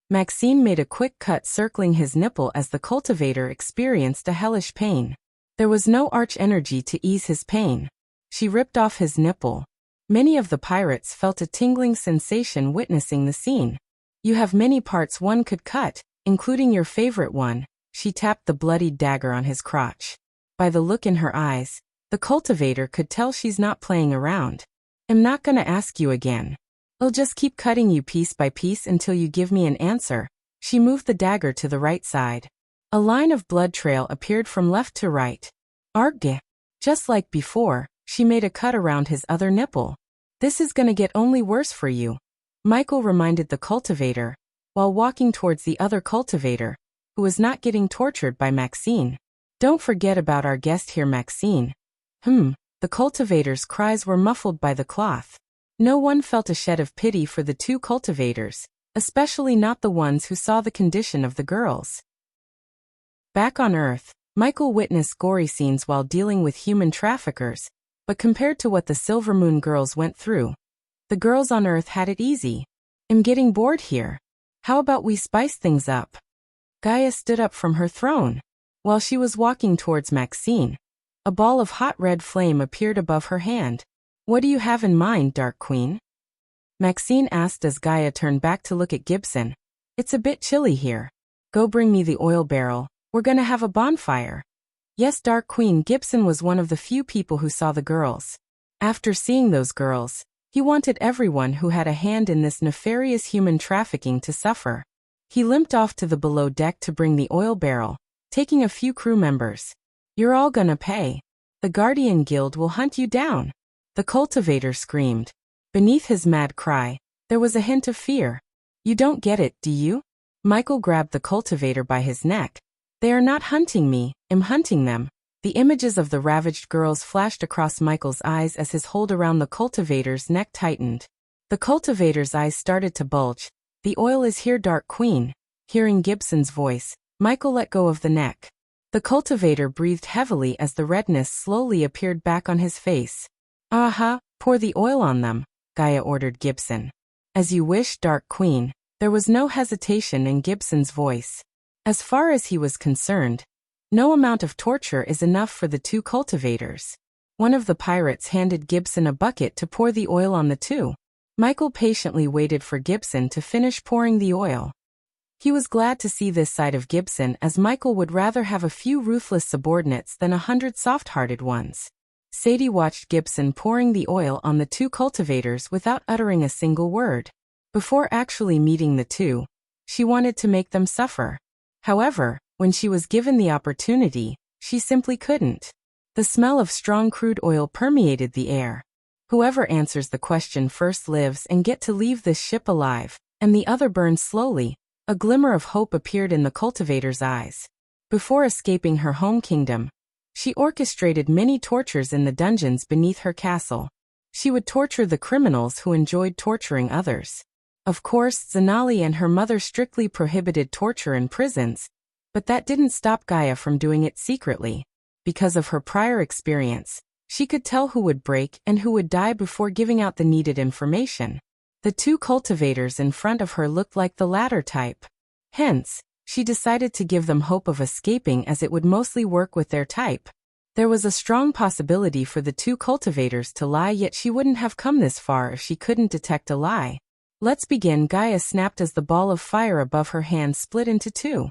Maxine made a quick cut circling his nipple as the cultivator experienced a hellish pain. There was no arch energy to ease his pain. She ripped off his nipple. Many of the pirates felt a tingling sensation witnessing the scene. You have many parts one could cut, including your favorite one. She tapped the bloodied dagger on his crotch. By the look in her eyes, the cultivator could tell she's not playing around. I'm not gonna ask you again. I'll just keep cutting you piece by piece until you give me an answer. She moved the dagger to the right side. A line of blood trail appeared from left to right. Argh. Just like before, she made a cut around his other nipple. This is gonna get only worse for you. Michael reminded the cultivator, while walking towards the other cultivator, who was not getting tortured by Maxine. Don't forget about our guest here, Maxine. The cultivator's cries were muffled by the cloth. No one felt a shed of pity for the two cultivators, especially not the ones who saw the condition of the girls. Back on Earth, Michael witnessed gory scenes while dealing with human traffickers, but compared to what the Silver Moon girls went through, the girls on Earth had it easy. I'm getting bored here. How about we spice things up? Gaia stood up from her throne. While she was walking towards Maxine, a ball of hot red flame appeared above her hand. What do you have in mind, Dark Queen? Maxine asked as Gaia turned back to look at Gibson. It's a bit chilly here. Go bring me the oil barrel. We're gonna have a bonfire. Yes, Dark Queen. Gibson was one of the few people who saw the girls. After seeing those girls, he wanted everyone who had a hand in this nefarious human trafficking to suffer. He limped off to the below deck to bring the oil barrel, taking a few crew members. You're all gonna pay. The Guardian Guild will hunt you down. The cultivator screamed. Beneath his mad cry, there was a hint of fear. You don't get it, do you? Michael grabbed the cultivator by his neck. They are not hunting me, I'm hunting them. The images of the ravaged girls flashed across Michael's eyes as his hold around the cultivator's neck tightened. The cultivator's eyes started to bulge. The oil is here, Dark Queen. Hearing Gibson's voice, Michael let go of the neck. The cultivator breathed heavily as the redness slowly appeared back on his face. Pour the oil on them, Gaia ordered Gibson. As you wish, Dark Queen. There was no hesitation in Gibson's voice. As far as he was concerned, no amount of torture is enough for the two cultivators. One of the pirates handed Gibson a bucket to pour the oil on the two. Michael patiently waited for Gibson to finish pouring the oil. He was glad to see this side of Gibson, as Michael would rather have a few ruthless subordinates than 100 soft-hearted ones. Sadie watched Gibson pouring the oil on the two cultivators without uttering a single word. Before actually meeting the two, she wanted to make them suffer. However, when she was given the opportunity, she simply couldn't. The smell of strong crude oil permeated the air. Whoever answers the question first lives and get to leave this ship alive, and the other burned slowly. A glimmer of hope appeared in the cultivator's eyes. Before escaping her home kingdom, she orchestrated many tortures in the dungeons beneath her castle. She would torture the criminals who enjoyed torturing others. Of course, Zanali and her mother strictly prohibited torture in prisons, but that didn't stop Gaia from doing it secretly. Because of her prior experience, she could tell who would break and who would die before giving out the needed information. The two cultivators in front of her looked like the latter type. Hence, she decided to give them hope of escaping, as it would mostly work with their type. There was a strong possibility for the two cultivators to lie, yet she wouldn't have come this far if she couldn't detect a lie. Let's begin, Gaia snapped as the ball of fire above her hand split into two.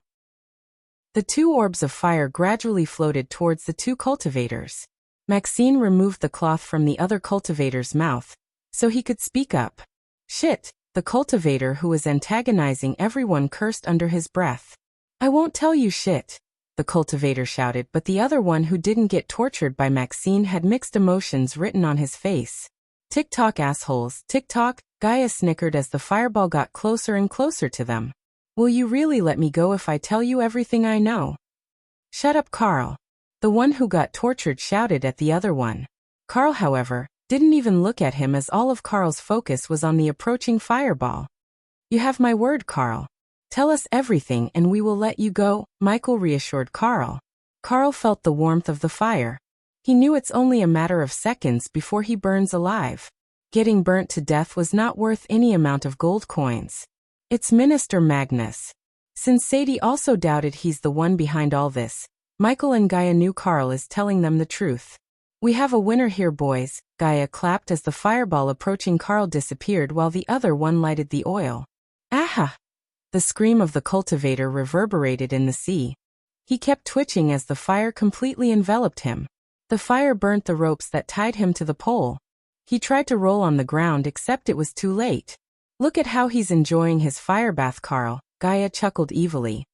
The two orbs of fire gradually floated towards the two cultivators. Maxine removed the cloth from the other cultivator's mouth, so he could speak up. Shit, The cultivator who was antagonizing everyone cursed under his breath. "I won't tell you shit," the cultivator shouted, but the other one who didn't get tortured by Maxine had mixed emotions written on his face. "Tick-tock, assholes, tick-tock," Gaia snickered as the fireball got closer and closer to them. "Will you really let me go if I tell you everything I know?" "Shut up, Carl," the one who got tortured shouted at the other one. Carl, however, didn't even look at him as all of Carl's focus was on the approaching fireball. "You have my word, Carl. Tell us everything and we will let you go," Michael reassured Carl. Carl felt the warmth of the fire. He knew it's only a matter of seconds before he burns alive. Getting burnt to death was not worth any amount of gold coins. It's Minister Magnus. Since Sadie also doubted he's the one behind all this, Michael and Gaia knew Carl is telling them the truth. "We have a winner here, boys," Gaia clapped as the fireball approaching Carl disappeared while the other one lighted the oil. "Aha!" The scream of the cultivator reverberated in the sea. He kept twitching as the fire completely enveloped him. The fire burnt the ropes that tied him to the pole. He tried to roll on the ground except it was too late. "Look at how he's enjoying his fire bath, Carl," Gaia chuckled evilly.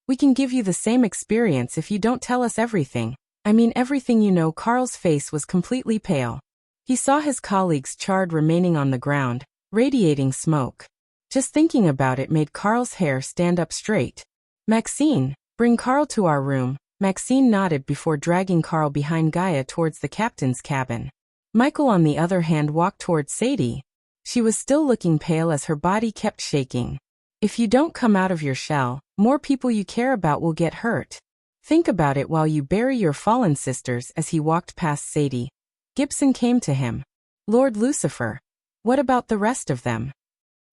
"We can give you the same experience if you don't tell us everything. I mean everything you know." Carl's face was completely pale. He saw his colleagues charred remaining on the ground, radiating smoke. Just thinking about it made Carl's hair stand up straight. "Maxine, bring Carl to our room." Maxine nodded before dragging Carl behind Gaia towards the captain's cabin. Michael, on the other hand, walked towards Sadie. She was still looking pale as her body kept shaking. "If you don't come out of your shell, more people you care about will get hurt. Think about it while you bury your fallen sisters." As he walked past Sadie, Gibson came to him. "Lord Lucifer, what about the rest of them?"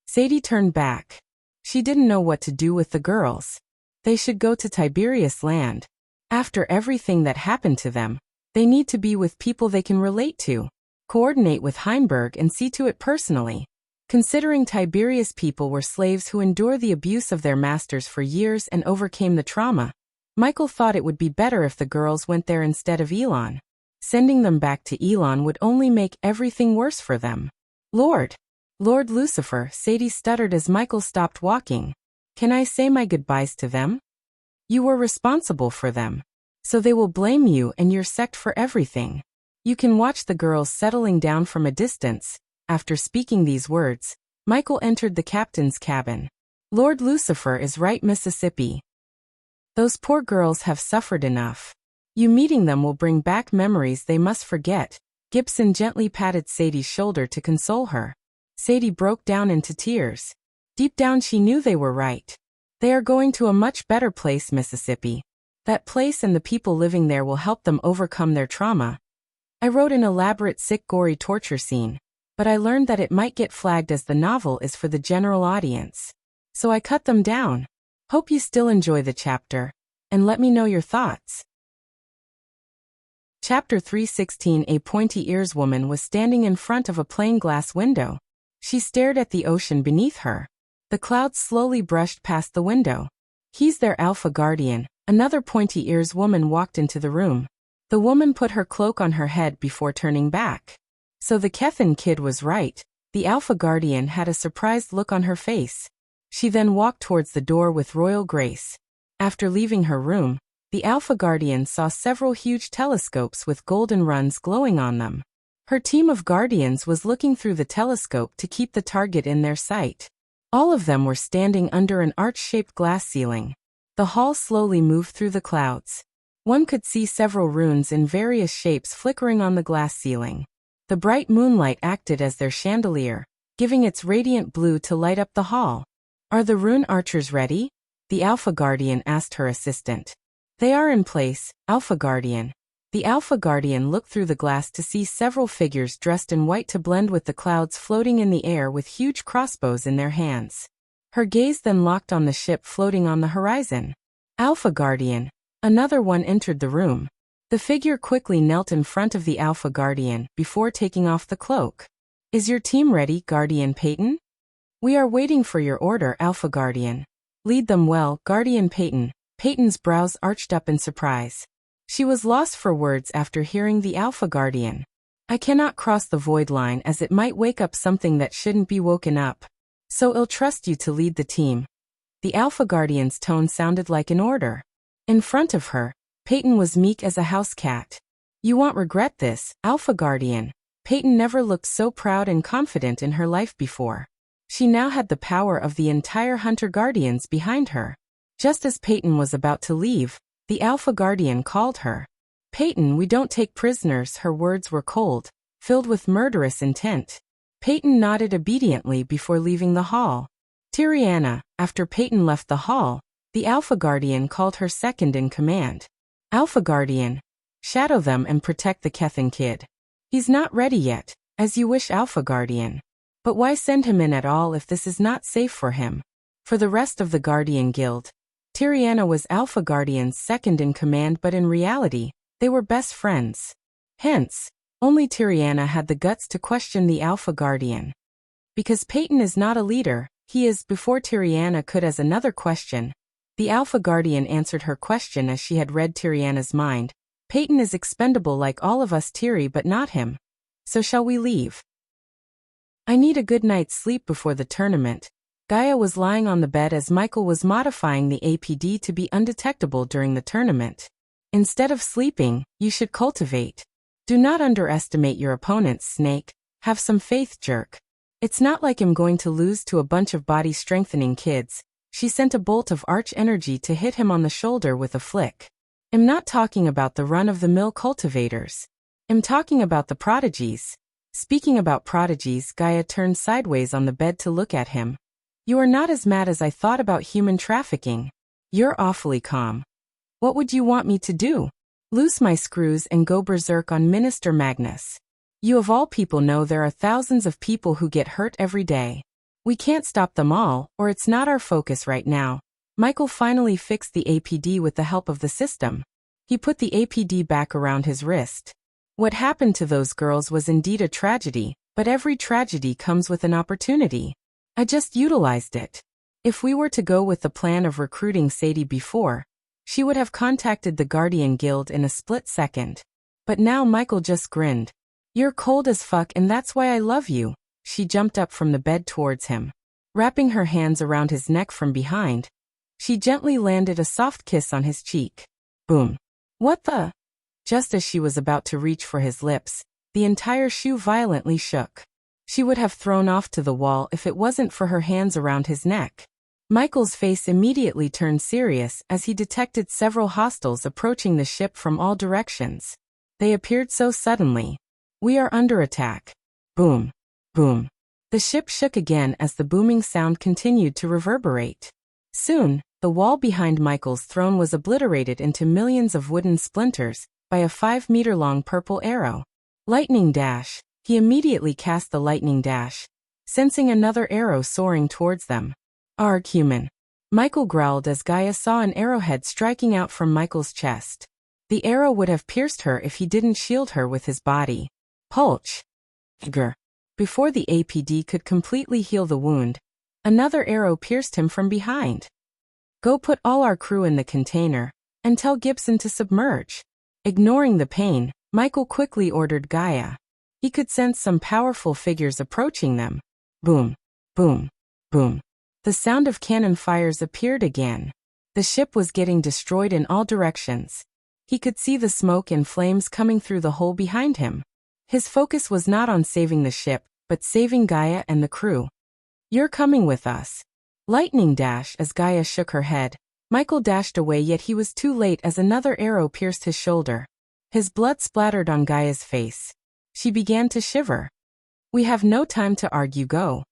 Sadie turned back. She didn't know what to do with the girls. They should go to Tiberius land. After everything that happened to them, they need to be with people they can relate to. Coordinate with Heinberg and see to it personally. Considering Tiberius people were slaves who endured the abuse of their masters for years and overcame the trauma, Michael thought it would be better if the girls went there instead of Elon. Sending them back to Elon would only make everything worse for them. Lord Lucifer," Sadie stuttered as Michael stopped walking. "Can I say my goodbyes to them? You were responsible for them. So they will blame you and your sect for everything. You can watch the girls settling down from a distance." After speaking these words, Michael entered the captain's cabin. "Lord Lucifer is right, Mississippi. Those poor girls have suffered enough. You meeting them will bring back memories they must forget." Gibson gently patted Sadie's shoulder to console her. Sadie broke down into tears. Deep down she knew they were right. They are going to a much better place, Mississippi. That place and the people living there will help them overcome their trauma. I wrote an elaborate sick gory torture scene, but I learned that it might get flagged as the novel is for the general audience. So I cut them down. Hope you still enjoy the chapter, and let me know your thoughts. Chapter 316. A pointy-ears woman was standing in front of a plain glass window. She stared at the ocean beneath her. The clouds slowly brushed past the window. "He's their alpha guardian." Another pointy-ears woman walked into the room. The woman put her cloak on her head before turning back. So the Kethan kid was right. The alpha guardian had a surprised look on her face. She then walked towards the door with royal grace. After leaving her room, the alpha guardian saw several huge telescopes with golden runs glowing on them. Her team of guardians was looking through the telescope to keep the target in their sight. All of them were standing under an arch-shaped glass ceiling. The hall slowly moved through the clouds. One could see several runes in various shapes flickering on the glass ceiling. The bright moonlight acted as their chandelier, giving its radiant blue to light up the hall. "Are the rune archers ready?" the Alpha Guardian asked her assistant. "They are in place, Alpha Guardian." The Alpha Guardian looked through the glass to see several figures dressed in white to blend with the clouds floating in the air with huge crossbows in their hands. Her gaze then locked on the ship floating on the horizon. "Alpha Guardian." Another one entered the room. The figure quickly knelt in front of the Alpha Guardian before taking off the cloak. "Is your team ready, Guardian Peyton?" "We are waiting for your order, Alpha Guardian." "Lead them well, Guardian Peyton." Peyton's brows arched up in surprise. She was lost for words after hearing the Alpha Guardian. "I cannot cross the void line as it might wake up something that shouldn't be woken up." So I'll trust you to lead the team. The Alpha Guardian's tone sounded like an order. In front of her, Peyton was meek as a house cat. You won't regret this, Alpha Guardian. Peyton never looked so proud and confident in her life before. She now had the power of the entire Hunter Guardians behind her. Just as Peyton was about to leave, the Alpha Guardian called her. Peyton, we don't take prisoners. Her words were cold, filled with murderous intent. Peyton nodded obediently before leaving the hall. Tiriana, after Peyton left the hall, the Alpha Guardian called her second in command. Alpha Guardian, shadow them and protect the Kethan kid. He's not ready yet, as you wish, Alpha Guardian. But why send him in at all if this is not safe for him? For the rest of the Guardian Guild, Tiriana was Alpha Guardian's second in command, but in reality, they were best friends. Hence, only Tiriana had the guts to question the Alpha Guardian. Because Peyton is not a leader, he is. Before Tiriana could ask another question, the Alpha Guardian answered her question as she had read Tiriana's mind. Peyton is expendable like all of us, Tiri, but not him. So shall we leave? I need a good night's sleep before the tournament. Gaia was lying on the bed as Michael was modifying the APD to be undetectable during the tournament. Instead of sleeping, you should cultivate. Do not underestimate your opponents, Snake. Have some faith, jerk. It's not like I'm going to lose to a bunch of body-strengthening kids. She sent a bolt of arch energy to hit him on the shoulder with a flick. I'm not talking about the run-of-the-mill cultivators. I'm talking about the prodigies. Speaking about prodigies, Gaia turned sideways on the bed to look at him. You are not as mad as I thought about human trafficking. You're awfully calm. What would you want me to do? Loose my screws and go berserk on Minister Magnus. You of all people know there are thousands of people who get hurt every day. We can't stop them all, or it's not our focus right now. Michael finally fixed the APD with the help of the system. He put the APD back around his wrist. What happened to those girls was indeed a tragedy, but every tragedy comes with an opportunity. I just utilized it. If we were to go with the plan of recruiting Sadie before, she would have contacted the Guardian Guild in a split second. But now Michael just grinned. You're cold as fuck and that's why I love you. She jumped up from the bed towards him. Wrapping her hands around his neck from behind, she gently landed a soft kiss on his cheek. Boom. What the? Just as she was about to reach for his lips, the entire shoe violently shook. She would have thrown off to the wall if it wasn't for her hands around his neck. Michael's face immediately turned serious as he detected several hostiles approaching the ship from all directions. They appeared so suddenly. We are under attack. Boom. Boom. The ship shook again as the booming sound continued to reverberate. Soon, the wall behind Michael's throne was obliterated into millions of wooden splinters by a 5-meter-long purple arrow. Lightning dash. He immediately cast the lightning dash, sensing another arrow soaring towards them. Arg, human. Michael growled as Gaia saw an arrowhead striking out from Michael's chest. The arrow would have pierced her if he didn't shield her with his body. Pulch. Grr. Before the APD could completely heal the wound, another arrow pierced him from behind. Go put all our crew in the container, and tell Gibson to submerge. Ignoring the pain, Michael quickly ordered Gaia. He could sense some powerful figures approaching them. Boom. Boom. Boom. The sound of cannon fires appeared again. The ship was getting destroyed in all directions. He could see the smoke and flames coming through the hole behind him. His focus was not on saving the ship, but saving Gaia and the crew. You're coming with us. Lightning dash. As Gaia shook her head, Michael dashed away, yet he was too late as another arrow pierced his shoulder. His blood splattered on Gaia's face. She began to shiver. We have no time to argue, go.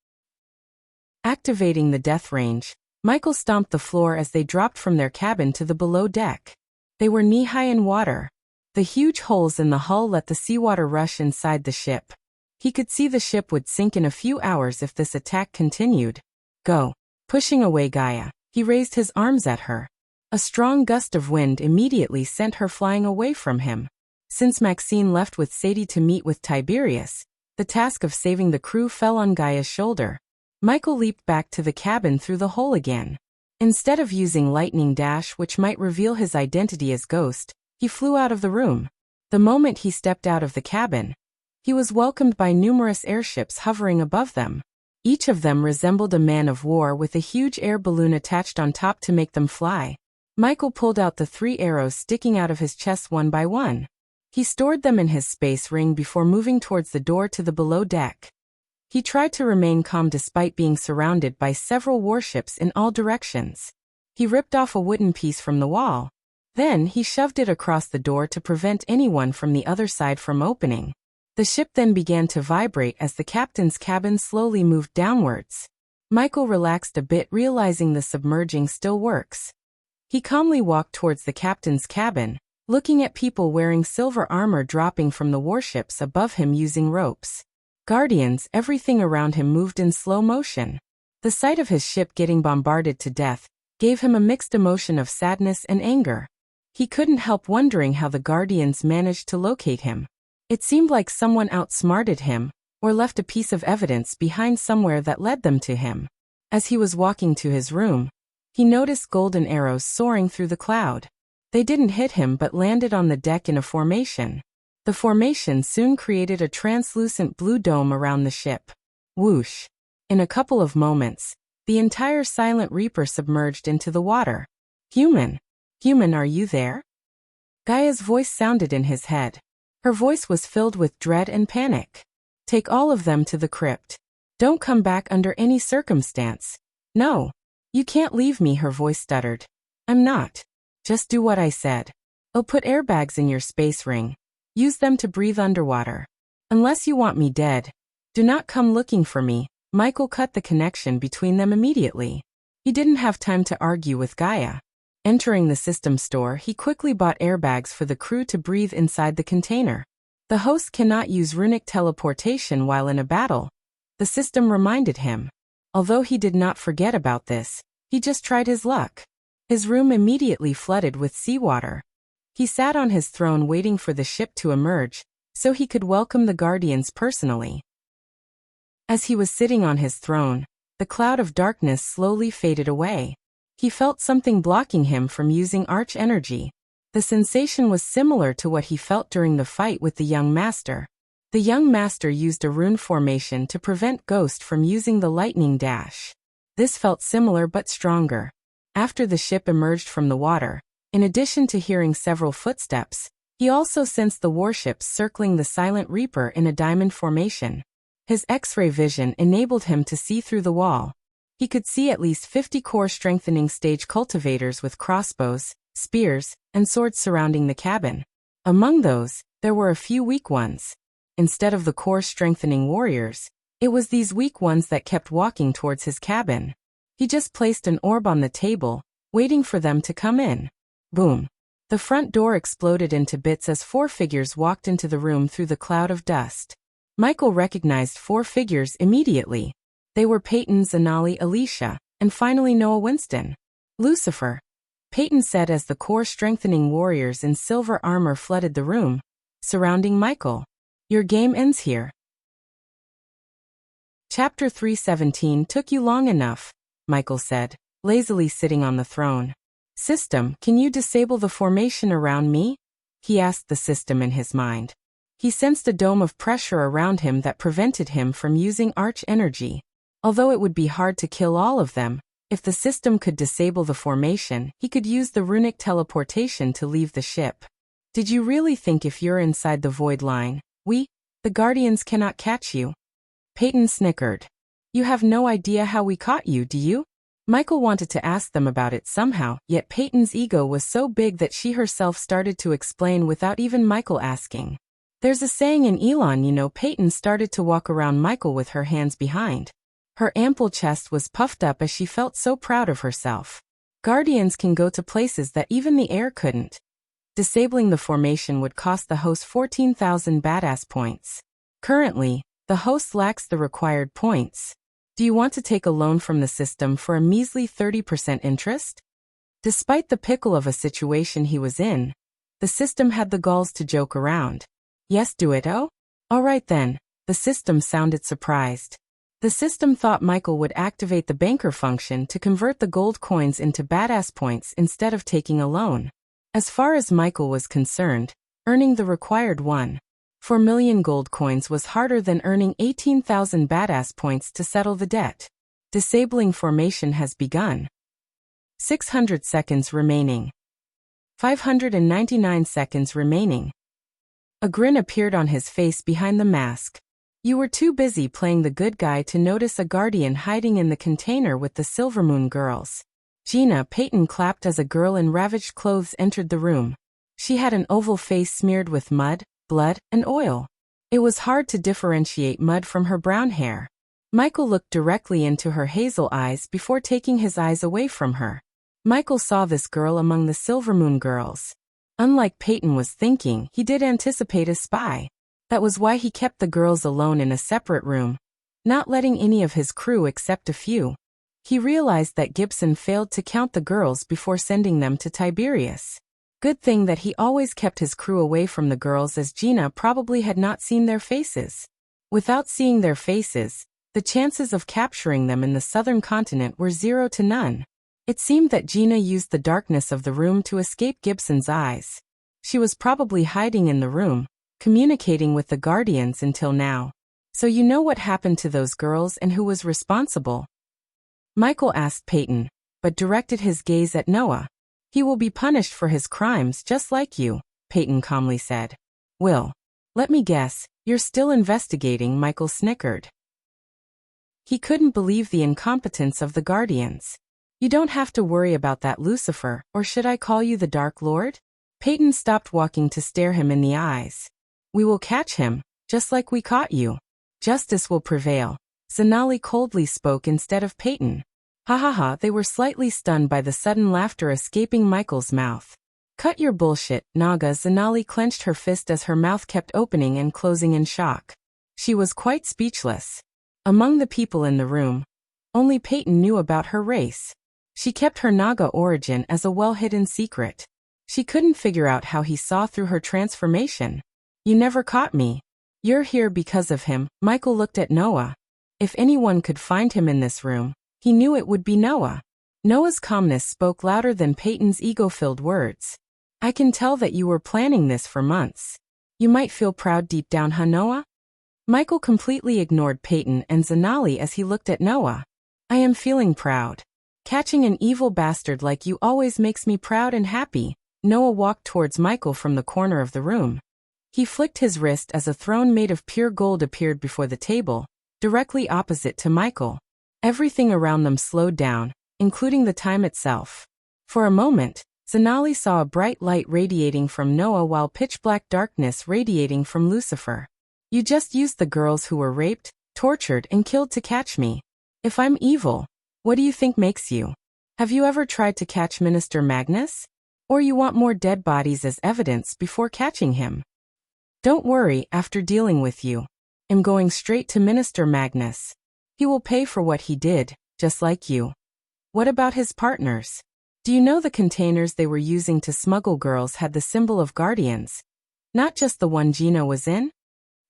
Activating the death range, Michael stomped the floor as they dropped from their cabin to the below deck. They were knee-high in water. The huge holes in the hull let the seawater rush inside the ship. He could see the ship would sink in a few hours if this attack continued. Go. Pushing away Gaia, he raised his arms at her. A strong gust of wind immediately sent her flying away from him. Since Maxine left with Sadie to meet with Tiberius, the task of saving the crew fell on Gaia's shoulder. Michael leaped back to the cabin through the hole again. Instead of using lightning dash, which might reveal his identity as Ghost, he flew out of the room. The moment he stepped out of the cabin, he was welcomed by numerous airships hovering above them. Each of them resembled a man of war with a huge air balloon attached on top to make them fly. Michael pulled out the 3 arrows sticking out of his chest one by one. He stored them in his space ring before moving towards the door to the below deck. He tried to remain calm despite being surrounded by several warships in all directions. He ripped off a wooden piece from the wall. Then he shoved it across the door to prevent anyone from the other side from opening. The ship then began to vibrate as the captain's cabin slowly moved downwards. Michael relaxed a bit, realizing the submerging still works. He calmly walked towards the captain's cabin, looking at people wearing silver armor dropping from the warships above him using ropes. Guardians, everything around him moved in slow motion. The sight of his ship getting bombarded to death gave him a mixed emotion of sadness and anger. He couldn't help wondering how the Guardians managed to locate him. It seemed like someone outsmarted him, or left a piece of evidence behind somewhere that led them to him. As he was walking to his room, he noticed golden arrows soaring through the cloud. They didn't hit him but landed on the deck in a formation. The formation soon created a translucent blue dome around the ship. Whoosh! In a couple of moments, the entire Silent Reaper submerged into the water. Human! Human, are you there? Gaia's voice sounded in his head. Her voice was filled with dread and panic. Take all of them to the crypt. Don't come back under any circumstance. No. You can't leave me, her voice stuttered. I'm not. Just do what I said. I'll put airbags in your space ring. Use them to breathe underwater. Unless you want me dead, do not come looking for me. Michael cut the connection between them immediately. He didn't have time to argue with Gaia. Entering the system store, he quickly bought airbags for the crew to breathe inside the container. The host cannot use runic teleportation while in a battle, the system reminded him. Although he did not forget about this, he just tried his luck. His room immediately flooded with seawater. He sat on his throne waiting for the ship to emerge, so he could welcome the Guardians personally. As he was sitting on his throne, the cloud of darkness slowly faded away. He felt something blocking him from using arch energy. The sensation was similar to what he felt during the fight with the young master. The young master used a rune formation to prevent Ghost from using the lightning dash. This felt similar but stronger. After the ship emerged from the water, in addition to hearing several footsteps, he also sensed the warships circling the Silent Reaper in a diamond formation. His X-ray vision enabled him to see through the wall. He could see at least 50 core strengthening stage cultivators with crossbows, spears, and swords surrounding the cabin. Among those, there were a few weak ones. Instead of the core strengthening warriors, it was these weak ones that kept walking towards his cabin. He just placed an orb on the table, waiting for them to come in. Boom! The front door exploded into bits as 4 figures walked into the room through the cloud of dust. Michael recognized 4 figures immediately. They were Peyton, Zanali, Alicia, and finally Noah Winston. Lucifer, Peyton said as the core strengthening warriors in silver armor flooded the room, surrounding Michael. Your game ends here. Chapter 317 took you long enough, Michael said, lazily sitting on the throne. System, can you disable the formation around me? He asked the system in his mind. He sensed a dome of pressure around him that prevented him from using arch energy. Although it would be hard to kill all of them, if the system could disable the formation, he could use the runic teleportation to leave the ship. Did you really think if you're inside the void line, the Guardians cannot catch you? Peyton snickered. You have no idea how we caught you, do you? Michael wanted to ask them about it somehow, yet Peyton's ego was so big that she herself started to explain without even Michael asking. There's a saying in Elon, Peyton started to walk around Michael with her hands behind. Her ample chest was puffed up as she felt so proud of herself. Guardians can go to places that even the air couldn't. Disabling the formation would cost the host 14,000 badass points. Currently, the host lacks the required points. Do you want to take a loan from the system for a measly 30% interest? Despite the pickle of a situation he was in, the system had the galls to joke around. Yes, do it, oh? Alright then, the system sounded surprised. The system thought Michael would activate the banker function to convert the gold coins into badass points instead of taking a loan. As far as Michael was concerned, earning the required 1. 4 million gold coins was harder than earning 18,000 badass points to settle the debt. Disabling formation has begun. 600 seconds remaining. 599 seconds remaining. A grin appeared on his face behind the mask. You were too busy playing the good guy to notice a guardian hiding in the container with the Silvermoon girls. Gina Payton clapped as a girl in ravaged clothes entered the room. She had an oval face smeared with mud, blood, and oil. It was hard to differentiate mud from her brown hair. Michael looked directly into her hazel eyes before taking his eyes away from her. Michael saw this girl among the Silvermoon girls. Unlike Payton was thinking, he did anticipate a spy. That was why he kept the girls alone in a separate room, not letting any of his crew except a few. He realized that Gibson failed to count the girls before sending them to Tiberius. Good thing that he always kept his crew away from the girls, as Gina probably had not seen their faces. Without seeing their faces, the chances of capturing them in the southern continent were 0 to none. It seemed that Gina used the darkness of the room to escape Gibson's eyes. She was probably hiding in the room, communicating with the Guardians until now. So you know what happened to those girls and who was responsible? Michael asked Payton, but directed his gaze at Noah. He will be punished for his crimes just like you, Payton calmly said. Will. Let me guess, you're still investigating, Michael snickered. He couldn't believe the incompetence of the Guardians. You don't have to worry about that, Lucifer, or should I call you the Dark Lord? Payton stopped walking to stare him in the eyes. We will catch him, just like we caught you. Justice will prevail. Zanali coldly spoke instead of Payton. Ha ha ha, they were slightly stunned by the sudden laughter escaping Michael's mouth. Cut your bullshit, Naga. Zanali clenched her fist as her mouth kept opening and closing in shock. She was quite speechless. Among the people in the room, only Payton knew about her race. She kept her Naga origin as a well-hidden secret. She couldn't figure out how he saw through her transformation. You never caught me. You're here because of him. Michael looked at Noah. If anyone could find him in this room, he knew it would be Noah. Noah's calmness spoke louder than Payton's ego-filled words. I can tell that you were planning this for months. You might feel proud deep down, huh, Noah? Michael completely ignored Payton and Zanali as he looked at Noah. I am feeling proud. Catching an evil bastard like you always makes me proud and happy. Noah walked towards Michael from the corner of the room. He flicked his wrist as a throne made of pure gold appeared before the table, directly opposite to Michael. Everything around them slowed down, including the time itself. For a moment, Zanali saw a bright light radiating from Noah while pitch-black darkness radiating from Lucifer. You just used the girls who were raped, tortured, and killed to catch me. If I'm evil, what do you think makes you? Have you ever tried to catch Minister Magnus? Or you want more dead bodies as evidence before catching him? Don't worry, after dealing with you, I'm going straight to Minister Magnus. He will pay for what he did, just like you. What about his partners? Do you know the containers they were using to smuggle girls had the symbol of Guardians? Not just the one Gina was in?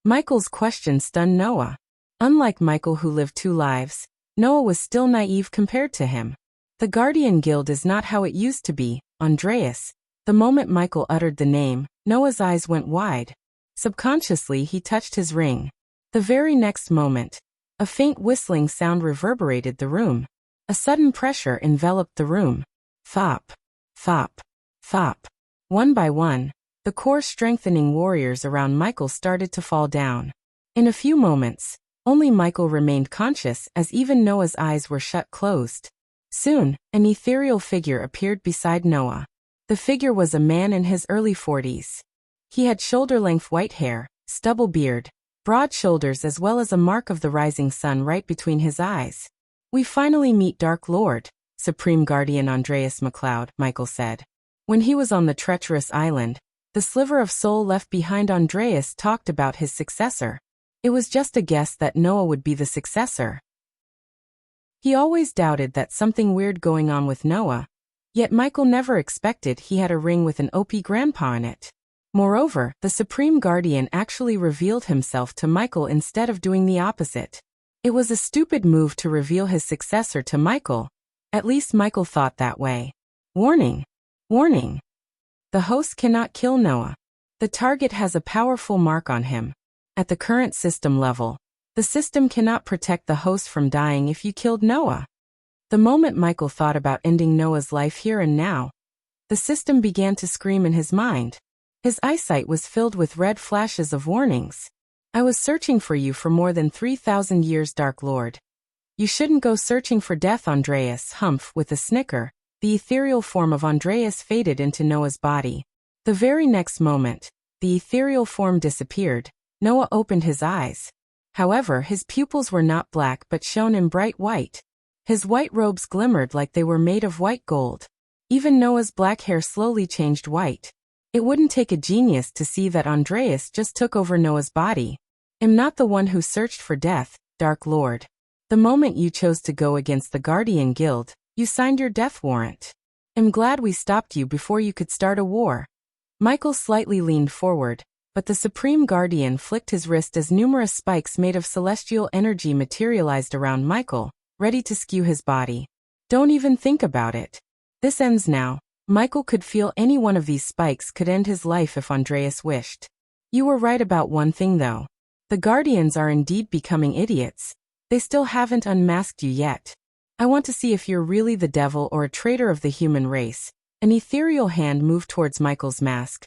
Michael's question stunned Noah. Unlike Michael, who lived 2 lives, Noah was still naive compared to him. The Guardian Guild is not how it used to be, Andreas. The moment Michael uttered the name, Noah's eyes went wide. Subconsciously, he touched his ring. The very next moment, a faint whistling sound reverberated the room. A sudden pressure enveloped the room. Thop, thop, thop. One by one, the core-strengthening warriors around Michael started to fall down. In a few moments, only Michael remained conscious as even Noah's eyes were shut closed. Soon, an ethereal figure appeared beside Noah. The figure was a man in his early 40s. He had shoulder-length white hair, stubble beard, broad shoulders, as well as a mark of the rising sun right between his eyes. We finally meet Dark Lord, Supreme Guardian Andreas MacLeod, Michael said. When he was on the treacherous island, the sliver of soul left behind, Andreas talked about his successor. It was just a guess that Noah would be the successor. He always doubted that something weird going on with Noah, yet Michael never expected he had a ring with an OP grandpa in it. Moreover, the Supreme Guardian actually revealed himself to Michael instead of doing the opposite. It was a stupid move to reveal his successor to Michael. At least Michael thought that way. Warning! Warning! The host cannot kill Noah. The target has a powerful mark on him. At the current system level, the system cannot protect the host from dying if you killed Noah. The moment Michael thought about ending Noah's life here and now, the system began to scream in his mind. His eyesight was filled with red flashes of warnings. I was searching for you for more than 3,000 years, Dark Lord. You shouldn't go searching for death, Andreas. Humph. With a snicker, the ethereal form of Andreas faded into Noah's body. The very next moment, the ethereal form disappeared. Noah opened his eyes. However, his pupils were not black but shone in bright white. His white robes glimmered like they were made of white gold. Even Noah's black hair slowly changed white. It wouldn't take a genius to see that Andreas just took over Noah's body. I'm not the one who searched for death, Dark Lord. The moment you chose to go against the Guardian Guild, you signed your death warrant. I'm glad we stopped you before you could start a war. Michael slightly leaned forward, but the Supreme Guardian flicked his wrist as numerous spikes made of celestial energy materialized around Michael, ready to skew his body. Don't even think about it. This ends now. Michael could feel any one of these spikes could end his life if Andreas wished. You were right about one thing though. The Guardians are indeed becoming idiots. They still haven't unmasked you yet. I want to see if you're really the devil or a traitor of the human race. An ethereal hand moved towards Michael's mask.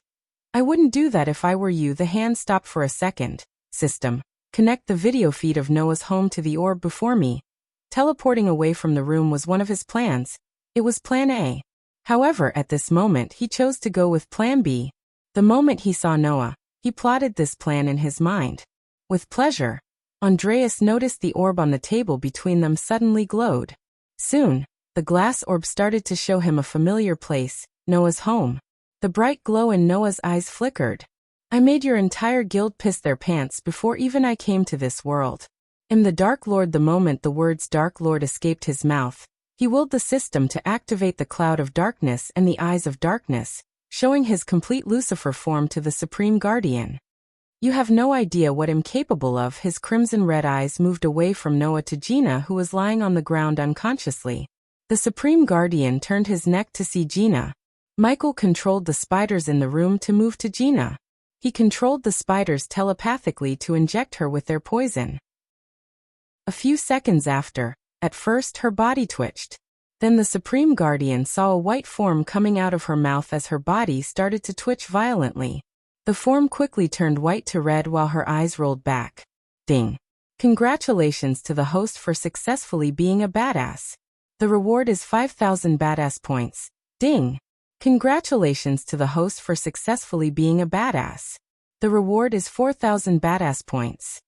I wouldn't do that if I were you. The hand stopped for a second. System. Connect the video feed of Noah's home to the orb before me. Teleporting away from the room was one of his plans. It was plan A. However, at this moment he chose to go with plan B. The moment he saw Noah, he plotted this plan in his mind. With pleasure, Andreas noticed the orb on the table between them suddenly glowed. Soon, the glass orb started to show him a familiar place, Noah's home. The bright glow in Noah's eyes flickered. I made your entire guild piss their pants before even I came to this world. I'm the Dark Lord. The moment the words Dark Lord escaped his mouth, he willed the system to activate the cloud of darkness and the eyes of darkness, showing his complete Lucifer form to the Supreme Guardian. You have no idea what I'm capable of. His crimson red eyes moved away from Noah to Gina, who was lying on the ground unconsciously. The Supreme Guardian turned his neck to see Gina. Michael controlled the spiders in the room to move to Gina. He controlled the spiders telepathically to inject her with their poison. A few seconds after, at first her body twitched. Then the Supreme Guardian saw a white form coming out of her mouth as her body started to twitch violently. The form quickly turned white to red while her eyes rolled back. Ding. Congratulations to the host for successfully being a badass. The reward is 5,000 badass points. Ding. Congratulations to the host for successfully being a badass. The reward is 4,000 badass points.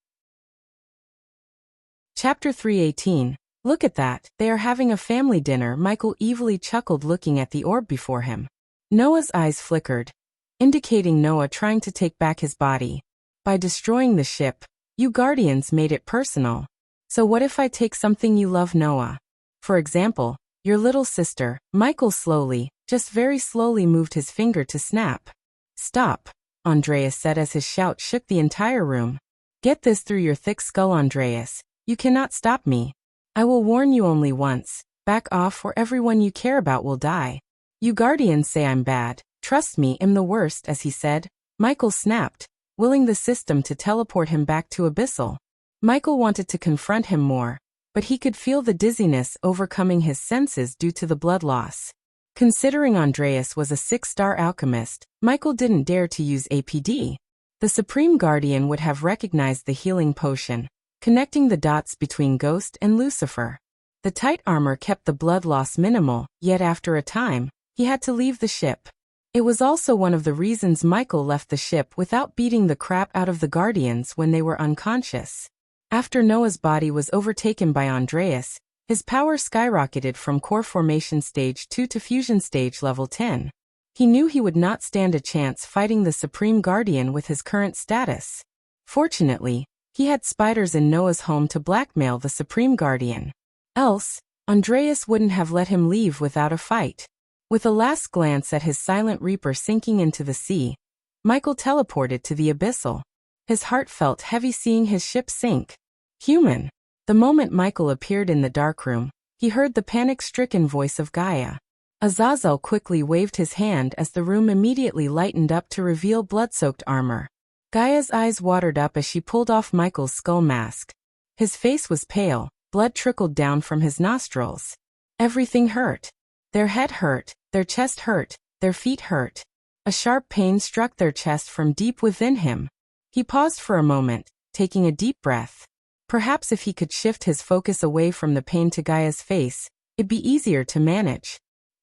Chapter 318. Look at that, they are having a family dinner. Michael evilly chuckled looking at the orb before him. Noah's eyes flickered, indicating Noah trying to take back his body. By destroying the ship, you Guardians made it personal. So what if I take something you love, Noah? For example, your little sister. Michael slowly, just very slowly moved his finger to snap. Stop, Andreas said as his shout shook the entire room. Get this through your thick skull, Andreas. You cannot stop me. I will warn you only once. Back off or everyone you care about will die. You Guardians say I'm bad. Trust me, I'm the worst, as he said. Michael snapped, willing the system to teleport him back to Abyssal. Michael wanted to confront him more, but he could feel the dizziness overcoming his senses due to the blood loss. Considering Andreas was a 6-star alchemist, Michael didn't dare to use APD. The Supreme Guardian would have recognized the healing potion, connecting the dots between Ghost and Lucifer. The tight armor kept the blood loss minimal, yet after a time, he had to leave the ship. It was also one of the reasons Michael left the ship without beating the crap out of the Guardians when they were unconscious. After Noah's body was overtaken by Andreas, his power skyrocketed from core formation stage 2 to fusion stage level 10. He knew he would not stand a chance fighting the Supreme Guardian with his current status. Fortunately, he had spiders in Noah's home to blackmail the Supreme Guardian. Else, Andreas wouldn't have let him leave without a fight. With a last glance at his silent reaper sinking into the sea, Michael teleported to the Abyssal. His heart felt heavy seeing his ship sink. Human. The moment Michael appeared in the darkroom, he heard the panic-stricken voice of Gaia. Azazel quickly waved his hand as the room immediately lightened up to reveal blood-soaked armor. Gaia's eyes watered up as she pulled off Michael's skull mask. His face was pale, blood trickled down from his nostrils. Everything hurt. Their head hurt, their chest hurt, their feet hurt. A sharp pain struck their chest from deep within him. He paused for a moment, taking a deep breath. Perhaps if he could shift his focus away from the pain to Gaia's face, it'd be easier to manage.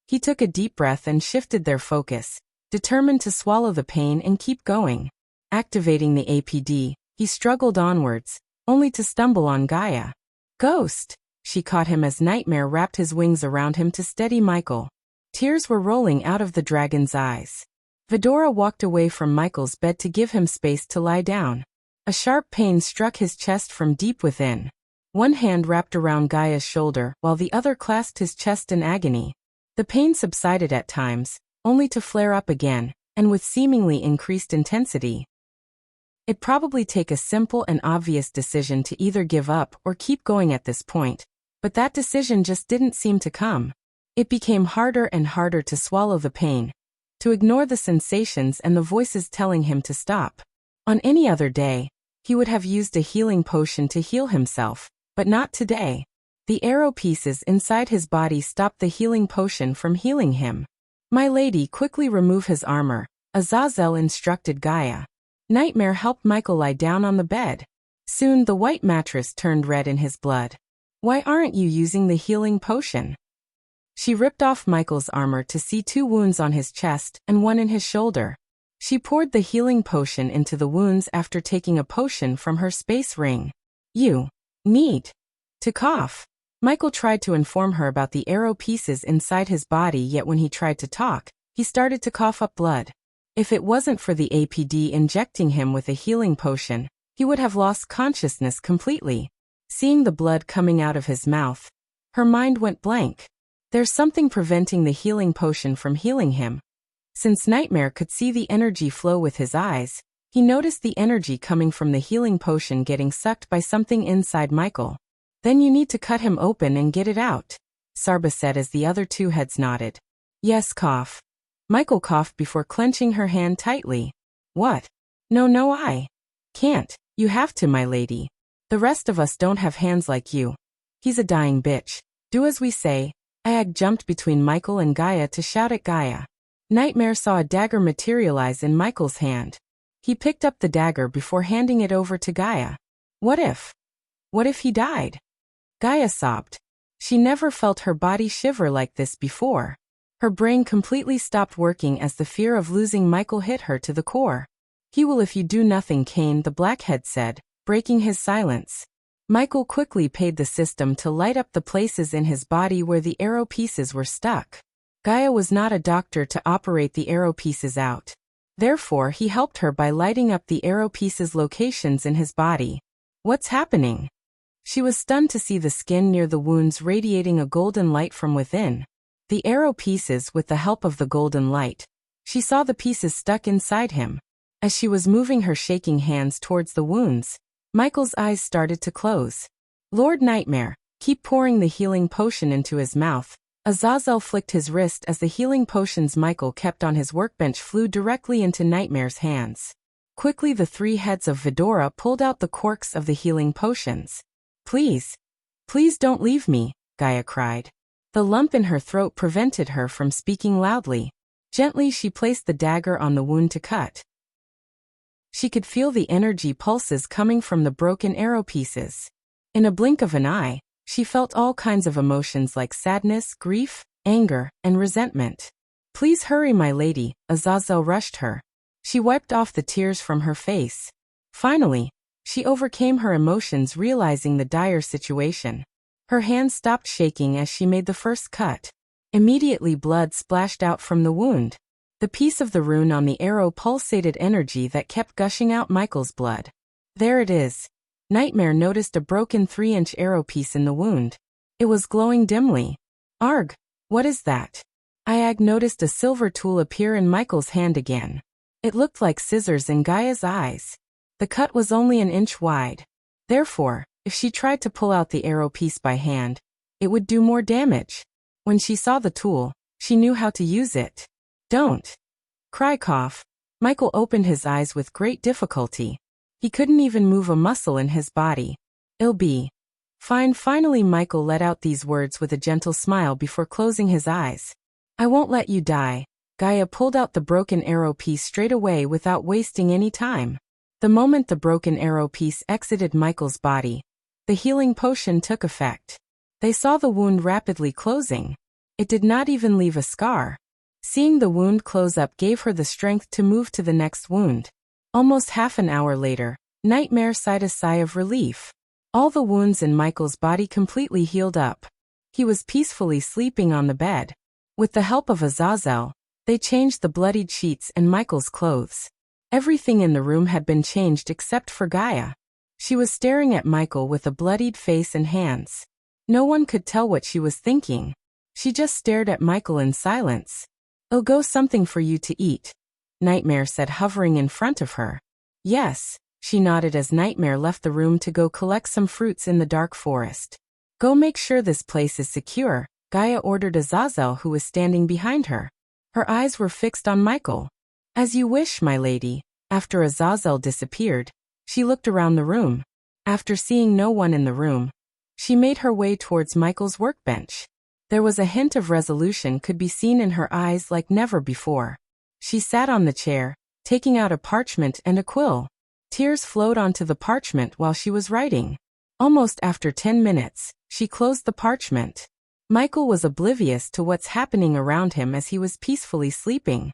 He took a deep breath and shifted their focus, determined to swallow the pain and keep going. Activating the APD, he struggled onwards, only to stumble on Gaia. "Ghost!" She caught him as Nightmare wrapped his wings around him to steady Michael. Tears were rolling out of the dragon's eyes. Vidora walked away from Michael's bed to give him space to lie down. A sharp pain struck his chest from deep within. One hand wrapped around Gaia's shoulder while the other clasped his chest in agony. The pain subsided at times, only to flare up again, and with seemingly increased intensity. It'd probably take a simple and obvious decision to either give up or keep going at this point, but that decision just didn't seem to come. It became harder and harder to swallow the pain, to ignore the sensations and the voices telling him to stop. On any other day, he would have used a healing potion to heal himself, but not today. The arrow pieces inside his body stopped the healing potion from healing him. "My lady, quickly remove his armor," Azazel instructed Gaia. Nightmare helped Michael lie down on the bed. Soon the white mattress turned red in his blood. "Why aren't you using the healing potion?" She ripped off Michael's armor to see 2 wounds on his chest and 1 in his shoulder. She poured the healing potion into the wounds after taking a potion from her space ring. "You need to cough." Michael tried to inform her about the arrow pieces inside his body, yet when he tried to talk, he started to cough up blood. If it wasn't for the APD injecting him with a healing potion, he would have lost consciousness completely. Seeing the blood coming out of his mouth, her mind went blank. There's something preventing the healing potion from healing him. Since Nightmare could see the energy flow with his eyes, he noticed the energy coming from the healing potion getting sucked by something inside Michael. "Then you need to cut him open and get it out," Sarba said as the other 2 heads nodded. "Yes, cough." Michael coughed before clenching her hand tightly. "What? No, I can't. You have to, my lady. The rest of us don't have hands like you. He's a dying bitch. Do as we say." Ayag jumped between Michael and Gaia to shout at Gaia. Nightmare saw a dagger materialize in Michael's hand. He picked up the dagger before handing it over to Gaia. What if he died?" Gaia sobbed. She never felt her body shiver like this before. Her brain completely stopped working as the fear of losing Michael hit her to the core. "He will if you do nothing, Kane," the Blackhead said, breaking his silence. Michael quickly paid the system to light up the places in his body where the arrow pieces were stuck. Gaia was not a doctor to operate the arrow pieces out. Therefore, he helped her by lighting up the arrow pieces' locations in his body. "What's happening?" She was stunned to see the skin near the wounds radiating a golden light from within. The arrow pieces, with the help of the golden light. She saw the pieces stuck inside him. As she was moving her shaking hands towards the wounds, Michael's eyes started to close. "Lord Nightmare, keep pouring the healing potion into his mouth." Azazel flicked his wrist as the healing potions Michael kept on his workbench flew directly into Nightmare's hands. Quickly the 3 heads of Vidora pulled out the corks of the healing potions. Please don't leave me," Gaia cried. The lump in her throat prevented her from speaking loudly. Gently she placed the dagger on the wound to cut. She could feel the energy pulses coming from the broken arrow pieces. In a blink of an eye, she felt all kinds of emotions like sadness, grief, anger, and resentment. "Please hurry, my lady," Azazel rushed her. She wiped off the tears from her face. Finally, she overcame her emotions, realizing the dire situation. Her hand stopped shaking as she made the first cut. Immediately blood splashed out from the wound. The piece of the rune on the arrow pulsated energy that kept gushing out Michael's blood. "There it is." Nightmare noticed a broken 3-inch arrow piece in the wound. It was glowing dimly. "Arg, what is that?" Ayag noticed a silver tool appear in Michael's hand again. It looked like scissors in Gaia's eyes. The cut was only an inch wide. Therefore, if she tried to pull out the arrow piece by hand, it would do more damage. When she saw the tool, She knew how to use it. Don't cry, cough. Michael opened his eyes with great difficulty. He couldn't even move a muscle in his body. It'll be fine. Finally, Michael let out these words with a gentle smile before closing his eyes. I won't let you die. Gaia pulled out the broken arrow piece straight away without wasting any time. The moment the broken arrow piece exited Michael's body, the healing potion took effect. They saw the wound rapidly closing. It did not even leave a scar. Seeing the wound close up gave her the strength to move to the next wound. Almost half an hour later, Nightmare sighed a sigh of relief. All the wounds in Michael's body completely healed up. He was peacefully sleeping on the bed. With the help of Azazel, they changed the bloodied sheets and Michael's clothes. Everything in the room had been changed except for Gaia. She was staring at Michael with a bloodied face and hands. No one could tell what she was thinking. She just stared at Michael in silence. I'll go something for you to eat, Nightmare said, hovering in front of her. Yes, she nodded as Nightmare left the room to go collect some fruits in the dark forest. Go make sure this place is secure, Gaia ordered Azazel, who was standing behind her. Her eyes were fixed on Michael. As you wish, my lady. After Azazel disappeared, she looked around the room. After seeing no one in the room, she made her way towards Michael's workbench. There was a hint of resolution could be seen in her eyes like never before. She sat on the chair, taking out a parchment and a quill. Tears flowed onto the parchment while she was writing. Almost after 10 minutes, she closed the parchment. Michael was oblivious to what's happening around him as he was peacefully sleeping.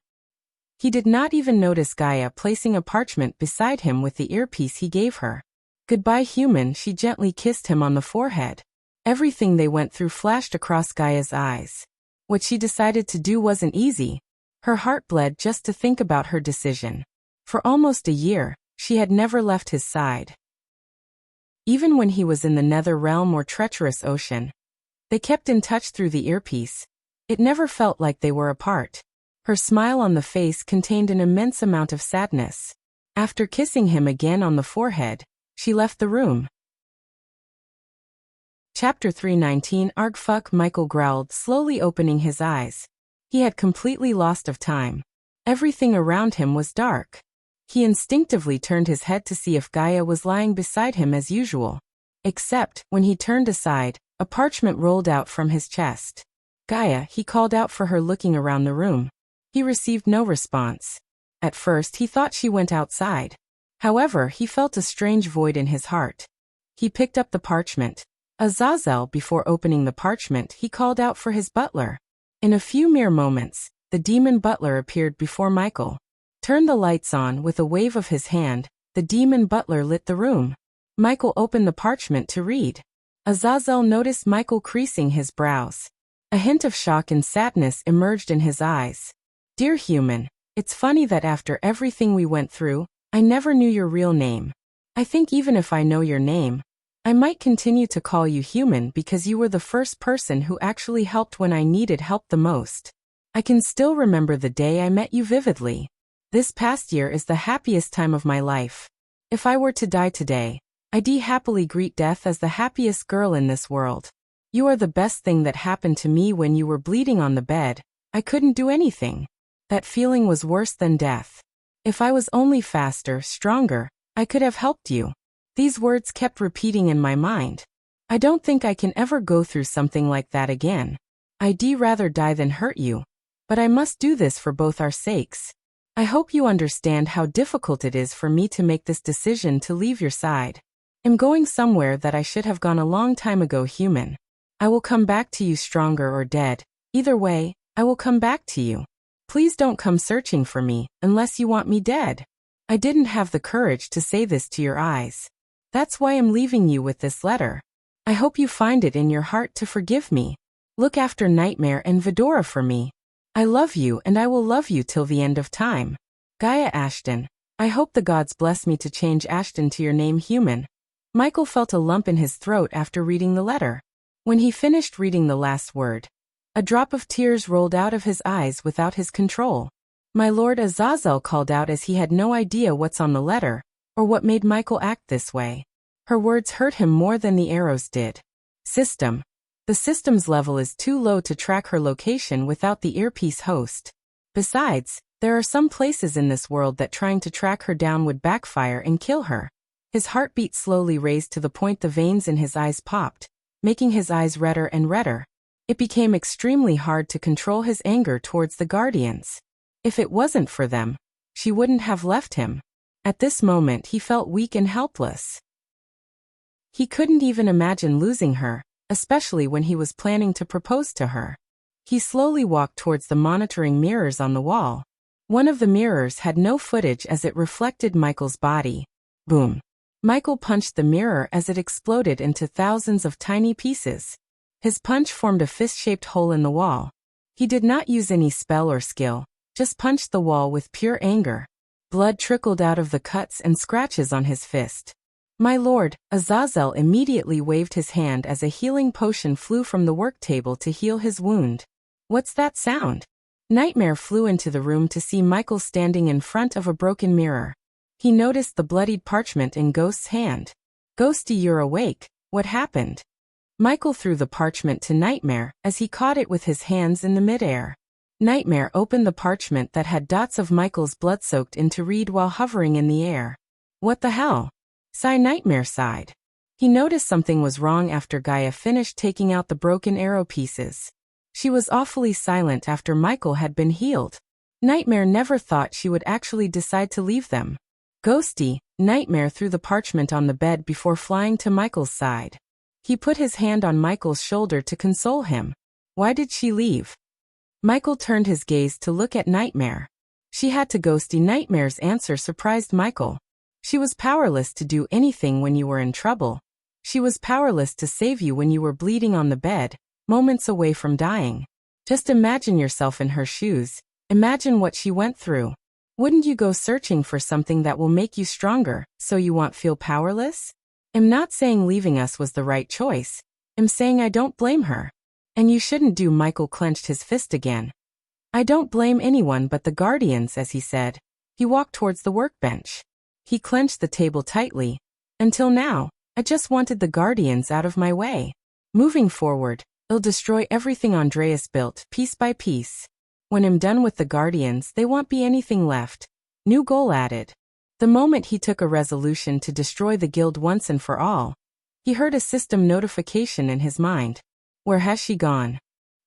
He did not even notice Gaia placing a parchment beside him with the earpiece he gave her. Goodbye, human, she gently kissed him on the forehead. Everything they went through flashed across Gaia's eyes. What she decided to do wasn't easy. Her heart bled just to think about her decision. For almost a year, she had never left his side. Even when he was in the nether realm or treacherous ocean, they kept in touch through the earpiece. It never felt like they were apart. Her smile on the face contained an immense amount of sadness. After kissing him again on the forehead, she left the room. Chapter 319. Arg fuck, Michael growled, slowly opening his eyes. He had completely lost of time. Everything around him was dark. He instinctively turned his head to see if Gaia was lying beside him as usual. Except, when he turned aside, a parchment rolled out from his chest. Gaia, he called out for her, looking around the room. He received no response. At first he thought she went outside. However, he felt a strange void in his heart. He picked up the parchment. Azazel, before opening the parchment, he called out for his butler. In a few mere moments, the demon butler appeared before Michael. Turned the lights on with a wave of his hand, the demon butler lit the room. Michael opened the parchment to read. Azazel noticed Michael creasing his brows. A hint of shock and sadness emerged in his eyes. Dear human, it's funny that after everything we went through, I never knew your real name. I think even if I know your name, I might continue to call you human because you were the first person who actually helped when I needed help the most. I can still remember the day I met you vividly. This past year is the happiest time of my life. If I were to die today, I'd happily greet death as the happiest girl in this world. You are the best thing that happened to me. When you were bleeding on the bed, I couldn't do anything. That feeling was worse than death. If I was only faster, stronger, I could have helped you. These words kept repeating in my mind. I don't think I can ever go through something like that again. I'd rather die than hurt you. But I must do this for both our sakes. I hope you understand how difficult it is for me to make this decision to leave your side. I'm going somewhere that I should have gone a long time ago, human. I will come back to you stronger or dead. Either way, I will come back to you. Please don't come searching for me, unless you want me dead. I didn't have the courage to say this to your eyes. That's why I'm leaving you with this letter. I hope you find it in your heart to forgive me. Look after Nightmare and Vidora for me. I love you and I will love you till the end of time. Gaia Ashton. I hope the gods bless me to change Ashton to your name, human. Michael felt a lump in his throat after reading the letter. When he finished reading the last word, a drop of tears rolled out of his eyes without his control. My lord, Azazel called out as he had no idea what's on the letter, or what made Michael act this way. Her words hurt him more than the arrows did. System. The system's level is too low to track her location without the earpiece host. Besides, there are some places in this world that trying to track her down would backfire and kill her. His heartbeat slowly raised to the point the veins in his eyes popped, making his eyes redder and redder. It became extremely hard to control his anger towards the Guardians. If it wasn't for them, she wouldn't have left him. At this moment he felt weak and helpless. He couldn't even imagine losing her, especially when he was planning to propose to her. He slowly walked towards the monitoring mirrors on the wall. One of the mirrors had no footage as it reflected Michael's body. Boom. Michael punched the mirror as it exploded into thousands of tiny pieces. His punch formed a fist-shaped hole in the wall. He did not use any spell or skill, just punched the wall with pure anger. Blood trickled out of the cuts and scratches on his fist. My lord, Azazel immediately waved his hand as a healing potion flew from the work table to heal his wound. What's that sound? Nightmare flew into the room to see Michael standing in front of a broken mirror. He noticed the bloodied parchment in Ghost's hand. Ghosty, you're awake. What happened? Michael threw the parchment to Nightmare as he caught it with his hands in the midair. Nightmare opened the parchment that had dots of Michael's blood soaked in to read while hovering in the air. What the hell? Nightmare sighed. He noticed something was wrong after Gaia finished taking out the broken arrow pieces. She was awfully silent after Michael had been healed. Nightmare never thought she would actually decide to leave them. Ghosty, Nightmare threw the parchment on the bed before flying to Michael's side. He put his hand on Michael's shoulder to console him. Why did she leave? Michael turned his gaze to look at Nightmare. She had to. Ghosty. Nightmare's answer surprised Michael. She was powerless to do anything when you were in trouble. She was powerless to save you when you were bleeding on the bed, moments away from dying. Just imagine yourself in her shoes. Imagine what she went through. Wouldn't you go searching for something that will make you stronger, so you won't feel powerless? I'm not saying leaving us was the right choice. I'm saying I don't blame her. And you shouldn't do. Michael clenched his fist again. I don't blame anyone but the Guardians, as he said. He walked towards the workbench. He clenched the table tightly. Until now, I just wanted the Guardians out of my way. Moving forward, I'll destroy everything Andreas built, piece by piece. When I'm done with the Guardians, there won't be anything left. New goal added. The moment he took a resolution to destroy the guild once and for all, he heard a system notification in his mind. Where has she gone?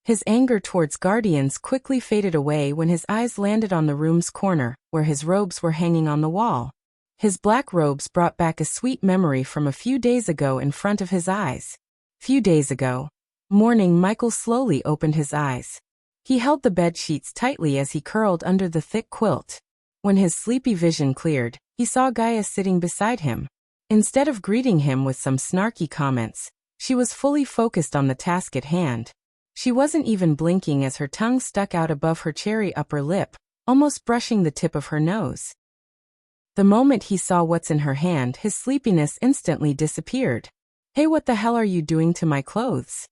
His anger towards Guardians quickly faded away when his eyes landed on the room's corner, where his robes were hanging on the wall. His black robes brought back a sweet memory from a few days ago in front of his eyes. Few days ago. Morning. Michael slowly opened his eyes. He held the bed sheets tightly as he curled under the thick quilt. When his sleepy vision cleared, he saw Gaia sitting beside him. Instead of greeting him with some snarky comments, she was fully focused on the task at hand. She wasn't even blinking as her tongue stuck out above her cherry upper lip, almost brushing the tip of her nose. The moment he saw what's in her hand, his sleepiness instantly disappeared. Hey, what the hell are you doing to my clothes?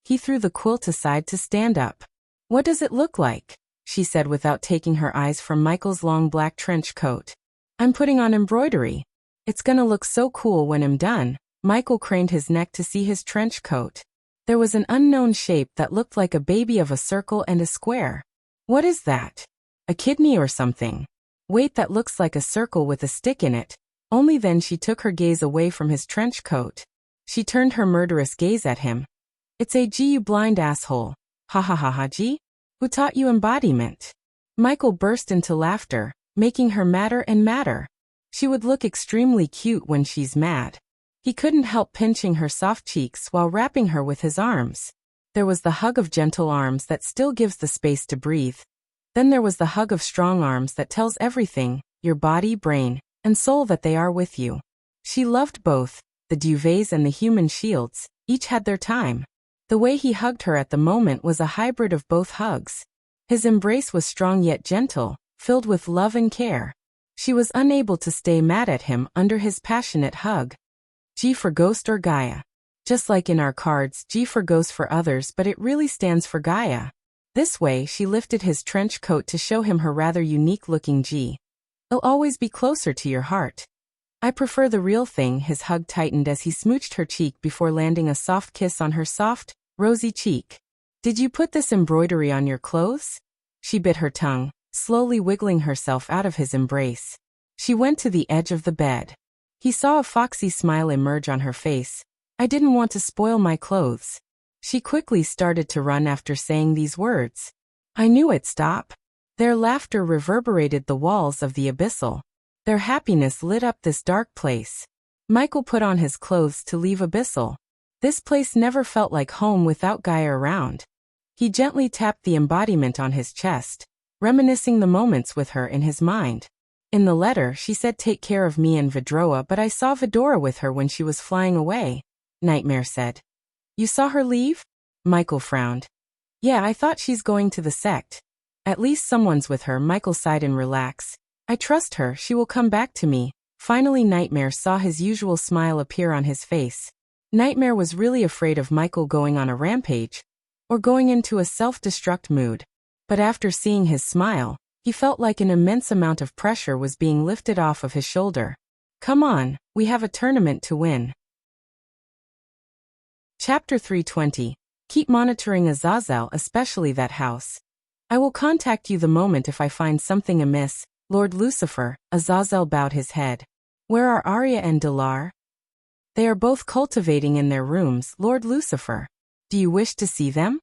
He threw the quilt aside to stand up. What does it look like? She said without taking her eyes from Michael's long black trench coat. I'm putting on embroidery. It's gonna look so cool when I'm done. Michael craned his neck to see his trench coat. There was an unknown shape that looked like a baby of a circle and a square. What is that? A kidney or something? Wait, that looks like a circle with a stick in it. Only then she took her gaze away from his trench coat. She turned her murderous gaze at him. It's a G, you blind asshole. Ha ha ha ha, G? Who taught you embodiment? Michael burst into laughter, making her madder and madder. She would look extremely cute when she's mad. He couldn't help pinching her soft cheeks while wrapping her with his arms. There was the hug of gentle arms that still gives the space to breathe. Then there was the hug of strong arms that tells everything, your body, brain, and soul, that they are with you. She loved both, the duvets and the human shields, each had their time. The way he hugged her at the moment was a hybrid of both hugs. His embrace was strong yet gentle, filled with love and care. She was unable to stay mad at him under his passionate hug. G for Ghost or Gaia. Just like in our cards, G for Ghost for others, but it really stands for Gaia. This way, she lifted his trench coat to show him her rather unique-looking G. I'll always be closer to your heart. I prefer the real thing. His hug tightened as he smooched her cheek before landing a soft kiss on her soft, rosy cheek. Did you put this embroidery on your clothes? She bit her tongue, slowly wiggling herself out of his embrace. She went to the edge of the bed. He saw a foxy smile emerge on her face. I didn't want to spoil my clothes. She quickly started to run after saying these words. I knew it. Stop. Their laughter reverberated the walls of the abyssal. Their happiness lit up this dark place. Michael put on his clothes to leave Abyssal. This place never felt like home without Gaia around. He gently tapped the embodiment on his chest, reminiscing the moments with her in his mind. In the letter, she said take care of me and Vidroa, but I saw Vidora with her when she was flying away, Nightmare said. You saw her leave? Michael frowned. Yeah, I thought she's going to the sect. At least someone's with her. Michael sighed and relaxed. I trust her, she will come back to me. Finally Nightmare saw his usual smile appear on his face. Nightmare was really afraid of Michael going on a rampage, or going into a self-destruct mood. But after seeing his smile, he felt like an immense amount of pressure was being lifted off of his shoulder. Come on, we have a tournament to win. Chapter 320. Keep monitoring Azazel, especially that house. I will contact you the moment if I find something amiss, Lord Lucifer. Azazel bowed his head. Where are Arya and Dilar? They are both cultivating in their rooms, Lord Lucifer. Do you wish to see them?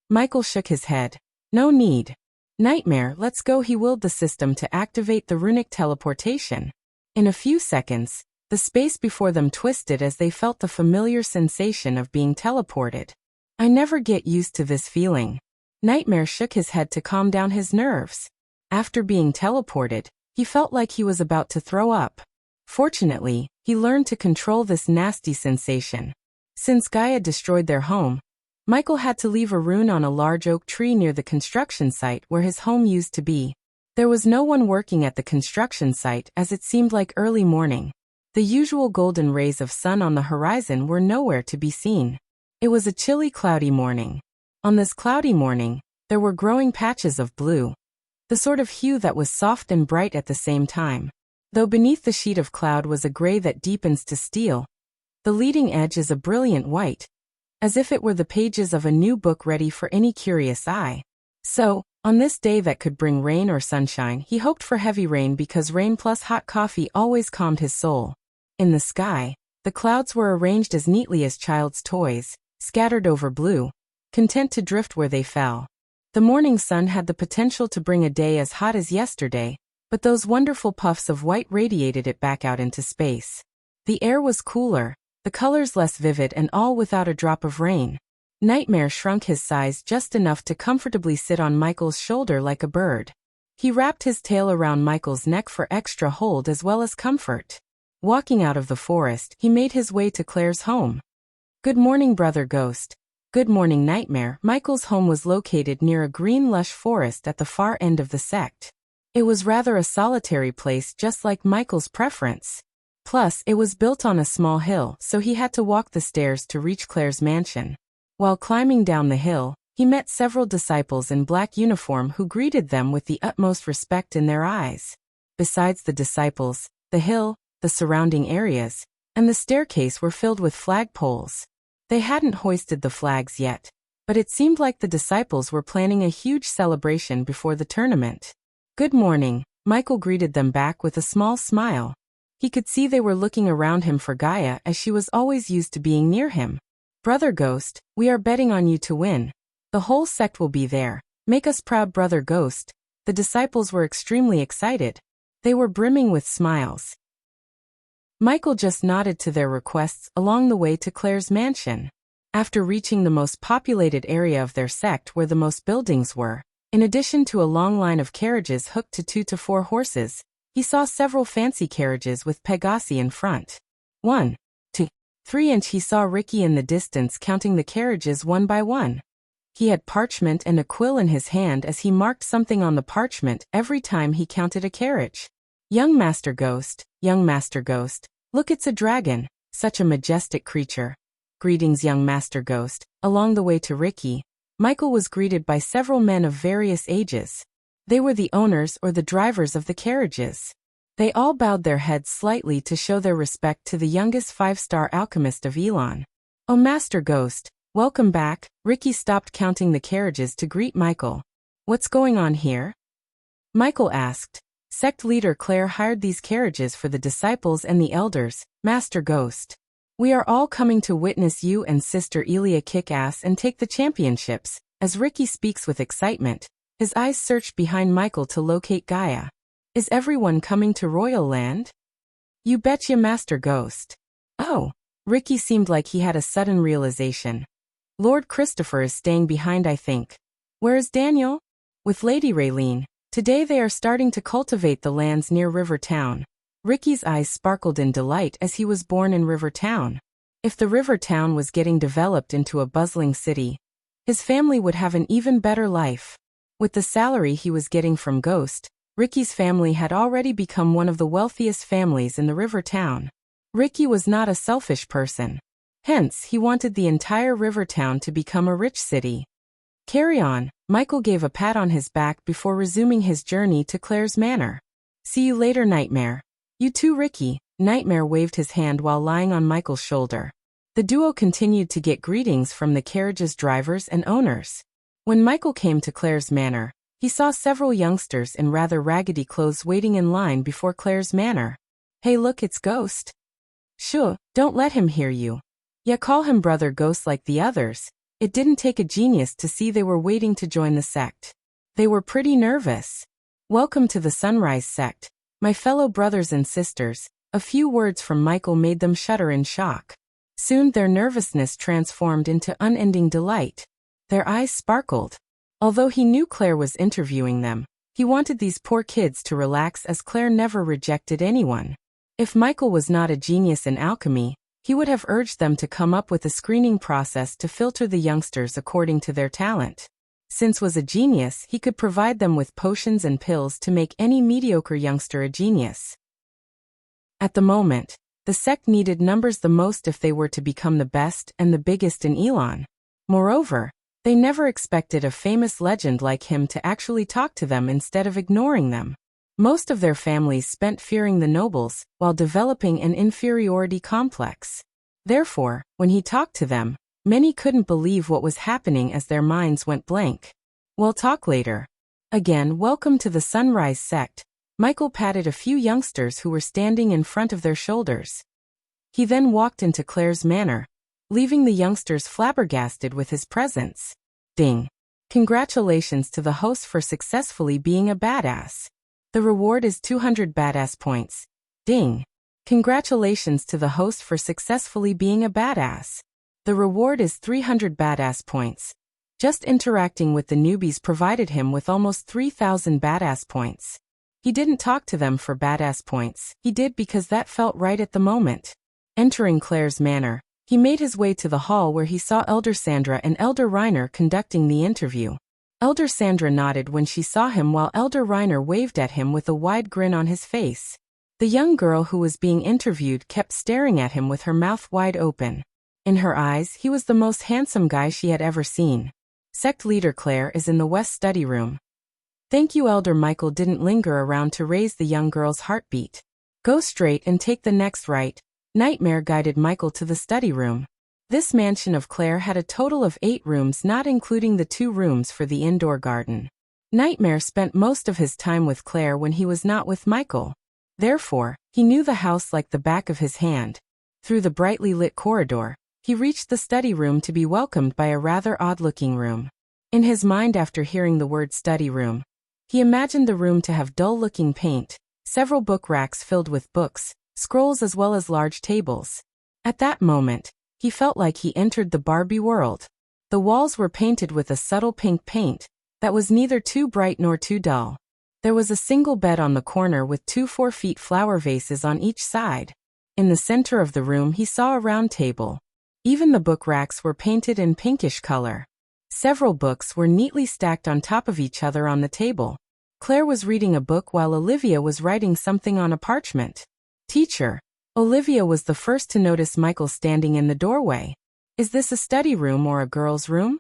Michael shook his head. No need. Nightmare, let's go. He willed the system to activate the runic teleportation. In a few seconds, the space before them twisted as they felt the familiar sensation of being teleported. I never get used to this feeling. Nightmare shook his head to calm down his nerves. After being teleported, he felt like he was about to throw up. Fortunately, he learned to control this nasty sensation. Since Gaia destroyed their home, Michael had to leave a rune on a large oak tree near the construction site where his home used to be. There was no one working at the construction site as it seemed like early morning. The usual golden rays of sun on the horizon were nowhere to be seen. It was a chilly, cloudy morning. On this cloudy morning, there were growing patches of blue, the sort of hue that was soft and bright at the same time. Though beneath the sheet of cloud was a gray that deepens to steel, the leading edge is a brilliant white, as if it were the pages of a new book ready for any curious eye. So, on this day that could bring rain or sunshine, he hoped for heavy rain because rain plus hot coffee always calmed his soul. In the sky, the clouds were arranged as neatly as child's toys, scattered over blue, content to drift where they fell. The morning sun had the potential to bring a day as hot as yesterday, but those wonderful puffs of white radiated it back out into space. The air was cooler, the colors less vivid, and all without a drop of rain. Nightmare shrunk his size just enough to comfortably sit on Michael's shoulder like a bird. He wrapped his tail around Michael's neck for extra hold as well as comfort. Walking out of the forest, he made his way to Claire's home. Good morning, Brother Ghost. Good morning, Nightmare. Michael's home was located near a green lush forest at the far end of the sect. It was rather a solitary place, just like Michael's preference. Plus, it was built on a small hill, so he had to walk the stairs to reach Claire's mansion. While climbing down the hill, he met several disciples in black uniform who greeted them with the utmost respect in their eyes. Besides the disciples, the hill, the surrounding areas, and the staircase were filled with flagpoles. They hadn't hoisted the flags yet, but it seemed like the disciples were planning a huge celebration before the tournament. Good morning, Michael greeted them back with a small smile. He could see they were looking around him for Gaia, as she was always used to being near him. Brother Ghost, we are betting on you to win. The whole sect will be there. Make us proud, Brother Ghost. The disciples were extremely excited. They were brimming with smiles. Michael just nodded to their requests along the way to Claire's mansion. After reaching the most populated area of their sect where the most buildings were, in addition to a long line of carriages hooked to 2 to 4 horses, he saw several fancy carriages with Pegasi in front. 1, 2, 3 and he saw Ricky in the distance counting the carriages one by one. He had parchment and a quill in his hand as he marked something on the parchment every time he counted a carriage. Young Master Ghost, look, it's a dragon, such a majestic creature. Greetings, Young Master Ghost. Along the way to Ricky, Michael was greeted by several men of various ages. They were the owners or the drivers of the carriages. They all bowed their heads slightly to show their respect to the youngest 5-star alchemist of Elon. Oh, Master Ghost, Welcome back. Ricky stopped counting the carriages to greet Michael. What's going on here? Michael asked. Sect leader Claire hired these carriages for the disciples and the elders, Master Ghost. We are all coming to witness you and Sister Elia kick ass and take the championships. As Ricky speaks with excitement, his eyes searched behind Michael to locate Gaia. Is everyone coming to Royal Land? You betcha, Master Ghost. Oh, Ricky seemed like he had a sudden realization. Lord Christopher is staying behind, I think. Where is Daniel? With Lady Raylene. Today they are starting to cultivate the lands near River Town. Ricky's eyes sparkled in delight as he was born in River Town. If the River Town was getting developed into a bustling city, his family would have an even better life. With the salary he was getting from Ghost, Ricky's family had already become one of the wealthiest families in the River Town. Ricky was not a selfish person. Hence, he wanted the entire River Town to become a rich city. Carry on. Michael gave a pat on his back before resuming his journey to Claire's manor. See you later, Nightmare. You too, Ricky. Nightmare waved his hand while lying on Michael's shoulder. The duo continued to get greetings from the carriage's drivers and owners. When Michael came to Claire's manor, he saw several youngsters in rather raggedy clothes waiting in line before Claire's manor. Hey look, it's Ghost. Shoo, don't let him hear you. Ya call him Brother Ghost like the others. It didn't take a genius to see they were waiting to join the sect. They were pretty nervous. Welcome to the Sunrise Sect, my fellow brothers and sisters. A few words from Michael made them shudder in shock. Soon their nervousness transformed into unending delight. Their eyes sparkled. Although he knew Claire was interviewing them, he wanted these poor kids to relax as Claire never rejected anyone. If Michael was not a genius in alchemy, he would have urged them to come up with a screening process to filter the youngsters according to their talent. Since was a genius, he could provide them with potions and pills to make any mediocre youngster a genius. At the moment, the sect needed numbers the most if they were to become the best and the biggest in Elon. Moreover, they never expected a famous legend like him to actually talk to them instead of ignoring them. Most of their families spent fearing the nobles while developing an inferiority complex. Therefore, when he talked to them, many couldn't believe what was happening as their minds went blank. We'll talk later. Again, welcome to the Sunrise Sect. Michael patted a few youngsters who were standing in front of their shoulders. He then walked into Claire's manor, leaving the youngsters flabbergasted with his presence. Ding. Congratulations to the host for successfully being a badass. The reward is 200 badass points. Ding. Congratulations to the host for successfully being a badass. The reward is 300 badass points. Just interacting with the newbies provided him with almost 3,000 badass points. He didn't talk to them for badass points, he did because that felt right at the moment. Entering Claire's manor, he made his way to the hall where he saw Elder Sandra and Elder Reiner conducting the interview. Elder Sandra nodded when she saw him while Elder Reiner waved at him with a wide grin on his face. The young girl who was being interviewed kept staring at him with her mouth wide open. In her eyes, he was the most handsome guy she had ever seen. Sect leader Claire is in the West study room. Thank you. Elder Michael didn't linger around to raise the young girl's heartbeat. Go straight and take the next right. Nightmare guided Michael to the study room. This mansion of Claire had a total of 8 rooms, not including the 2 rooms for the indoor garden. Nightmare spent most of his time with Claire when he was not with Michael. Therefore, he knew the house like the back of his hand. Through the brightly lit corridor, he reached the study room to be welcomed by a rather odd-looking room. In his mind, after hearing the word study room, he imagined the room to have dull-looking paint, several book racks filled with books, scrolls as well as large tables. At that moment, he felt like he entered the Barbie world. The walls were painted with a subtle pink paint that was neither too bright nor too dull. There was a single bed on the corner with 2 4-feet flower vases on each side. In the center of the room he saw a round table. Even the book racks were painted in pinkish color. Several books were neatly stacked on top of each other on the table. Claire was reading a book while Olivia was writing something on a parchment. Teacher. Olivia was the first to notice Michael standing in the doorway. Is this a study room or a girl's room?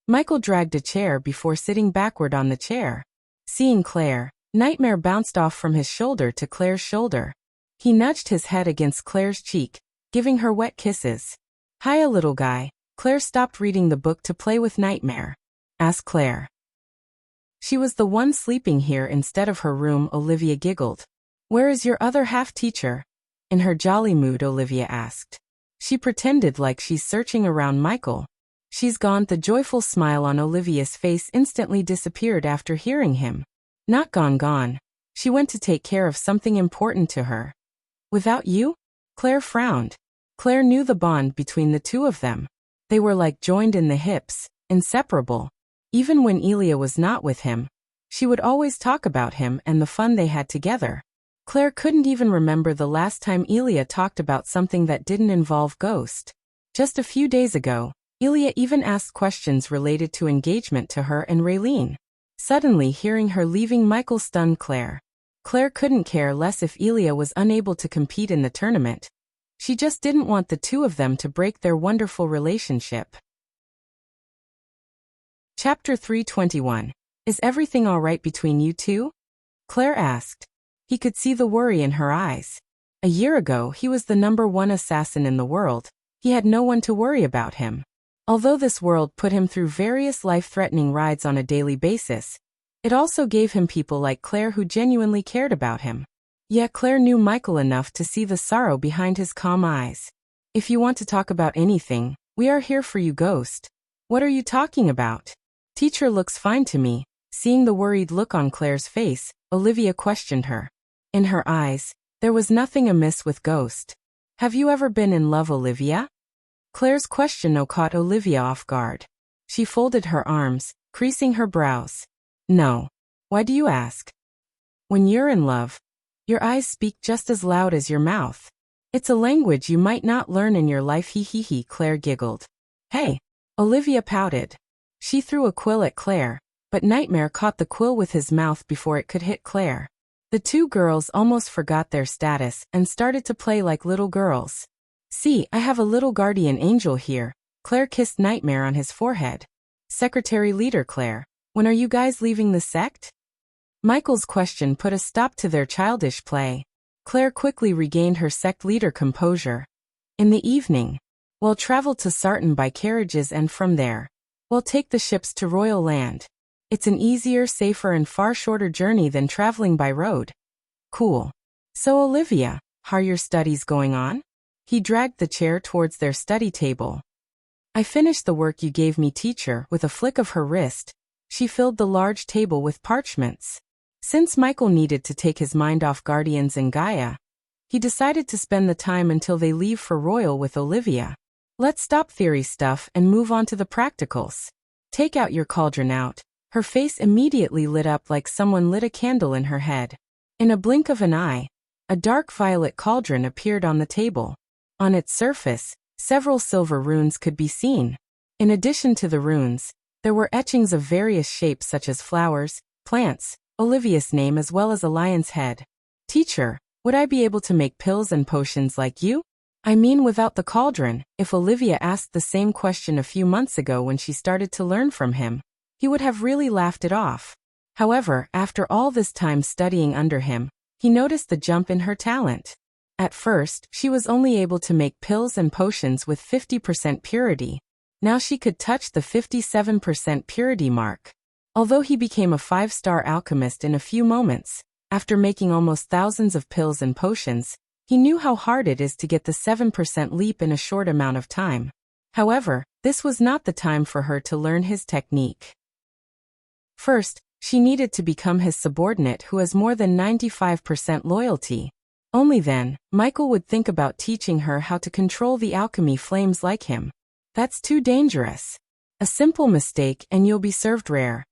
Michael dragged a chair before sitting backward on the chair. Seeing Claire, Nightmare bounced off from his shoulder to Claire's shoulder. He nudged his head against Claire's cheek, giving her wet kisses. Hiya, little guy. Claire stopped reading the book to play with Nightmare. Asked Claire. She was the one sleeping here instead of her room, Olivia giggled. Where is your other half, teacher? In her jolly mood, Olivia asked. She pretended like she's searching around Michael. She's gone. The joyful smile on Olivia's face instantly disappeared after hearing him. Not gone. She went to take care of something important to her. Without you? Claire frowned. Claire knew the bond between the two of them. They were like joined in the hips, inseparable. Even when Elia was not with him, she would always talk about him and the fun they had together. Claire couldn't even remember the last time Elia talked about something that didn't involve Ghost. Just a few days ago, Elia even asked questions related to engagement to her and Raylene. Suddenly hearing her leaving Michael stunned Claire. Claire couldn't care less if Elia was unable to compete in the tournament. She just didn't want the two of them to break their wonderful relationship. Chapter 321. Is everything all right between you two? Claire asked. He could see the worry in her eyes. A year ago he was the #1 assassin in the world. He had no one to worry about him. Although this world put him through various life-threatening rides on a daily basis, it also gave him people like Claire who genuinely cared about him. Yet Claire knew Michael enough to see the sorrow behind his calm eyes. If you want to talk about anything, we are here for you, Ghost. What are you talking about? Teacher looks fine to me. Seeing the worried look on Claire's face, Olivia questioned her. In her eyes, there was nothing amiss with Ghost. Have you ever been in love, Olivia? Claire's question caught Olivia off guard. She folded her arms, creasing her brows. No. Why do you ask? When you're in love, your eyes speak just as loud as your mouth. It's a language you might not learn in your life, he, Claire giggled. Hey. Olivia pouted. She threw a quill at Claire, but Nightmare caught the quill with his mouth before it could hit Claire. The two girls almost forgot their status and started to play like little girls. See, I have a little guardian angel here. Claire kissed Nightmare on his forehead. Secretary Leader Claire, when are you guys leaving the sect? Michael's question put a stop to their childish play. Claire quickly regained her sect leader composure. In the evening, we'll travel to Sarton by carriages and from there, we'll take the ships to Royal Land. It's an easier, safer and far shorter journey than traveling by road. Cool. So Olivia, how are your studies going on? He dragged the chair towards their study table. I finished the work you gave me, teacher. With a flick of her wrist, she filled the large table with parchments. Since Michael needed to take his mind off Guardians and Gaia, he decided to spend the time until they leave for Royal with Olivia. Let's stop theory stuff and move on to the practicals. Take out your cauldron out. Her face immediately lit up like someone lit a candle in her head. In a blink of an eye, a dark violet cauldron appeared on the table. On its surface, several silver runes could be seen. In addition to the runes, there were etchings of various shapes such as flowers, plants, Olivia's name as well as a lion's head. Teacher, would I be able to make pills and potions like you? I mean without the cauldron. If Olivia asked the same question a few months ago when she started to learn from him, he would have really laughed it off. However, after all this time studying under him, he noticed the jump in her talent. At first, she was only able to make pills and potions with 50% purity. Now she could touch the 57% purity mark. Although he became a 5-star alchemist in a few moments, after making almost thousands of pills and potions, he knew how hard it is to get the 7% leap in a short amount of time. However, this was not the time for her to learn his technique. First, she needed to become his subordinate who has more than 95% loyalty. Only then, Michael would think about teaching her how to control the alchemy flames like him. That's too dangerous. A simple mistake and you'll be served rare.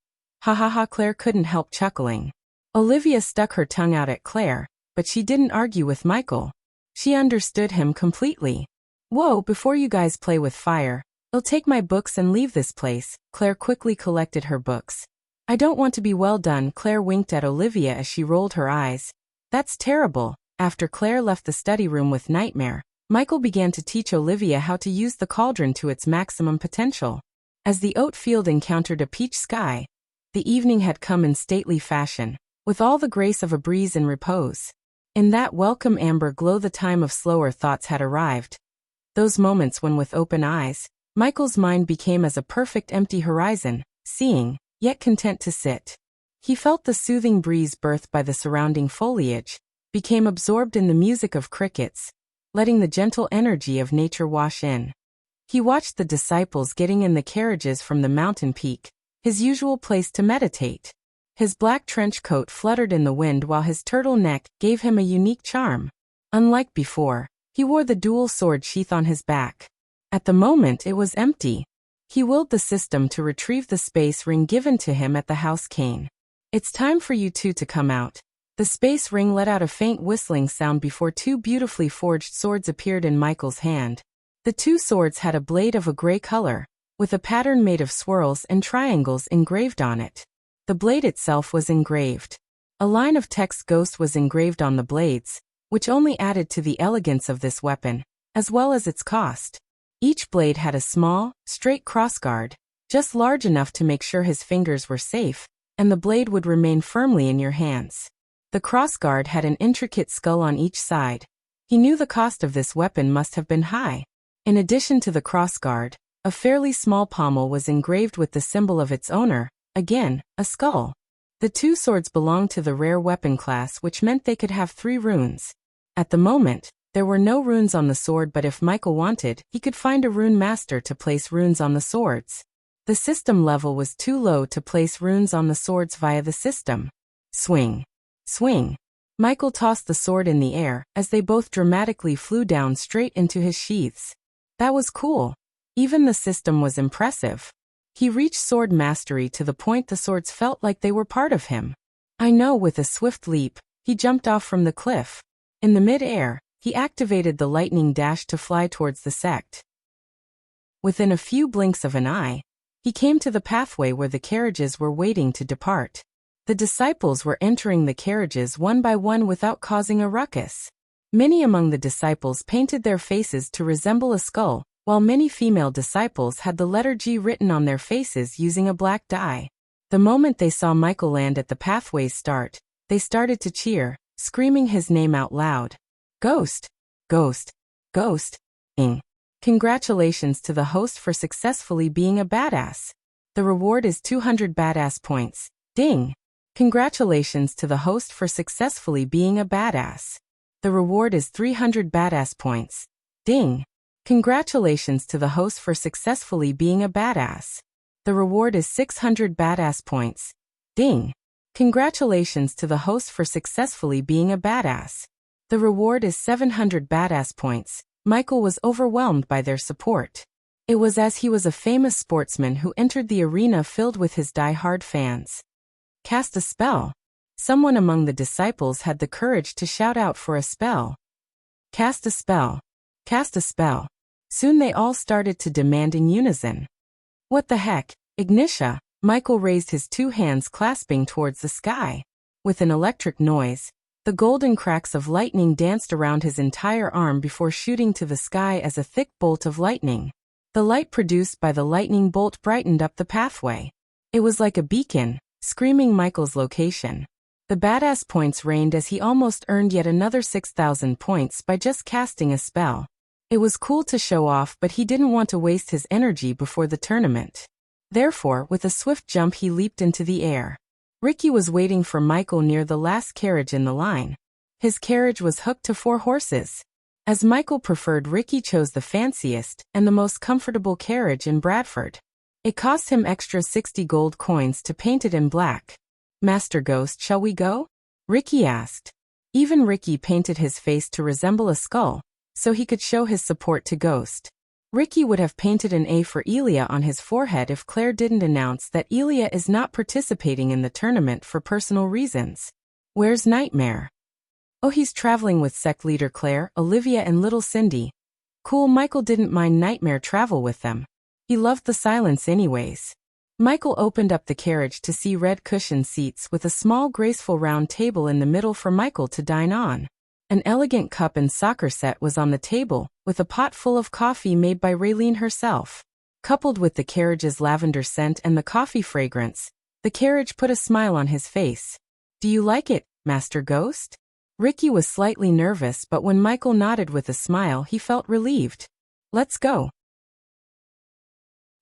Ha, Claire couldn't help chuckling. Olivia stuck her tongue out at Claire, but she didn't argue with Michael. She understood him completely. Whoa, before you guys play with fire, I'll take my books and leave this place. Claire quickly collected her books. I don't want to be well done. Claire winked at Olivia as she rolled her eyes. That's terrible. After Claire left the study room with Nightmare, Michael began to teach Olivia how to use the cauldron to its maximum potential. As the oat field encountered a peach sky, the evening had come in stately fashion, with all the grace of a breeze in repose. In that welcome amber glow the time of slower thoughts had arrived. Those moments when with open eyes, Michael's mind became as a perfect empty horizon, seeing, yet content to sit. He felt the soothing breeze birthed by the surrounding foliage, became absorbed in the music of crickets, letting the gentle energy of nature wash in. He watched the disciples getting in the carriages from the mountain peak, his usual place to meditate. His black trench coat fluttered in the wind while his turtleneck gave him a unique charm. Unlike before, he wore the dual sword sheath on his back. At the moment it was empty. He willed the system to retrieve the space ring given to him at the house cane. "It's time for you two to come out." The space ring let out a faint whistling sound before two beautifully forged swords appeared in Michael's hand. The two swords had a blade of a gray color, with a pattern made of swirls and triangles engraved on it. The blade itself was engraved. A line of text "Ghost" was engraved on the blades, which only added to the elegance of this weapon, as well as its cost. Each blade had a small, straight crossguard, just large enough to make sure his fingers were safe, and the blade would remain firmly in your hands. The crossguard had an intricate skull on each side. He knew the cost of this weapon must have been high. In addition to the crossguard, a fairly small pommel was engraved with the symbol of its owner, again, a skull. The two swords belonged to the rare weapon class, which meant they could have 3 runes. At the moment, there were no runes on the sword, but if Michael wanted, he could find a rune master to place runes on the swords. The system level was too low to place runes on the swords via the system. Swing. Swing. Michael tossed the sword in the air, as they both dramatically flew down straight into his sheaths. That was cool. Even the system was impressive. He reached sword mastery to the point the swords felt like they were part of him. I know, with a swift leap, he jumped off from the cliff. In the mid-air, he activated the lightning dash to fly towards the sect. Within a few blinks of an eye, he came to the pathway where the carriages were waiting to depart. The disciples were entering the carriages one by one without causing a ruckus. Many among the disciples painted their faces to resemble a skull, while many female disciples had the letter G written on their faces using a black dye. The moment they saw Michael land at the pathway's start, they started to cheer, screaming his name out loud. "Ghost! Ghost! Ghost! Ing! Congratulations to the host for successfully being a badass. The reward is 200 badass points. Ding! Congratulations to the host for successfully being a badass. The reward is 300 badass points. Ding! Congratulations to the host for successfully being a badass. The reward is 600 badass points. Ding! Congratulations to the host for successfully being a badass. The reward is 700 badass points. Michael was overwhelmed by their support. It was as he was a famous sportsman who entered the arena filled with his die-hard fans. Cast a spell. Someone among the disciples had the courage to shout out for a spell. Cast a spell. Cast a spell. Soon they all started to demand in unison. What the heck, Ignitia? Michael raised his 2 hands clasping towards the sky. With an electric noise, the golden cracks of lightning danced around his entire arm before shooting to the sky as a thick bolt of lightning. The light produced by the lightning bolt brightened up the pathway. It was like a beacon, screaming Michael's location. The badass points reigned as he almost earned yet another 6,000 points by just casting a spell. It was cool to show off, but he didn't want to waste his energy before the tournament. Therefore, with a swift jump he leaped into the air. Ricky was waiting for Michael near the last carriage in the line. His carriage was hooked to 4 horses. As Michael preferred, Ricky chose the fanciest and the most comfortable carriage in Bradford. It cost him extra 60 gold coins to paint it in black. "Master Ghost, shall we go?" Ricky asked. Even Ricky painted his face to resemble a skull, so he could show his support to Ghost. Ricky would have painted an A for Elia on his forehead if Claire didn't announce that Elia is not participating in the tournament for personal reasons. "Where's Nightmare?" "Oh, he's traveling with sect leader Claire, Olivia and little Cindy." Cool. Michael didn't mind Nightmare travel with them. He loved the silence anyways. Michael opened up the carriage to see red cushioned seats with a small graceful round table in the middle for Michael to dine on. An elegant cup and soccer set was on the table, with a pot full of coffee made by Raylene herself. Coupled with the carriage's lavender scent and the coffee fragrance, the carriage put a smile on his face. "Do you like it, Master Ghost?" Ricky was slightly nervous, but when Michael nodded with a smile he felt relieved. "Let's go."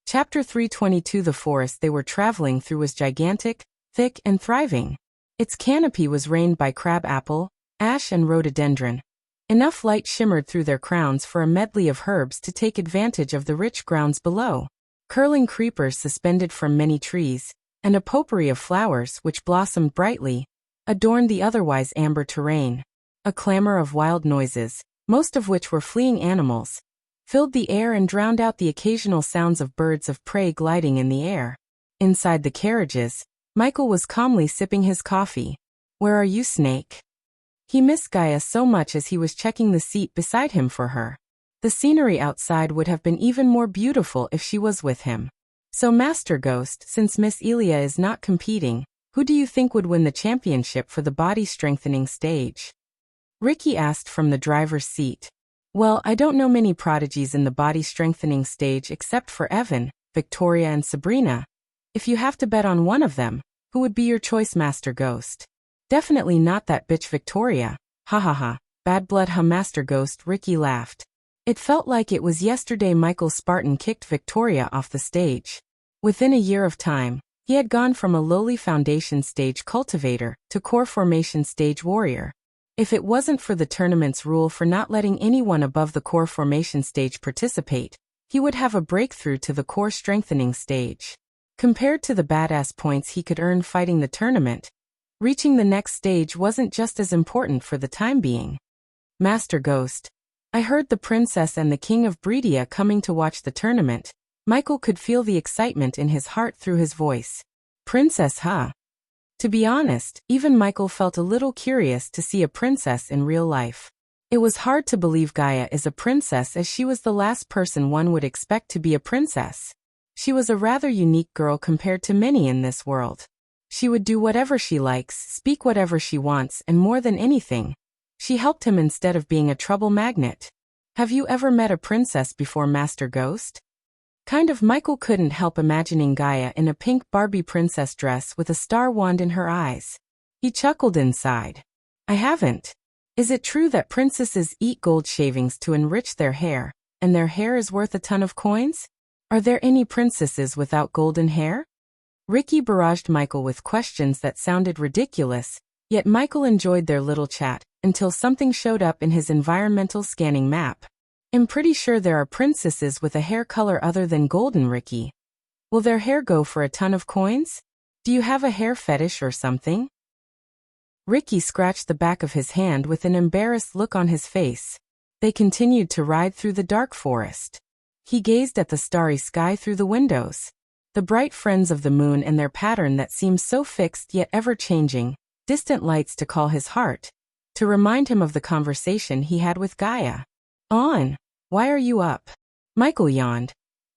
Chapter 322. The forest they were traveling through was gigantic, thick, and thriving. Its canopy was rained by crabapple, ash, and rhododendron. Enough light shimmered through their crowns for a medley of herbs to take advantage of the rich grounds below. Curling creepers suspended from many trees, and a potpourri of flowers which blossomed brightly, adorned the otherwise amber terrain. A clamor of wild noises, most of which were fleeing animals, filled the air and drowned out the occasional sounds of birds of prey gliding in the air. Inside the carriages, Michael was calmly sipping his coffee. "Where are you, Snake?" He missed Gaia so much as he was checking the seat beside him for her. The scenery outside would have been even more beautiful if she was with him. "So Master Ghost, since Miss Elia is not competing, who do you think would win the championship for the body strengthening stage?" Ricky asked from the driver's seat. "Well, I don't know many prodigies in the body strengthening stage except for Evan, Victoria, and Sabrina. If you have to bet on one of them, who would be your choice, Master Ghost?" "Definitely not that bitch Victoria. Ha ha ha. Bad blood, huh, Master Ghost?" Ricky laughed. It felt like it was yesterday Michael Spartan kicked Victoria off the stage. Within a year of time, he had gone from a lowly foundation stage cultivator to core formation stage warrior. If it wasn't for the tournament's rule for not letting anyone above the core formation stage participate, he would have a breakthrough to the core strengthening stage. Compared to the badass points he could earn fighting the tournament, reaching the next stage wasn't just as important for the time being. "Master Ghost, I heard the princess and the king of Breedia coming to watch the tournament." Michael could feel the excitement in his heart through his voice. "Princess, huh?" To be honest, even Michael felt a little curious to see a princess in real life. It was hard to believe Gaia is a princess, as she was the last person one would expect to be a princess. She was a rather unique girl compared to many in this world. She would do whatever she likes, speak whatever she wants, and more than anything, she helped him instead of being a trouble magnet. "Have you ever met a princess before, Master Ghost?" Kind of. Michael couldn't help imagining Gaia in a pink Barbie princess dress with a star wand in her eyes. He chuckled inside. "I haven't. Is it true that princesses eat gold shavings to enrich their hair, and their hair is worth a ton of coins? Are there any princesses without golden hair?" Ricky barraged Michael with questions that sounded ridiculous, yet Michael enjoyed their little chat, until something showed up in his environmental scanning map. "I'm pretty sure there are princesses with a hair color other than golden, Ricky. Will their hair go for a ton of coins? Do you have a hair fetish or something?" Ricky scratched the back of his hand with an embarrassed look on his face. They continued to ride through the dark forest. He gazed at the starry sky through the windows. The bright friends of the moon and their pattern that seemed so fixed yet ever-changing, distant lights to call his heart, to remind him of the conversation he had with Gaia. "On. Why are you up?" Michael yawned,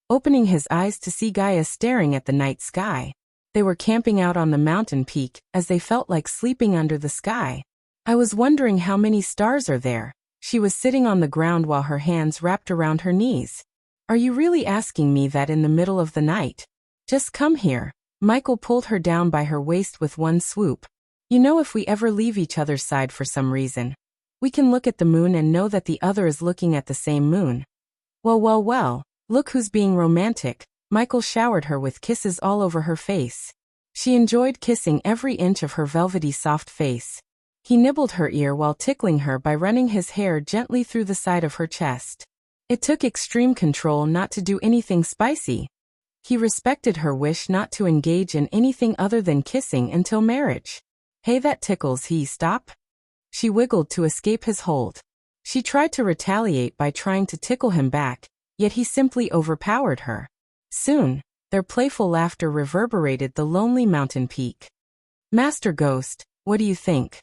opening his eyes to see Gaia staring at the night sky. They were camping out on the mountain peak, as they felt like sleeping under the sky. "I was wondering how many stars are there." She was sitting on the ground while her hands wrapped around her knees. "Are you really asking me that in the middle of the night? Just come here." Michael pulled her down by her waist with one swoop. "You know, if we ever leave each other's side for some reason, we can look at the moon and know that the other is looking at the same moon." Well, look who's being romantic." Michael showered her with kisses all over her face. She enjoyed kissing every inch of her velvety soft face. He nibbled her ear while tickling her by running his hair gently through the side of her chest. It took extreme control not to do anything spicy. He respected her wish not to engage in anything other than kissing until marriage. "Hey, that tickles." He stop. She wiggled to escape his hold. She tried to retaliate by trying to tickle him back, yet he simply overpowered her. Soon, their playful laughter reverberated the lonely mountain peak. "Master Ghost, what do you think?"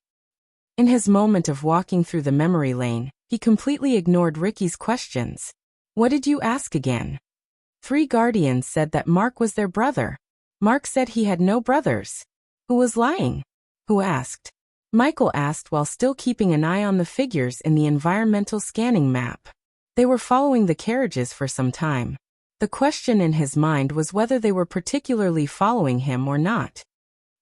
In his moment of walking through the memory lane, he completely ignored Ricky's questions. "What did you ask again?" 3 guardians said that Mark was their brother. Mark said he had no brothers. Who was lying? Who asked? Michael asked while still keeping an eye on the figures in the environmental scanning map. They were following the carriages for some time. The question in his mind was whether they were particularly following him or not.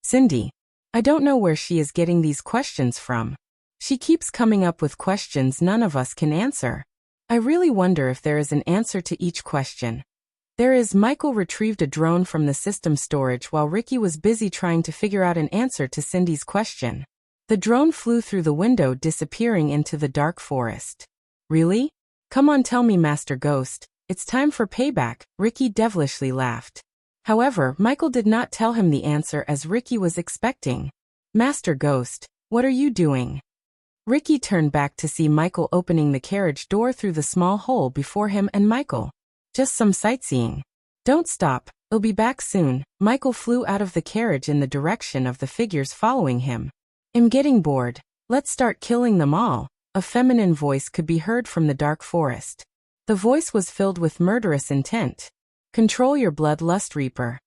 "Cindy, I don't know where she is getting these questions from. She keeps coming up with questions none of us can answer. I really wonder if there is an answer to each question." Michael retrieved a drone from the system storage while Ricky was busy trying to figure out an answer to Cindy's question. The drone flew through the window, disappearing into the dark forest. Really? Come on, tell me, Master Ghost. It's time for payback, Ricky devilishly laughed. However, Michael did not tell him the answer as Ricky was expecting. Master Ghost, what are you doing? Ricky turned back to see Michael opening the carriage door through the small hole before him and Michael. Just some sightseeing. Don't stop, I'll be back soon. Michael flew out of the carriage in the direction of the figures following him. I'm getting bored. Let's start killing them all. A feminine voice could be heard from the dark forest. The voice was filled with murderous intent. Control your bloodlust, Reaper.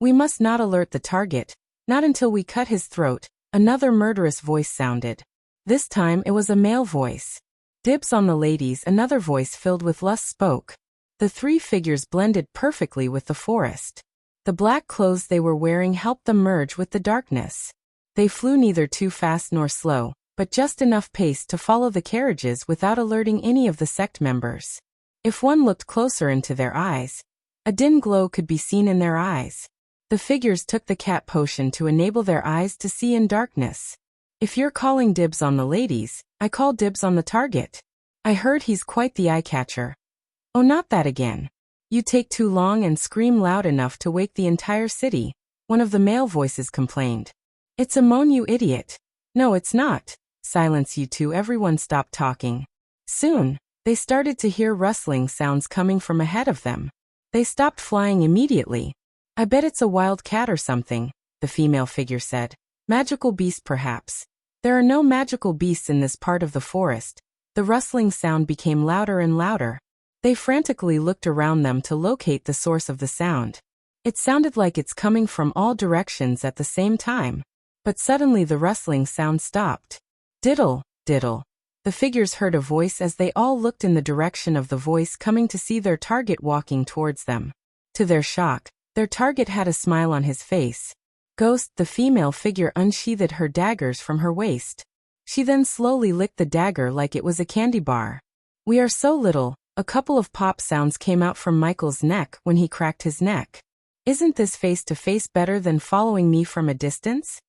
We must not alert the target, not until we cut his throat. Another murderous voice sounded. This time it was a male voice. Dibs on the ladies, another voice filled with lust spoke. The three figures blended perfectly with the forest. The black clothes they were wearing helped them merge with the darkness. They flew neither too fast nor slow, but just enough pace to follow the carriages without alerting any of the sect members. If one looked closer into their eyes, a dim glow could be seen in their eyes. The figures took the cat potion to enable their eyes to see in darkness. If you're calling dibs on the ladies, I call dibs on the target. I heard he's quite the eye-catcher. Oh, not that again. You take too long and scream loud enough to wake the entire city, one of the male voices complained. It's a moan, you idiot. No, it's not. Silence, you two. Everyone stopped talking. Soon, they started to hear rustling sounds coming from ahead of them. They stopped flying immediately. I bet it's a wild cat or something, the female figure said. Magical beast, perhaps. There are no magical beasts in this part of the forest. The rustling sound became louder and louder. They frantically looked around them to locate the source of the sound. It sounded like it's coming from all directions at the same time. But suddenly the rustling sound stopped. Diddle, diddle. The figures heard a voice as they all looked in the direction of the voice coming to see their target walking towards them. To their shock, their target had a smile on his face. Ghost, the female figure, unsheathed her daggers from her waist. She then slowly licked the dagger like it was a candy bar. We are so little. A couple of pop sounds came out from Michael's neck when he cracked his neck. Isn't this face-to-face better than following me from a distance?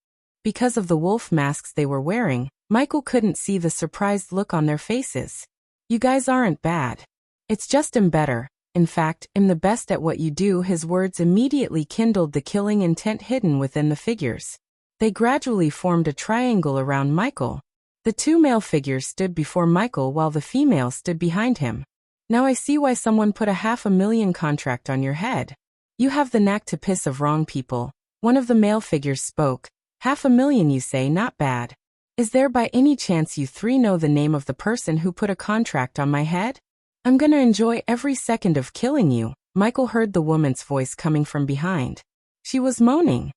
Because of the wolf masks they were wearing, Michael couldn't see the surprised look on their faces. You guys aren't bad. It's just I'm better. In fact, I'm the best at what you do. His words immediately kindled the killing intent hidden within the figures. They gradually formed a triangle around Michael. The two male figures stood before Michael while the female stood behind him. Now I see why someone put a $500,000 contract on your head. You have the knack to piss off wrong people. One of the male figures spoke. $500,000, you say? Not bad. Is there by any chance you three know the name of the person who put a contract on my head? I'm gonna enjoy every second of killing you. Michael heard the woman's voice coming from behind. She was moaning.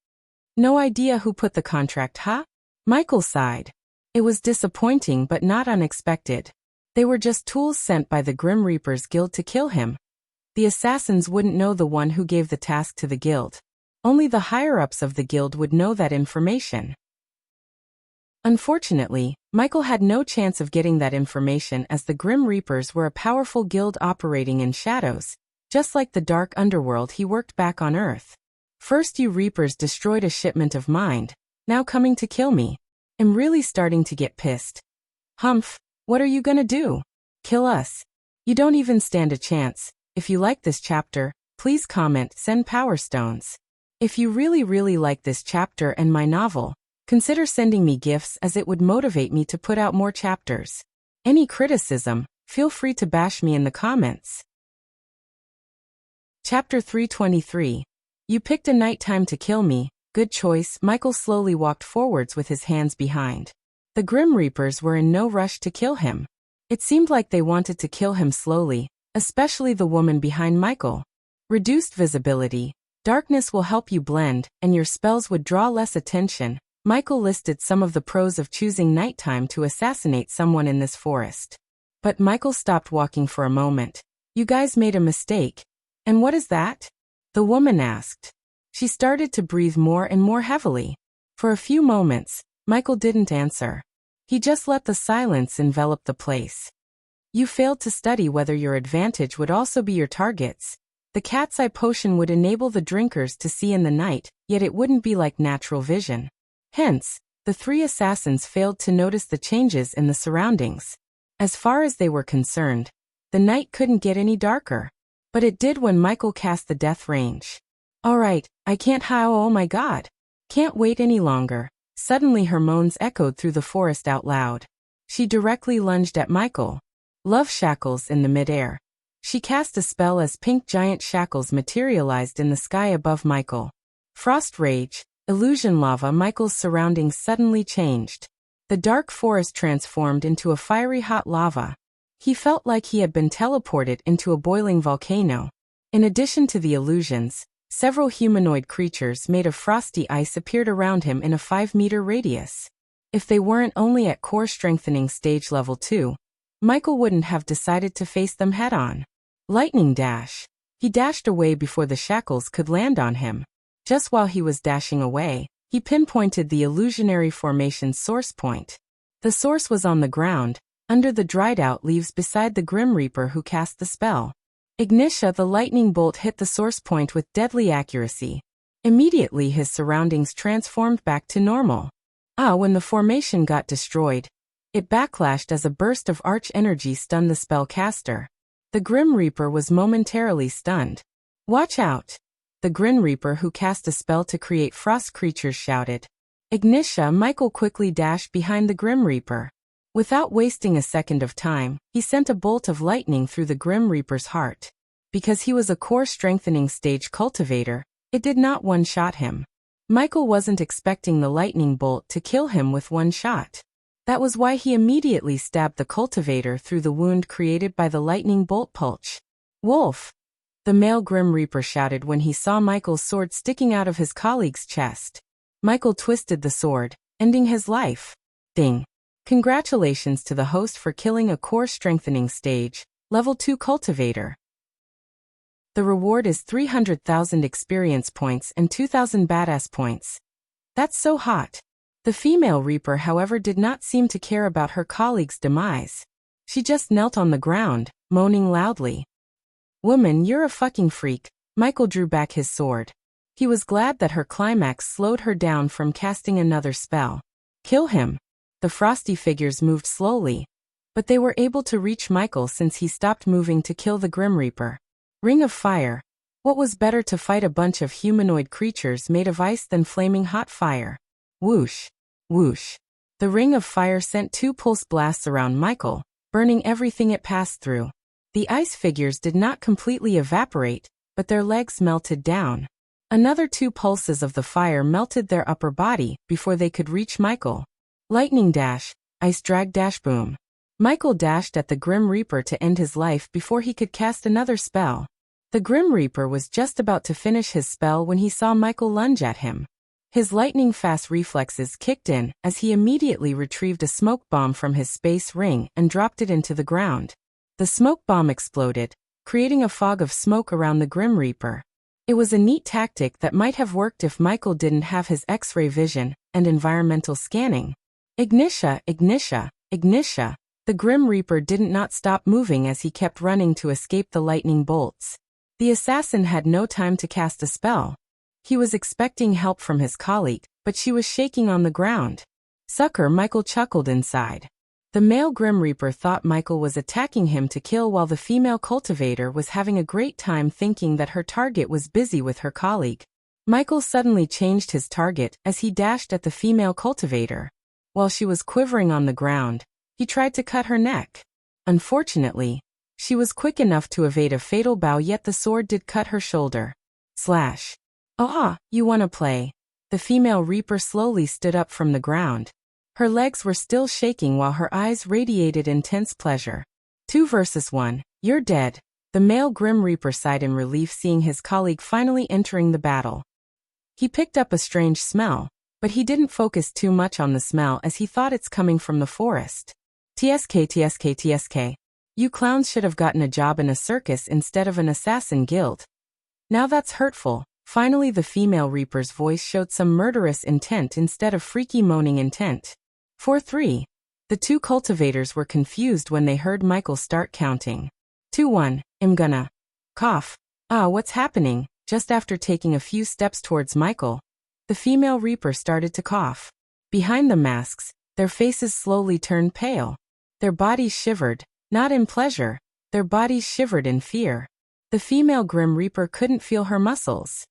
No idea who put the contract, huh? Michael sighed. It was disappointing but not unexpected. They were just tools sent by the Grim Reapers Guild to kill him. The assassins wouldn't know the one who gave the task to the guild. Only the higher-ups of the guild would know that information. Unfortunately, Michael had no chance of getting that information as the Grim Reapers were a powerful guild operating in shadows, just like the dark underworld he worked back on Earth. First you Reapers destroyed a shipment of mine, now coming to kill me. I'm really starting to get pissed. Humph, what are you gonna do? Kill us? You don't even stand a chance. If you like this chapter, please comment, send Power Stones. If you really like this chapter and my novel, consider sending me gifts as it would motivate me to put out more chapters. Any criticism, feel free to bash me in the comments. Chapter 323. You picked a nighttime to kill me. Good choice. Michael slowly walked forwards with his hands behind. The Grim Reapers were in no rush to kill him. It seemed like they wanted to kill him slowly, especially the woman behind Michael. Reduced visibility. Darkness will help you blend, and your spells would draw less attention. Michael listed some of the pros of choosing nighttime to assassinate someone in this forest. But Michael stopped walking for a moment. You guys made a mistake. And what is that? The woman asked. She started to breathe more and more heavily. For a few moments, Michael didn't answer. He just let the silence envelop the place. You failed to study whether your advantage would also be your target's. The cat's eye potion would enable the drinkers to see in the night, yet it wouldn't be like natural vision. Hence, the three assassins failed to notice the changes in the surroundings. As far as they were concerned, the night couldn't get any darker. But it did when Michael cast the death range. Alright, I can't oh my god. Can't wait any longer. Suddenly her moans echoed through the forest out loud. She directly lunged at Michael. Love shackles in the midair. She cast a spell as pink giant shackles materialized in the sky above Michael. Frost rage, illusion lava. Michael's surroundings suddenly changed. The dark forest transformed into a fiery hot lava. He felt like he had been teleported into a boiling volcano. In addition to the illusions, several humanoid creatures made of frosty ice appeared around him in a 5-meter radius. If they weren't only at core strengthening stage level 2, Michael wouldn't have decided to face them head-on. Lightning dash. He dashed away before the shackles could land on him. Just while he was dashing away, he pinpointed the illusionary formation's source point. The source was on the ground, under the dried-out leaves beside the Grim Reaper who cast the spell. Ignitia, the lightning bolt hit the source point with deadly accuracy. Immediately his surroundings transformed back to normal. When the formation got destroyed, it backlashed as a burst of arch energy stunned the spellcaster. The Grim Reaper was momentarily stunned. Watch out! The Grim Reaper who cast a spell to create frost creatures shouted. Ignitia, Michael quickly dashed behind the Grim Reaper. Without wasting a second of time, he sent a bolt of lightning through the Grim Reaper's heart. Because he was a core strengthening stage cultivator, it did not one-shot him. Michael wasn't expecting the lightning bolt to kill him with one shot. That was why he immediately stabbed the cultivator through the wound created by the lightning bolt pulch. Wolf! The male Grim Reaper shouted when he saw Michael's sword sticking out of his colleague's chest. Michael twisted the sword, ending his life. Ding! Congratulations to the host for killing a core strengthening stage, level 2 cultivator. The reward is 300,000 experience points and 2,000 badass points. That's so hot. The female Reaper, however, did not seem to care about her colleague's demise. She just knelt on the ground, moaning loudly. Woman, you're a fucking freak. Michael drew back his sword. He was glad that her climax slowed her down from casting another spell. Kill him. The frosty figures moved slowly, but they were able to reach Michael since he stopped moving to kill the Grim Reaper. Ring of fire. What was better to fight a bunch of humanoid creatures made of ice than flaming hot fire? Whoosh. Whoosh. The ring of fire sent 2 pulse blasts around Michael, burning everything it passed through. The ice figures did not completely evaporate, but their legs melted down. Another 2 pulses of the fire melted their upper body before they could reach Michael. Lightning dash, ice drag dash boom. Michael dashed at the Grim Reaper to end his life before he could cast another spell. The Grim Reaper was just about to finish his spell when he saw Michael lunge at him. His lightning-fast reflexes kicked in as he immediately retrieved a smoke bomb from his space ring and dropped it into the ground. The smoke bomb exploded, creating a fog of smoke around the Grim Reaper. It was a neat tactic that might have worked if Michael didn't have his X-ray vision and environmental scanning. Ignitia, ignitia, ignitia. The Grim Reaper didn't not stop moving as he kept running to escape the lightning bolts. The assassin had no time to cast a spell. He was expecting help from his colleague, but she was shaking on the ground. Sucker, Michael chuckled inside. The male Grim Reaper thought Michael was attacking him to kill while the female cultivator was having a great time thinking that her target was busy with her colleague. Michael suddenly changed his target as he dashed at the female cultivator. While she was quivering on the ground, he tried to cut her neck. Unfortunately, she was quick enough to evade a fatal bow, yet the sword did cut her shoulder. Slash. You wanna play? The female Reaper slowly stood up from the ground. Her legs were still shaking while her eyes radiated intense pleasure. 2 versus 1, you're dead. The male Grim Reaper sighed in relief seeing his colleague finally entering the battle. He picked up a strange smell, but he didn't focus too much on the smell as he thought it's coming from the forest. TSK. You clowns should have gotten a job in a circus instead of an assassin guild. Now that's hurtful. Finally the female Reaper's voice showed some murderous intent instead of freaky moaning intent. 4-3. The 2 cultivators were confused when they heard Michael start counting. 2-1, I'm gonna. Cough. Ah, what's happening? Just after taking a few steps towards Michael, the female Reaper started to cough. Behind the masks, their faces slowly turned pale. Their bodies shivered, not in pleasure, their bodies shivered in fear. The female Grim Reaper couldn't feel her muscles.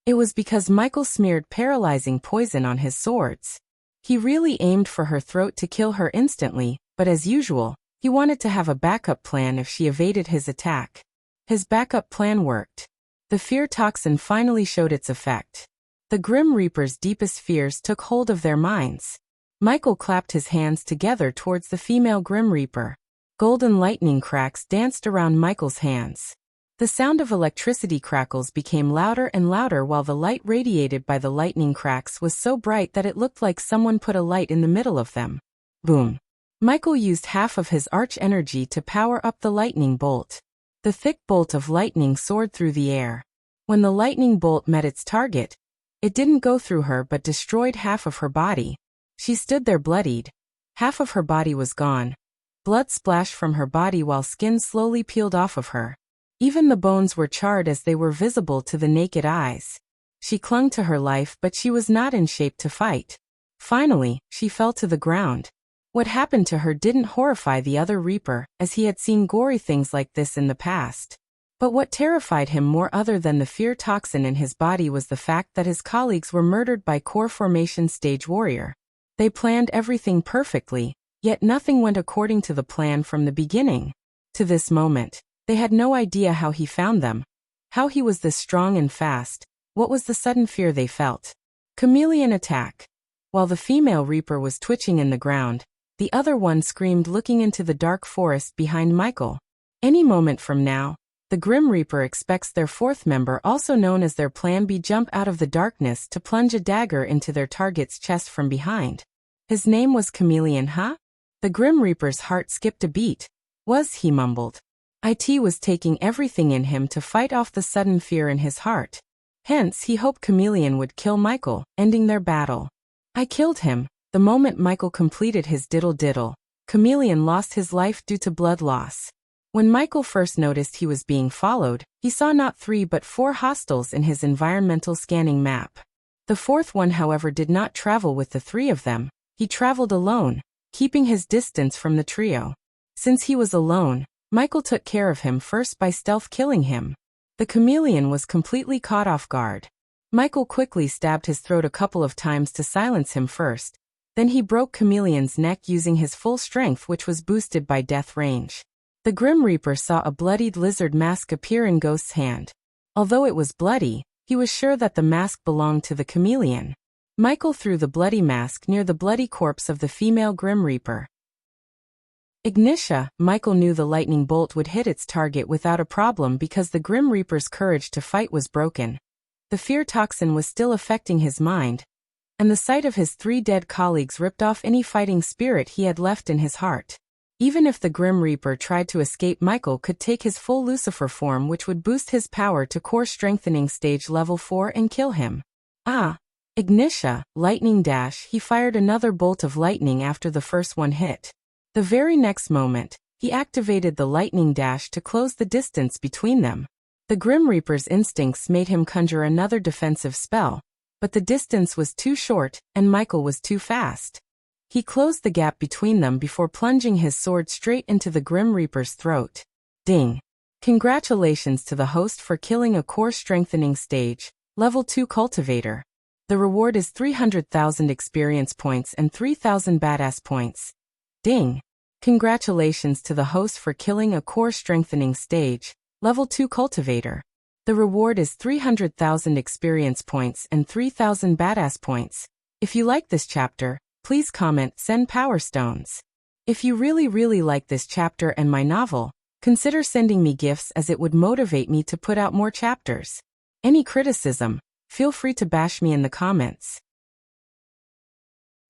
It was because Michael smeared paralyzing poison on his swords. He really aimed for her throat to kill her instantly, but as usual, he wanted to have a backup plan if she evaded his attack. His backup plan worked. The fear toxin finally showed its effect. The Grim Reaper's deepest fears took hold of their minds. Michael clapped his hands together towards the female Grim Reaper. Golden lightning cracks danced around Michael's hands. The sound of electricity crackles became louder and louder while the light radiated by the lightning cracks was so bright that it looked like someone put a light in the middle of them. Boom. Michael used half of his arch energy to power up the lightning bolt. The thick bolt of lightning soared through the air. When the lightning bolt met its target, it didn't go through her but destroyed half of her body. She stood there bloodied. Half of her body was gone. Blood splashed from her body while skin slowly peeled off of her. Even the bones were charred as they were visible to the naked eyes. She clung to her life but she was not in shape to fight. Finally, she fell to the ground. What happened to her didn't horrify the other Reaper, as he had seen gory things like this in the past. But what terrified him more other than the fear toxin in his body was the fact that his colleagues were murdered by Core Formation Stage Warrior. They planned everything perfectly, yet nothing went according to the plan from the beginning. To this moment, they had no idea how he found them, how he was this strong and fast, what was the sudden fear they felt. Chameleon attack. While the female Reaper was twitching in the ground, the other one screamed looking into the dark forest behind Michael. Any moment from now, the Grim Reaper expects their fourth member, also known as their Plan B, jump out of the darkness to plunge a dagger into their target's chest from behind. His name was Chameleon, huh? The Grim Reaper's heart skipped a beat. He mumbled. It was taking everything in him to fight off the sudden fear in his heart. Hence, he hoped Chameleon would kill Michael, ending their battle. I killed him. The moment Michael completed his diddle-diddle, Chameleon lost his life due to blood loss. When Michael first noticed he was being followed, he saw not 3 but 4 hostiles in his environmental scanning map. The fourth one, however, did not travel with the 3 of them. He traveled alone, keeping his distance from the trio. Since he was alone, Michael took care of him first by stealth killing him. The Chameleon was completely caught off guard. Michael quickly stabbed his throat a couple of times to silence him first. Then he broke Chameleon's neck using his full strength, which was boosted by death range. The Grim Reaper saw a bloodied lizard mask appear in Ghost's hand. Although it was bloody, he was sure that the mask belonged to the Chameleon. Michael threw the bloody mask near the bloody corpse of the female Grim Reaper. Ignitia. Michael knew the lightning bolt would hit its target without a problem because the Grim Reaper's courage to fight was broken. The fear toxin was still affecting his mind, and the sight of his 3 dead colleagues ripped off any fighting spirit he had left in his heart. Even if the Grim Reaper tried to escape, Michael could take his full Lucifer form, which would boost his power to core strengthening stage level 4 and kill him. Ignitia, lightning dash. He fired another bolt of lightning after the first one hit. The very next moment, he activated the lightning dash to close the distance between them. The Grim Reaper's instincts made him conjure another defensive spell, but the distance was too short, and Michael was too fast. He closed the gap between them before plunging his sword straight into the Grim Reaper's throat. Ding! Congratulations to the host for killing a core strengthening stage, level 2 cultivator. The reward is 300,000 experience points and 3,000 badass points. Ding! Congratulations to the host for killing a core strengthening stage, level 2 cultivator. The reward is 300,000 experience points and 3,000 badass points. If you like this chapter, please comment, send power stones. If you really like this chapter and my novel, consider sending me gifts as it would motivate me to put out more chapters. Any criticism, feel free to bash me in the comments.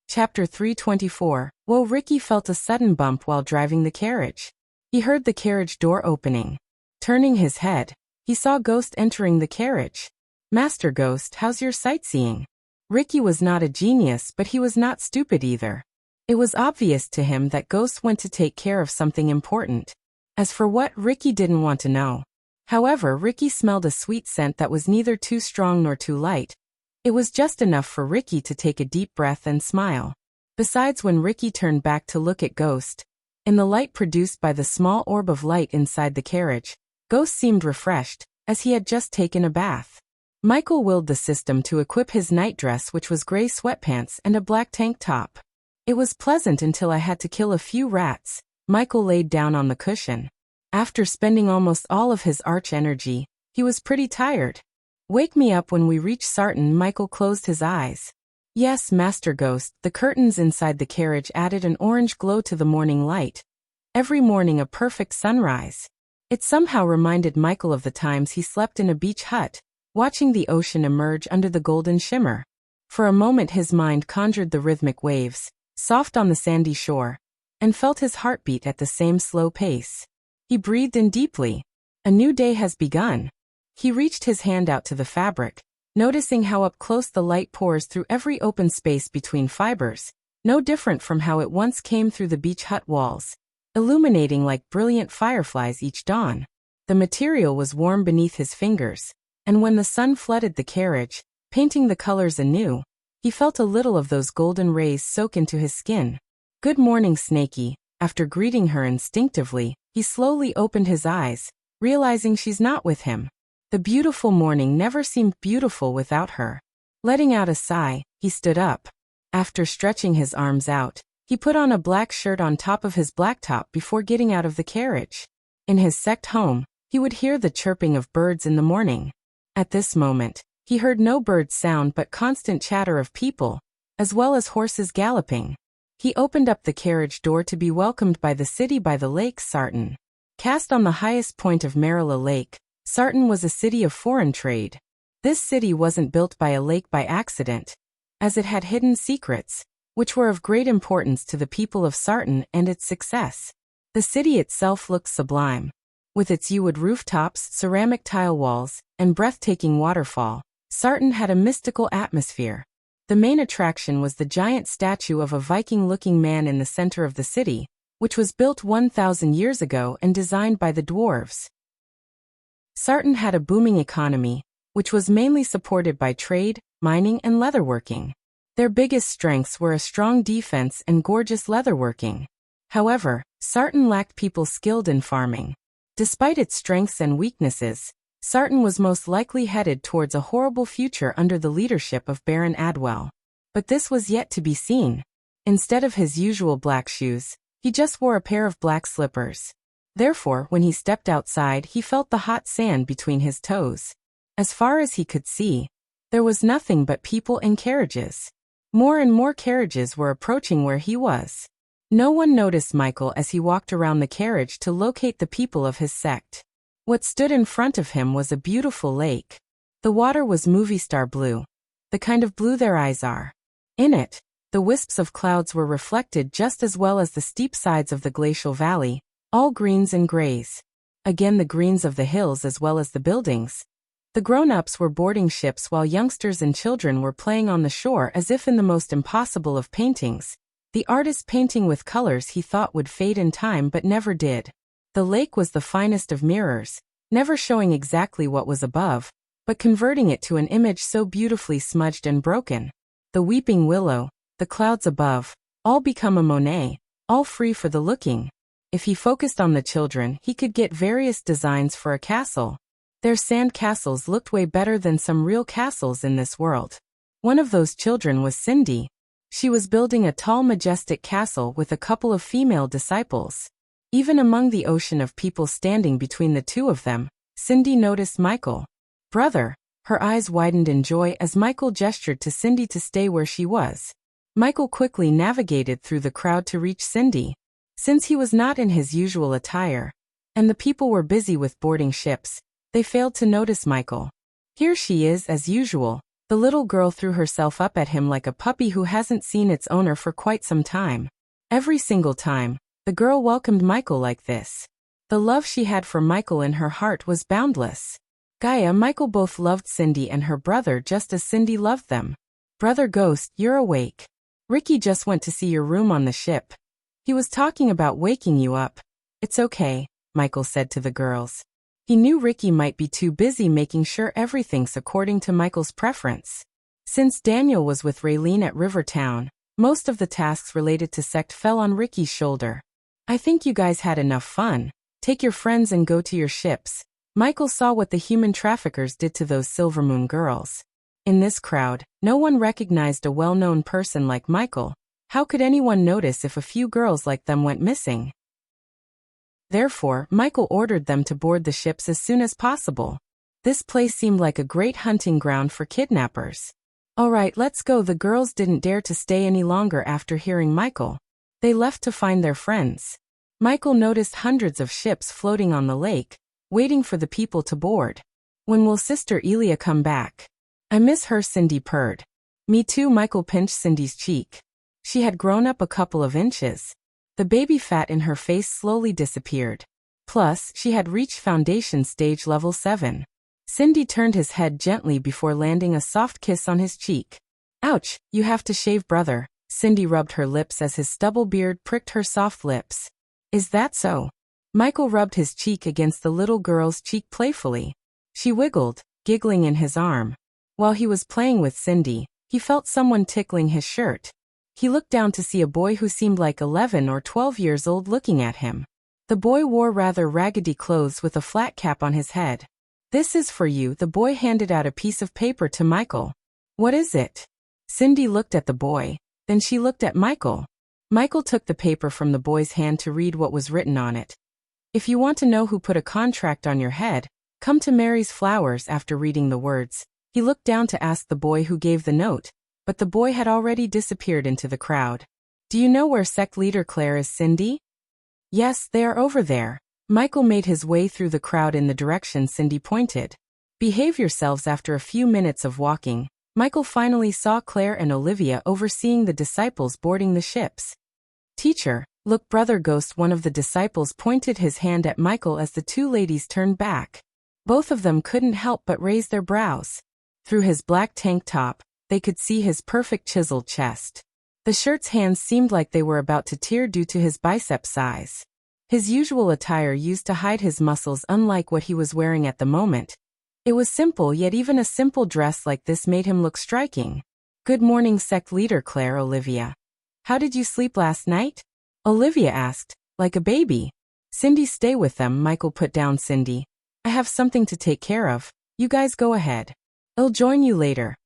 Chapter 324. Whoa! Ricky felt a sudden bump while driving the carriage. He heard the carriage door opening. Turning his head, he saw Ghost entering the carriage. Master Ghost, how's your sightseeing? Ricky was not a genius, but he was not stupid either. It was obvious to him that Ghost went to take care of something important. As for what, Ricky didn't want to know. However, Ricky smelled a sweet scent that was neither too strong nor too light. It was just enough for Ricky to take a deep breath and smile. Besides, when Ricky turned back to look at Ghost, in the light produced by the small orb of light inside the carriage, Ghost seemed refreshed, as he had just taken a bath. Michael willed the system to equip his nightdress, which was gray sweatpants and a black tank top. It was pleasant until I had to kill a few rats. Michael laid down on the cushion. After spending almost all of his arch energy, he was pretty tired. Wake me up when we reach Sarton. Michael closed his eyes. Yes, Master Ghost. The curtains inside the carriage added an orange glow to the morning light. Every morning a perfect sunrise. It somehow reminded Michael of the times he slept in a beach hut, watching the ocean emerge under the golden shimmer. For a moment his mind conjured the rhythmic waves, soft on the sandy shore, and felt his heartbeat at the same slow pace. He breathed in deeply. A new day has begun. He reached his hand out to the fabric, noticing how up close the light pours through every open space between fibers, no different from how it once came through the beach hut walls, illuminating like brilliant fireflies each dawn. The material was warm beneath his fingers, and when the sun flooded the carriage, painting the colors anew, he felt a little of those golden rays soak into his skin. Good morning, Snakey. After greeting her instinctively, he slowly opened his eyes, realizing she's not with him. The beautiful morning never seemed beautiful without her. Letting out a sigh, he stood up. After stretching his arms out, he put on a black shirt on top of his black top before getting out of the carriage. In his sect home, he would hear the chirping of birds in the morning. At this moment, he heard no bird sound but constant chatter of people, as well as horses galloping. He opened up the carriage door to be welcomed by the city by the lake Sarton. Cast on the highest point of Marilla Lake, Sarton was a city of foreign trade. This city wasn't built by a lake by accident, as it had hidden secrets, which were of great importance to the people of Sarton and its success. The city itself looked sublime. With its yew wood rooftops, ceramic tile walls, and breathtaking waterfall, Sarton had a mystical atmosphere. The main attraction was the giant statue of a Viking-looking man in the center of the city, which was built 1,000 years ago and designed by the dwarves. Sarton had a booming economy, which was mainly supported by trade, mining, and leatherworking. Their biggest strengths were a strong defense and gorgeous leatherworking. However, Sarton lacked people skilled in farming. Despite its strengths and weaknesses, Sarton was most likely headed towards a horrible future under the leadership of Baron Adwell. But this was yet to be seen. Instead of his usual black shoes, he just wore a pair of black slippers. Therefore, when he stepped outside, he felt the hot sand between his toes. As far as he could see, there was nothing but people and carriages. More and more carriages were approaching where he was. No one noticed Michael as he walked around the carriage to locate the people of his sect. What stood in front of him was a beautiful lake. The water was movie star blue, the kind of blue their eyes are. In it, the wisps of clouds were reflected just as well as the steep sides of the glacial valley, all greens and grays. Again the greens of the hills as well as the buildings. The grown-ups were boarding ships while youngsters and children were playing on the shore as if in the most impossible of paintings. The artist painting with colors he thought would fade in time but never did. The lake was the finest of mirrors, never showing exactly what was above, but converting it to an image so beautifully smudged and broken. The weeping willow, the clouds above, all become a Monet, all free for the looking. If he focused on the children, he could get various designs for a castle. Their sand castles looked way better than some real castles in this world. One of those children was Cindy. She was building a tall, majestic castle with a couple of female disciples. Even among the ocean of people standing between the two of them, Cindy noticed Michael. Brother. Her eyes widened in joy as Michael gestured to Cindy to stay where she was. Michael quickly navigated through the crowd to reach Cindy. Since he was not in his usual attire, and the people were busy with boarding ships, they failed to notice Michael. Here she is as usual. The little girl threw herself up at him like a puppy who hasn't seen its owner for quite some time. Every single time, the girl welcomed Michael like this. The love she had for Michael in her heart was boundless. Gaia, Michael both loved Cindy and her brother just as Cindy loved them. Brother Ghost, you're awake. Ricky just went to see your room on the ship. He was talking about waking you up. It's okay, Michael said to the girls. He knew Ricky might be too busy making sure everything's according to Michael's preference. Since Daniel was with Raylene at Rivertown, most of the tasks related to sect fell on Ricky's shoulder. I think you guys had enough fun. Take your friends and go to your ships. Michael saw what the human traffickers did to those Silvermoon girls. In this crowd, no one recognized a well-known person like Michael. How could anyone notice if a few girls like them went missing? Therefore, Michael ordered them to board the ships as soon as possible. This place seemed like a great hunting ground for kidnappers. All right, let's go. The girls didn't dare to stay any longer after hearing Michael. They left to find their friends. Michael noticed hundreds of ships floating on the lake, waiting for the people to board. When will Sister Elia come back? I miss her, Cindy purred. Me too. Michael pinched Cindy's cheek. She had grown up a couple of inches. The baby fat in her face slowly disappeared. Plus, she had reached foundation stage level 7. Cindy turned his head gently before landing a soft kiss on his cheek. Ouch, you have to shave, brother. Cindy rubbed her lips as his stubble beard pricked her soft lips. Is that so? Michael rubbed his cheek against the little girl's cheek playfully. She wiggled, giggling in his arm. While he was playing with Cindy, he felt someone tickling his shirt. He looked down to see a boy who seemed like 11 or 12 years old looking at him. The boy wore rather raggedy clothes with a flat cap on his head. This is for you. The boy handed out a piece of paper to Michael. What is it? Cindy looked at the boy. Then she looked at Michael. Michael took the paper from the boy's hand to read what was written on it. If you want to know who put a contract on your head, come to Mary's Flowers. After reading the words, he looked down to ask the boy who gave the note, but the boy had already disappeared into the crowd. Do you know where sect leader Claire is, Cindy? Yes, they are over there. Michael made his way through the crowd in the direction Cindy pointed. Behave yourselves. After a few minutes of walking, Michael finally saw Claire and Olivia overseeing the disciples boarding the ships. Teacher, look, Brother Ghost. One of the disciples pointed his hand at Michael as the two ladies turned back. Both of them couldn't help but raise their brows. Through his black tank top, they could see his perfect chiseled chest. The shirt's hands seemed like they were about to tear due to his bicep size. His usual attire used to hide his muscles, unlike what he was wearing at the moment. It was simple, yet even a simple dress like this made him look striking. Good morning, sect leader Claire. Olivia. How did you sleep last night? Olivia asked, like a baby. Cindy, stay with them. Michael put down Cindy. I have something to take care of. You guys go ahead. I'll join you later.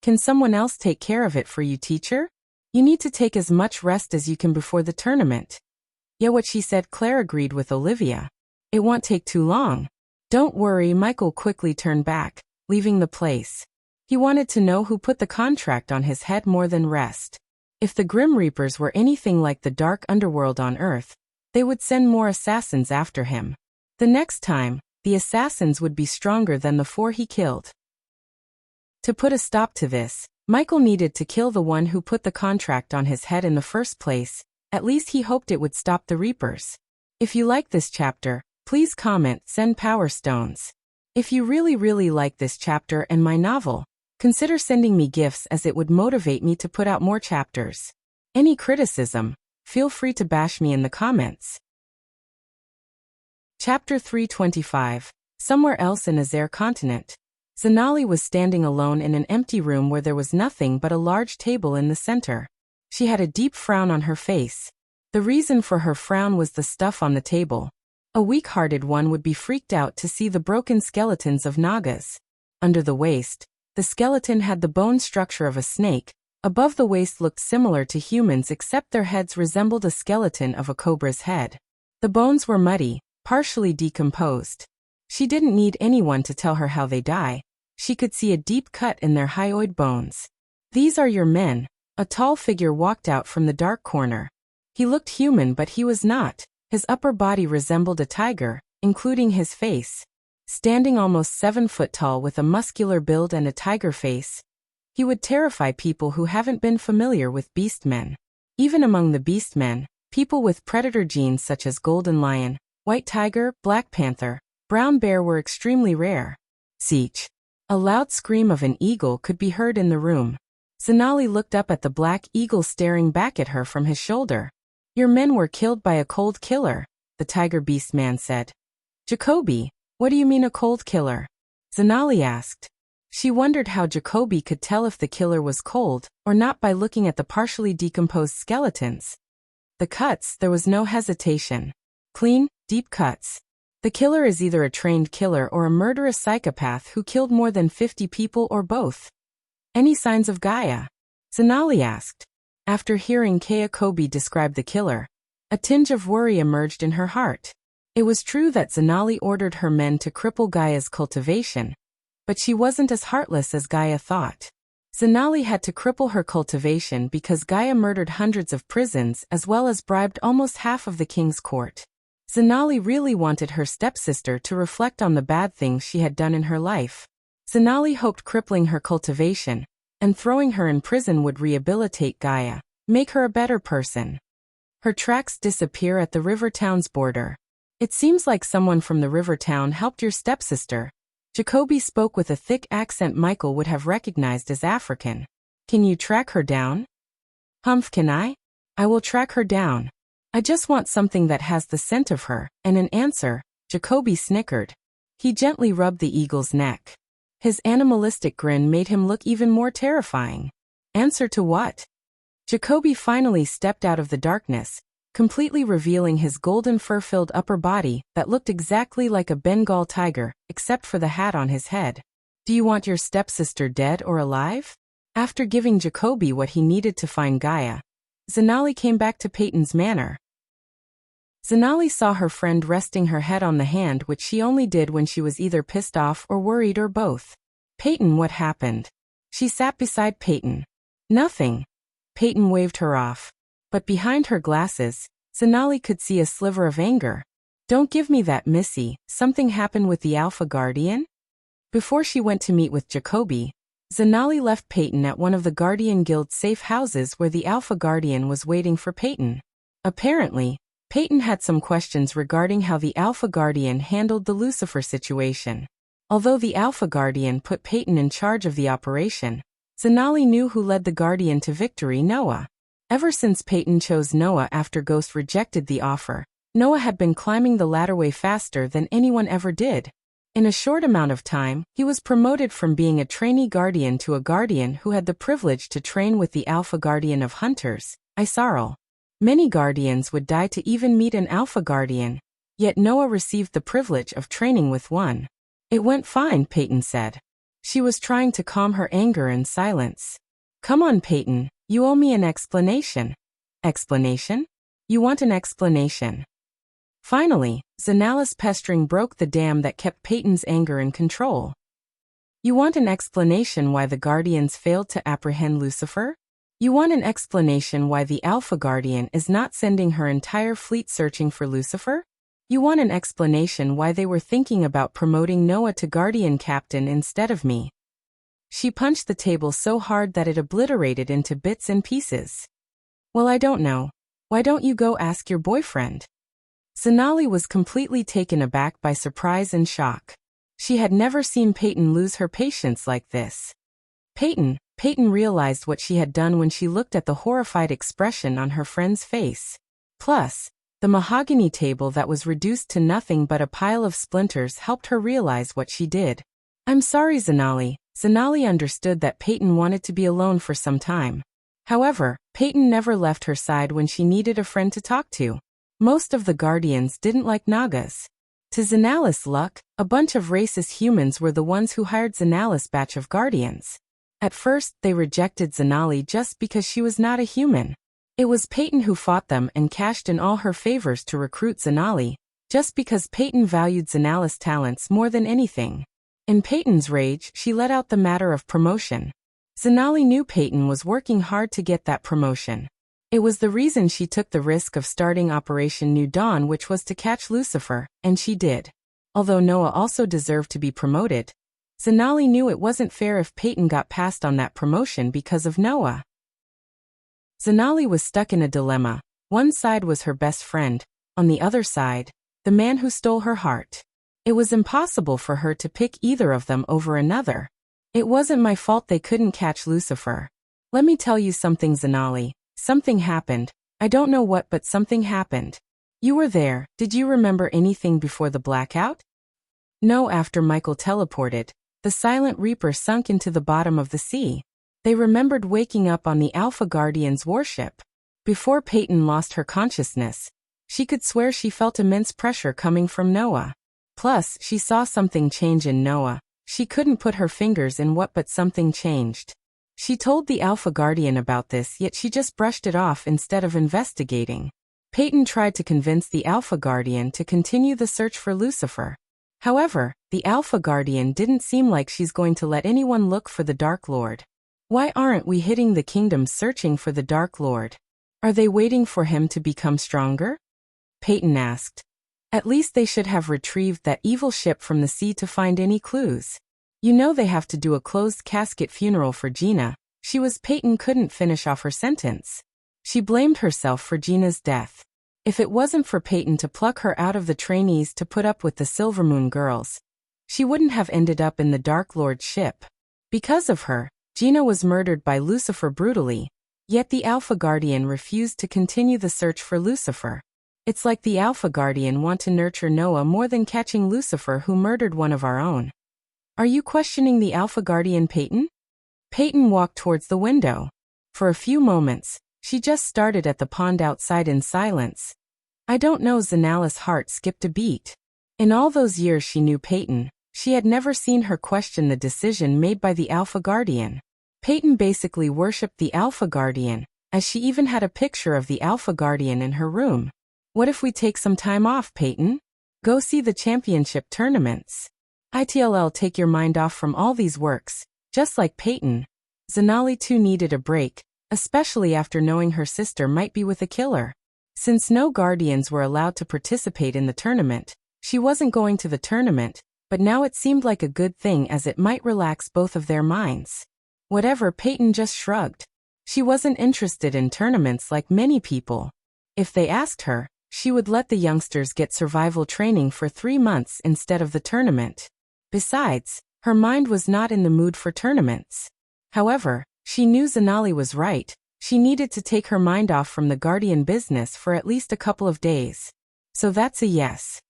Can someone else take care of it for you, teacher? You need to take as much rest as you can before the tournament. Yeah, what she said. Claire agreed with Olivia. It won't take too long. Don't worry. Michael quickly turned back, leaving the place. He wanted to know who put the contract on his head more than rest. If the Grim Reapers were anything like the dark underworld on Earth, they would send more assassins after him. The next time, the assassins would be stronger than the 4 he killed. To put a stop to this, Michael needed to kill the one who put the contract on his head in the first place. At least he hoped it would stop the Reapers. If you like this chapter, please comment, send Power Stones. If you really like this chapter and my novel, consider sending me gifts, as it would motivate me to put out more chapters. Any criticism, feel free to bash me in the comments. Chapter 325. Somewhere else in Azare continent. Zanali was standing alone in an empty room where there was nothing but a large table in the center. She had a deep frown on her face. The reason for her frown was the stuff on the table. A weak-hearted one would be freaked out to see the broken skeletons of Nagas. Under the waist, the skeleton had the bone structure of a snake. Above the waist looked similar to humans, except their heads resembled a skeleton of a cobra's head. The bones were muddy, partially decomposed. She didn't need anyone to tell her how they die. She could see a deep cut in their hyoid bones. These are your men. A tall figure walked out from the dark corner. He looked human, but he was not. His upper body resembled a tiger, including his face. Standing almost 7 foot tall with a muscular build and a tiger face, he would terrify people who haven't been familiar with beastmen. Even among the beastmen, people with predator genes such as golden lion, white tiger, black panther, brown bear were extremely rare. Seech. A loud scream of an eagle could be heard in the room. Zanali looked up at the black eagle staring back at her from his shoulder. Your men were killed by a cold killer, the tiger beast man said. Jacoby, What do you mean a cold killer? Zanali asked. She wondered how Jacoby could tell if the killer was cold or not by looking at the partially decomposed skeletons. The cuts, there was no hesitation. Clean, deep cuts. The killer is either a trained killer or a murderous psychopath who killed more than 50 people or both. Any signs of Gaia? Zanali asked. After hearing Jacoby describe the killer, a tinge of worry emerged in her heart. It was true that Zanali ordered her men to cripple Gaia's cultivation, but she wasn't as heartless as Gaia thought. Zanali had to cripple her cultivation because Gaia murdered hundreds of prisons as well as bribed almost half of the king's court. Zanali really wanted her stepsister to reflect on the bad things she had done in her life. Zanali hoped crippling her cultivation and throwing her in prison would rehabilitate Gaia, make her a better person. Her tracks disappear at the river town's border. It seems like someone from the river town helped your stepsister. Jacoby spoke with a thick accent Michael would have recognized as African. Can you track her down? Humph, can I? I will track her down. I just want something that has the scent of her, and an answer. Jacoby snickered. He gently rubbed the eagle's neck. His animalistic grin made him look even more terrifying. Answer to what? Jacoby finally stepped out of the darkness, completely revealing his golden fur-filled upper body that looked exactly like a Bengal tiger, except for the hat on his head. Do you want your stepsister dead or alive? After giving Jacoby what he needed to find Gaia, Zanali came back to Peyton's manor. Zanali saw her friend resting her head on the hand which she only did when she was either pissed off or worried or both. Peyton, what happened? She sat beside Peyton. Nothing. Peyton waved her off. But behind her glasses, Zanali could see a sliver of anger. Don't give me that, Missy. Something happened with the Alpha Guardian? Before she went to meet with Jacoby, Zanali left Peyton at one of the Guardian Guild's safe houses where the Alpha Guardian was waiting for Peyton. Apparently, Peyton had some questions regarding how the Alpha Guardian handled the Lucifer situation. Although the Alpha Guardian put Peyton in charge of the operation, Zanali knew who led the Guardian to victory, Noah. Ever since Peyton chose Noah after Ghost rejected the offer, Noah had been climbing the ladderway faster than anyone ever did. In a short amount of time, he was promoted from being a trainee Guardian to a Guardian who had the privilege to train with the Alpha Guardian of Hunters, Isarl. Many Guardians would die to even meet an Alpha Guardian, yet Noah received the privilege of training with one. It went fine, Peyton said. She was trying to calm her anger in silence. Come on, Peyton, you owe me an explanation. Explanation? You want an explanation? Finally, Zanali's pestering broke the dam that kept Peyton's anger in control. You want an explanation why the Guardians failed to apprehend Lucifer? You want an explanation why the Alpha Guardian is not sending her entire fleet searching for Lucifer? You want an explanation why they were thinking about promoting Noah to Guardian Captain instead of me? She punched the table so hard that it obliterated into bits and pieces. Well, I don't know. Why don't you go ask your boyfriend? Zanali was completely taken aback by surprise and shock. She had never seen Peyton lose her patience like this. Peyton realized what she had done when she looked at the horrified expression on her friend's face. Plus, the mahogany table that was reduced to nothing but a pile of splinters helped her realize what she did. I'm sorry, Zanali. Zanali understood that Peyton wanted to be alone for some time. However, Peyton never left her side when she needed a friend to talk to. Most of the Guardians didn't like Nagas. To Zanali's luck, a bunch of racist humans were the ones who hired Zanali's batch of Guardians. At first, they rejected Zanali just because she was not a human. It was Peyton who fought them and cashed in all her favors to recruit Zanali, just because Peyton valued Zanali's talents more than anything. In Peyton's rage, she let out the matter of promotion. Zanali knew Peyton was working hard to get that promotion. It was the reason she took the risk of starting Operation New Dawn, which was to catch Lucifer, and she did. Although Noah also deserved to be promoted, Zanali knew it wasn't fair if Peyton got passed on that promotion because of Noah. Zanali was stuck in a dilemma. One side was her best friend, on the other side, the man who stole her heart. It was impossible for her to pick either of them over another. It wasn't my fault they couldn't catch Lucifer. Let me tell you something, Zanali. Something happened. I don't know what, but something happened. You were there. Did you remember anything before the blackout? No, after Michael teleported, the Silent Reaper sunk into the bottom of the sea. They remembered waking up on the Alpha Guardian's warship. Before Peyton lost her consciousness, she could swear she felt immense pressure coming from Noah. Plus, she saw something change in Noah. She couldn't put her fingers in what, but something changed. She told the Alpha Guardian about this, yet she just brushed it off instead of investigating. Peyton tried to convince the Alpha Guardian to continue the search for Lucifer. However, the Alpha Guardian didn't seem like she's going to let anyone look for the Dark Lord. Why aren't we hitting the kingdom searching for the Dark Lord? Are they waiting for him to become stronger? Peyton asked. At least they should have retrieved that evil ship from the sea to find any clues. You know they have to do a closed casket funeral for Gina. Peyton couldn't finish off her sentence. She blamed herself for Gina's death. If it wasn't for Peyton to pluck her out of the trainees to put up with the Silvermoon girls, she wouldn't have ended up in the Dark Lord's ship. Because of her, Gina was murdered by Lucifer brutally, yet the Alpha Guardian refused to continue the search for Lucifer. It's like the Alpha Guardian want to nurture Noah more than catching Lucifer, who murdered one of our own. Are you questioning the Alpha Guardian, Peyton? Peyton walked towards the window. For a few moments, she just stared at the pond outside in silence. I don't know. Zanala's heart skipped a beat. In all those years she knew Peyton, she had never seen her question the decision made by the Alpha Guardian. Peyton basically worshipped the Alpha Guardian, as she even had a picture of the Alpha Guardian in her room. What if we take some time off, Peyton? Go see the championship tournaments. ITLL, take your mind off from all these works. Just like Peyton, Zanali too needed a break, especially after knowing her sister might be with a killer. Since no guardians were allowed to participate in the tournament, she wasn't going to the tournament, but now it seemed like a good thing as it might relax both of their minds. Whatever, Peyton just shrugged. She wasn't interested in tournaments like many people. If they asked her, she would let the youngsters get survival training for 3 months instead of the tournament. Besides, her mind was not in the mood for tournaments. However, she knew Zanali was right. She needed to take her mind off from the guardian business for at least a couple of days. So that's a yes.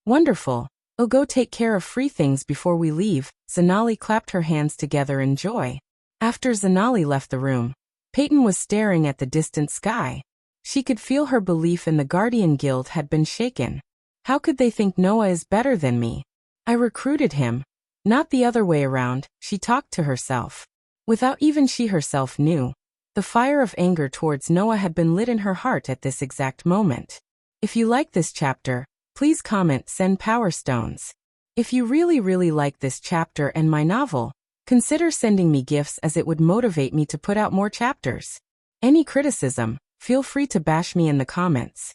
Wonderful. Oh, go take care of free things before we leave. Zanali clapped her hands together in joy. After Zanali left the room, Peyton was staring at the distant sky. She could feel her belief in the Guardian Guild had been shaken. How could they think Noah is better than me? I recruited him. Not the other way around, she talked to herself. Without even she herself knew, the fire of anger towards Noah had been lit in her heart at this exact moment. If you like this chapter, please comment, send power stones. If you really like this chapter and my novel, consider sending me gifts as it would motivate me to put out more chapters. Any criticism, feel free to bash me in the comments.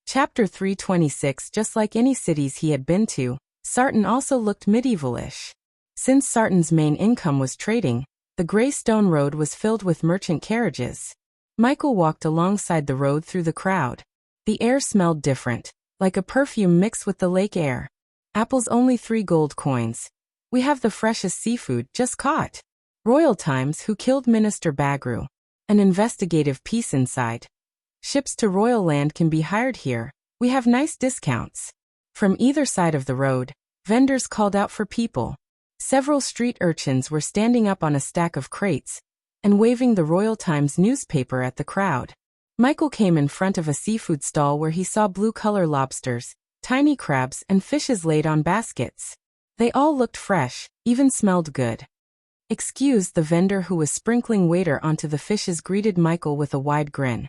Chapter 326. Just like any cities he had been to, Sarton also looked medievalish. Since Sarton's main income was trading, the gray stone road was filled with merchant carriages. Michael walked alongside the road through the crowd. The air smelled different, like a perfume mixed with the lake air. Apples only 3 gold coins. We have the freshest seafood, just caught. Royal Times, who killed Minister Bagru. An investigative piece inside. Ships to Royal Land can be hired here. We have nice discounts. From either side of the road, vendors called out for people. Several street urchins were standing up on a stack of crates and waving the Royal Times newspaper at the crowd. Michael came in front of a seafood stall where he saw blue-color lobsters, tiny crabs, and fishes laid on baskets. They all looked fresh, even smelled good. Excuse, the vendor who was sprinkling water onto the fishes greeted Michael with a wide grin.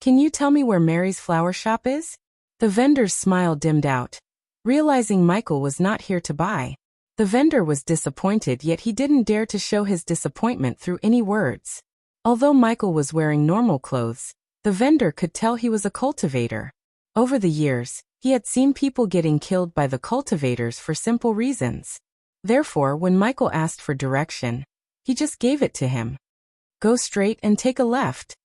Can you tell me where Mary's flower shop is? The vendor's smile dimmed out. Realizing Michael was not here to buy, the vendor was disappointed, yet he didn't dare to show his disappointment through any words. Although Michael was wearing normal clothes, the vendor could tell he was a cultivator. Over the years, he had seen people getting killed by the cultivators for simple reasons. Therefore, when Michael asked for direction, he just gave it to him. Go straight and take a left.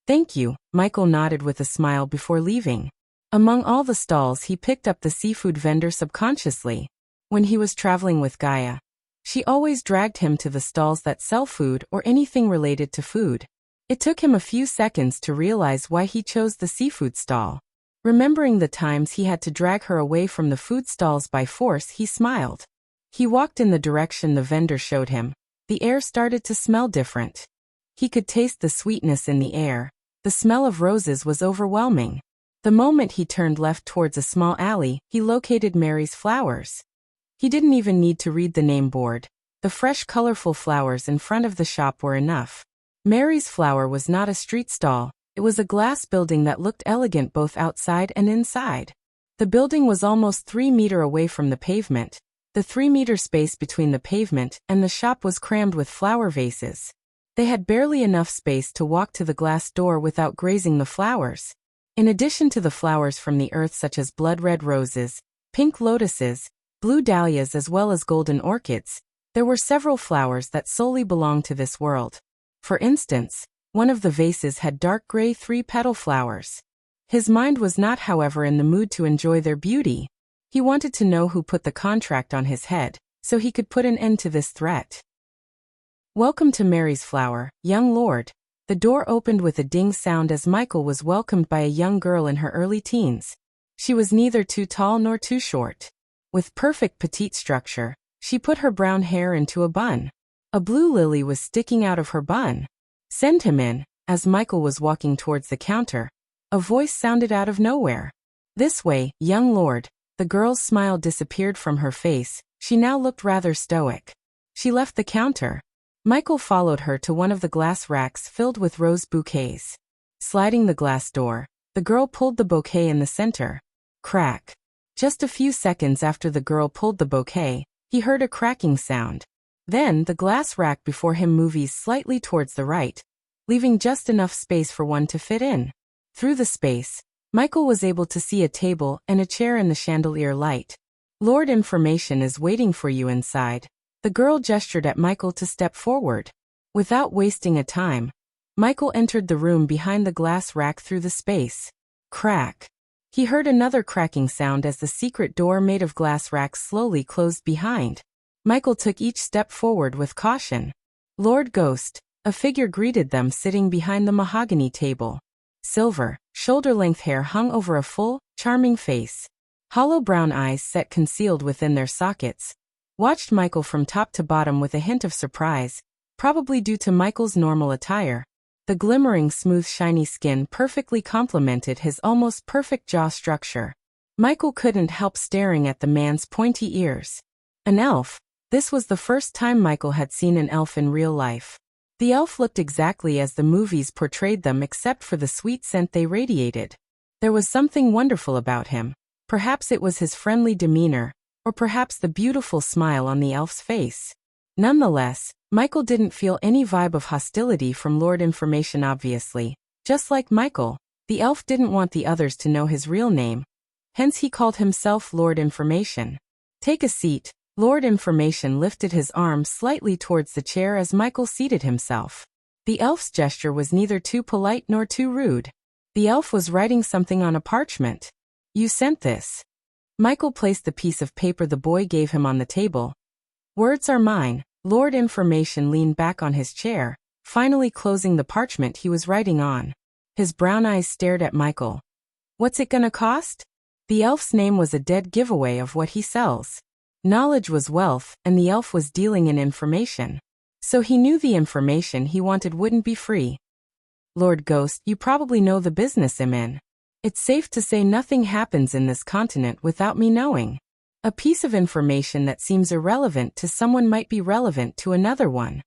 Thank you, Michael nodded with a smile before leaving. Among all the stalls, he picked up the seafood vendor subconsciously. When he was traveling with Gaia, she always dragged him to the stalls that sell food or anything related to food. It took him a few seconds to realize why he chose the seafood stall. Remembering the times he had to drag her away from the food stalls by force, he smiled. He walked in the direction the vendor showed him. The air started to smell different. He could taste the sweetness in the air. The smell of roses was overwhelming. The moment he turned left towards a small alley, he located Mary's Flowers. He didn't even need to read the name board. The fresh, colorful flowers in front of the shop were enough. Mary's Flower was not a street stall. It was a glass building that looked elegant both outside and inside. The building was almost 3 meters away from the pavement. The 3-meter space between the pavement and the shop was crammed with flower vases. They had barely enough space to walk to the glass door without grazing the flowers. In addition to the flowers from the earth such as blood red roses, pink lotuses, blue dahlias as well as golden orchids, there were several flowers that solely belonged to this world. For instance, one of the vases had dark gray 3-petal flowers. His mind was not, however, in the mood to enjoy their beauty. He wanted to know who put the contract on his head, so he could put an end to this threat. "Welcome to Mary's Flower, young lord." The door opened with a ding sound as Michael was welcomed by a young girl in her early teens. She was neither too tall nor too short. With perfect petite structure, she put her brown hair into a bun. A blue lily was sticking out of her bun. "Send him in." As Michael was walking towards the counter, a voice sounded out of nowhere. "This way, young lord." The girl's smile disappeared from her face. She now looked rather stoic. She left the counter. Michael followed her to one of the glass racks filled with rose bouquets. Sliding the glass door, the girl pulled the bouquet in the center. Crack. Just a few seconds after the girl pulled the bouquet, he heard a cracking sound. Then the glass rack before him moved slightly towards the right, leaving just enough space for one to fit in. Through the space, Michael was able to see a table and a chair in the chandelier light. "Lord Information is waiting for you inside." The girl gestured at Michael to step forward. Without wasting a time, Michael entered the room behind the glass rack through the space. Crack. He heard another cracking sound as the secret door made of glass racks slowly closed behind. Michael took each step forward with caution. "Lord Ghost." A figure greeted them sitting behind the mahogany table. Silver, shoulder-length hair hung over a full, charming face. Hollow brown eyes set concealed within their sockets watched Michael from top to bottom with a hint of surprise, probably due to Michael's normal attire. The glimmering smooth shiny skin perfectly complemented his almost perfect jaw structure. Michael couldn't help staring at the man's pointy ears. An elf. This was the first time Michael had seen an elf in real life. The elf looked exactly as the movies portrayed them except for the sweet scent they radiated. There was something wonderful about him. Perhaps it was his friendly demeanor, or perhaps the beautiful smile on the elf's face. Nonetheless, Michael didn't feel any vibe of hostility from Lord Information obviously. Just like Michael, the elf didn't want the others to know his real name. Hence he called himself Lord Information. "Take a seat." Lord Information lifted his arm slightly towards the chair as Michael seated himself. The elf's gesture was neither too polite nor too rude. The elf was writing something on a parchment. "You sent this." Michael placed the piece of paper the boy gave him on the table. "Words are mine." Lord Information leaned back on his chair, finally closing the parchment he was writing on. His brown eyes stared at Michael. "What's it gonna cost?" The elf's name was a dead giveaway of what he sells. Knowledge was wealth, and the elf was dealing in information. So he knew the information he wanted wouldn't be free. "Lord Ghost, you probably know the business I'm in. It's safe to say nothing happens in this continent without me knowing. A piece of information that seems irrelevant to someone might be relevant to another one.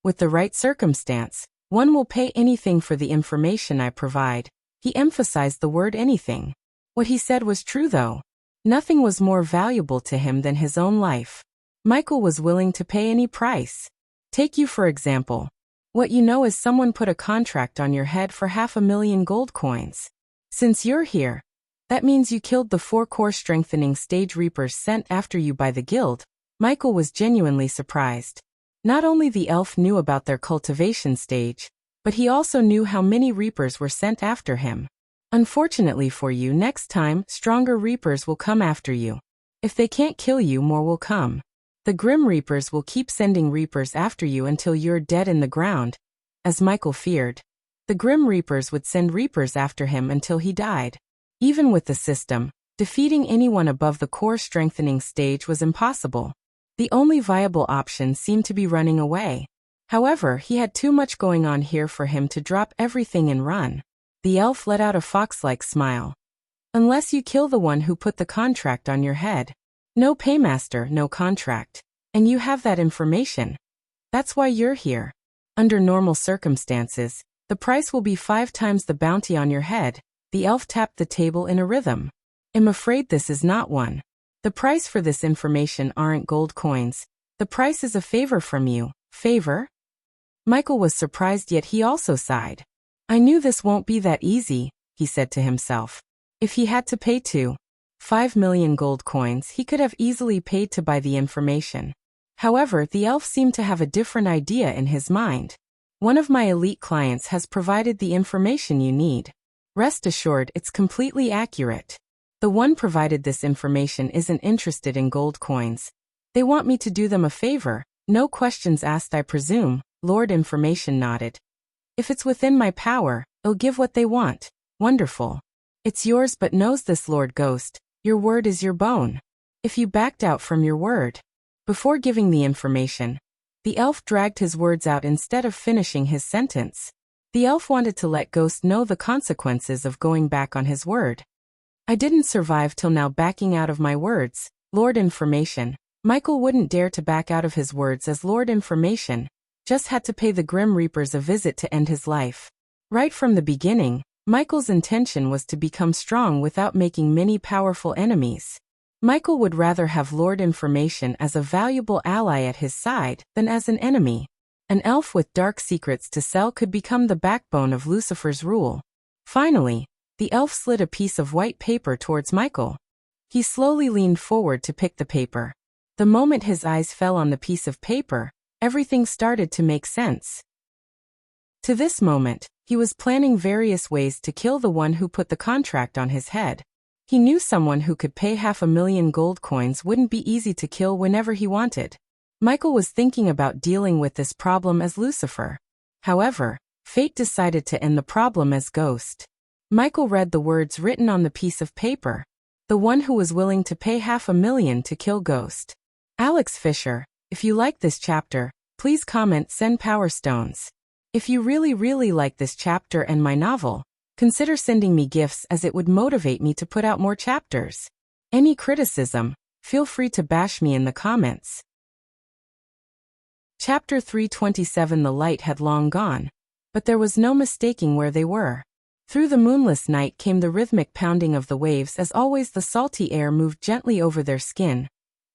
With the right circumstance, one will pay anything for the information I provide." He emphasized the word anything. What he said was true though. Nothing was more valuable to him than his own life. Michael was willing to pay any price. Take you for example. What you know is someone put a contract on your head for 500,000 gold coins. Since you're here, that means you killed the 4 core strengthening stage reapers sent after you by the guild. Michael was genuinely surprised. Not only the elf knew about their cultivation stage, but he also knew how many reapers were sent after him. Unfortunately for you, next time, stronger reapers will come after you. If they can't kill you, more will come. The Grim Reapers will keep sending reapers after you until you're dead in the ground, as Michael feared. The Grim Reapers would send Reapers after him until he died. Even with the system, defeating anyone above the core strengthening stage was impossible. The only viable option seemed to be running away. However, he had too much going on here for him to drop everything and run. The elf let out a fox-like smile. Unless you kill the one who put the contract on your head. No paymaster, no contract. And you have that information. That's why you're here. Under normal circumstances, the price will be 5 times the bounty on your head. The elf tapped the table in a rhythm. I'm afraid this is not one. The price for this information aren't gold coins. The price is a favor from you. Favor? Michael was surprised, yet he also sighed. I knew this won't be that easy, he said to himself. If he had to pay 5 million gold coins, he could have easily paid to buy the information. However, the elf seemed to have a different idea in his mind. One of my elite clients has provided the information you need. Rest assured, it's completely accurate. The one provided this information isn't interested in gold coins. They want me to do them a favor. No questions asked, I presume. Lord Information nodded. If it's within my power, I'll give what they want. Wonderful. It's yours, but knows this, Lord Ghost. Your word is your bone. If you backed out from your word. Before giving the information, the elf dragged his words out instead of finishing his sentence. The elf wanted to let Ghost know the consequences of going back on his word. I didn't survive till now backing out of my words, Lord Information. Michael wouldn't dare to back out of his words as Lord Information, just had to pay the Grim Reapers a visit to end his life. Right from the beginning, Michael's intention was to become strong without making many powerful enemies. Michael would rather have Lord Information as a valuable ally at his side than as an enemy. An elf with dark secrets to sell could become the backbone of Lucifer's rule. Finally, the elf slid a piece of white paper towards Michael. He slowly leaned forward to pick the paper. The moment his eyes fell on the piece of paper, everything started to make sense. To this moment, he was planning various ways to kill the one who put the contract on his head. He knew someone who could pay 500,000 gold coins wouldn't be easy to kill whenever he wanted. Michael was thinking about dealing with this problem as Lucifer. However, fate decided to end the problem as Ghost. Michael read the words written on the piece of paper. The one who was willing to pay 500,000 to kill Ghost. Alex Fisher, if you like this chapter, please comment, send Power Stones. If you really like this chapter and my novel, consider sending me gifts as it would motivate me to put out more chapters. Any criticism, feel free to bash me in the comments. Chapter 327. The light had long gone, but there was no mistaking where they were. Through the moonless night came the rhythmic pounding of the waves. As always, the salty air moved gently over their skin,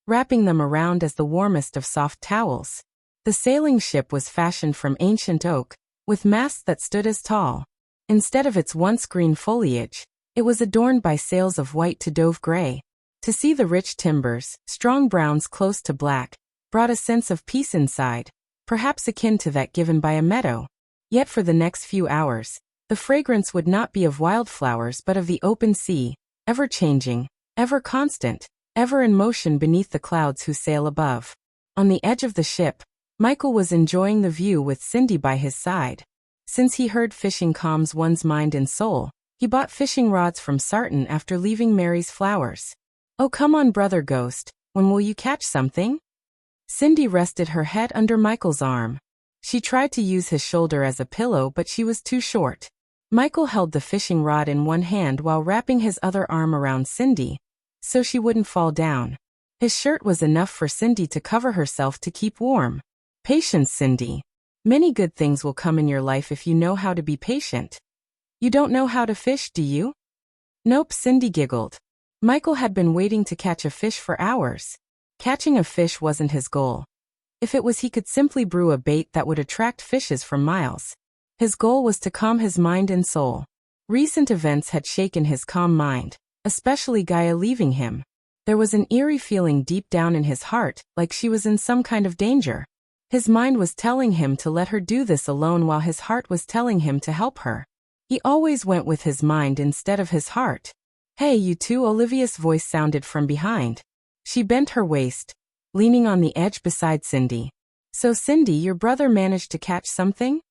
wrapping them around as the warmest of soft towels. The sailing ship was fashioned from ancient oak, with masts that stood as tall. Instead of its once green foliage, it was adorned by sails of white to dove gray. To see the rich timbers, strong browns close to black, brought a sense of peace inside, perhaps akin to that given by a meadow. Yet for the next few hours, the fragrance would not be of wildflowers but of the open sea, ever-changing, ever-constant, ever in motion beneath the clouds who sail above. On the edge of the ship, Michael was enjoying the view with Cindy by his side. Since he heard fishing calms one's mind and soul, he bought fishing rods from Sarton after leaving Mary's Flowers. Oh, come on, brother Ghost, when will you catch something? Cindy rested her head under Michael's arm. She tried to use his shoulder as a pillow, but she was too short. Michael held the fishing rod in one hand while wrapping his other arm around Cindy, so she wouldn't fall down. His shirt was enough for Cindy to cover herself to keep warm. Patience, Cindy. Many good things will come in your life if you know how to be patient. You don't know how to fish, do you? Nope, Cindy giggled. Michael had been waiting to catch a fish for hours. Catching a fish wasn't his goal. If it was, he could simply brew a bait that would attract fishes from miles. His goal was to calm his mind and soul. Recent events had shaken his calm mind, especially Gaia leaving him. There was an eerie feeling deep down in his heart, like she was in some kind of danger. His mind was telling him to let her do this alone while his heart was telling him to help her. He always went with his mind instead of his heart. Hey, you two, Olivia's voice sounded from behind. She bent her waist, leaning on the edge beside Cindy. So Cindy, your brother managed to catch something?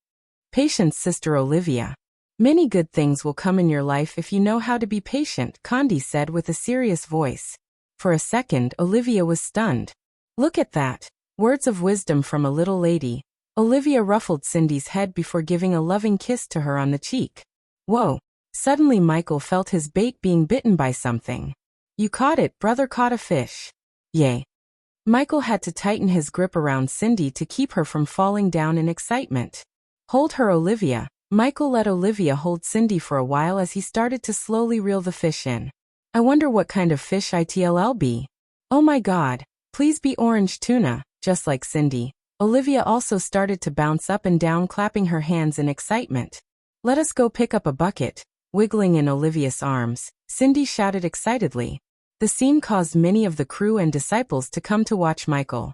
Patience, Sister Olivia. Many good things will come in your life if you know how to be patient, Condi said with a serious voice. For a second, Olivia was stunned. Look at that. Words of wisdom from a little lady. Olivia ruffled Cindy's head before giving a loving kiss to her on the cheek. Whoa. Suddenly Michael felt his bait being bitten by something. You caught it, brother caught a fish. Yay. Michael had to tighten his grip around Cindy to keep her from falling down in excitement. Hold her, Olivia. Michael let Olivia hold Cindy for a while as he started to slowly reel the fish in. I wonder what kind of fish it'll be. Oh my God. Please be orange tuna, just like Cindy. Olivia also started to bounce up and down, clapping her hands in excitement. Let us go pick up a bucket. Wiggling in Olivia's arms, Cindy shouted excitedly. The scene caused many of the crew and disciples to come to watch Michael.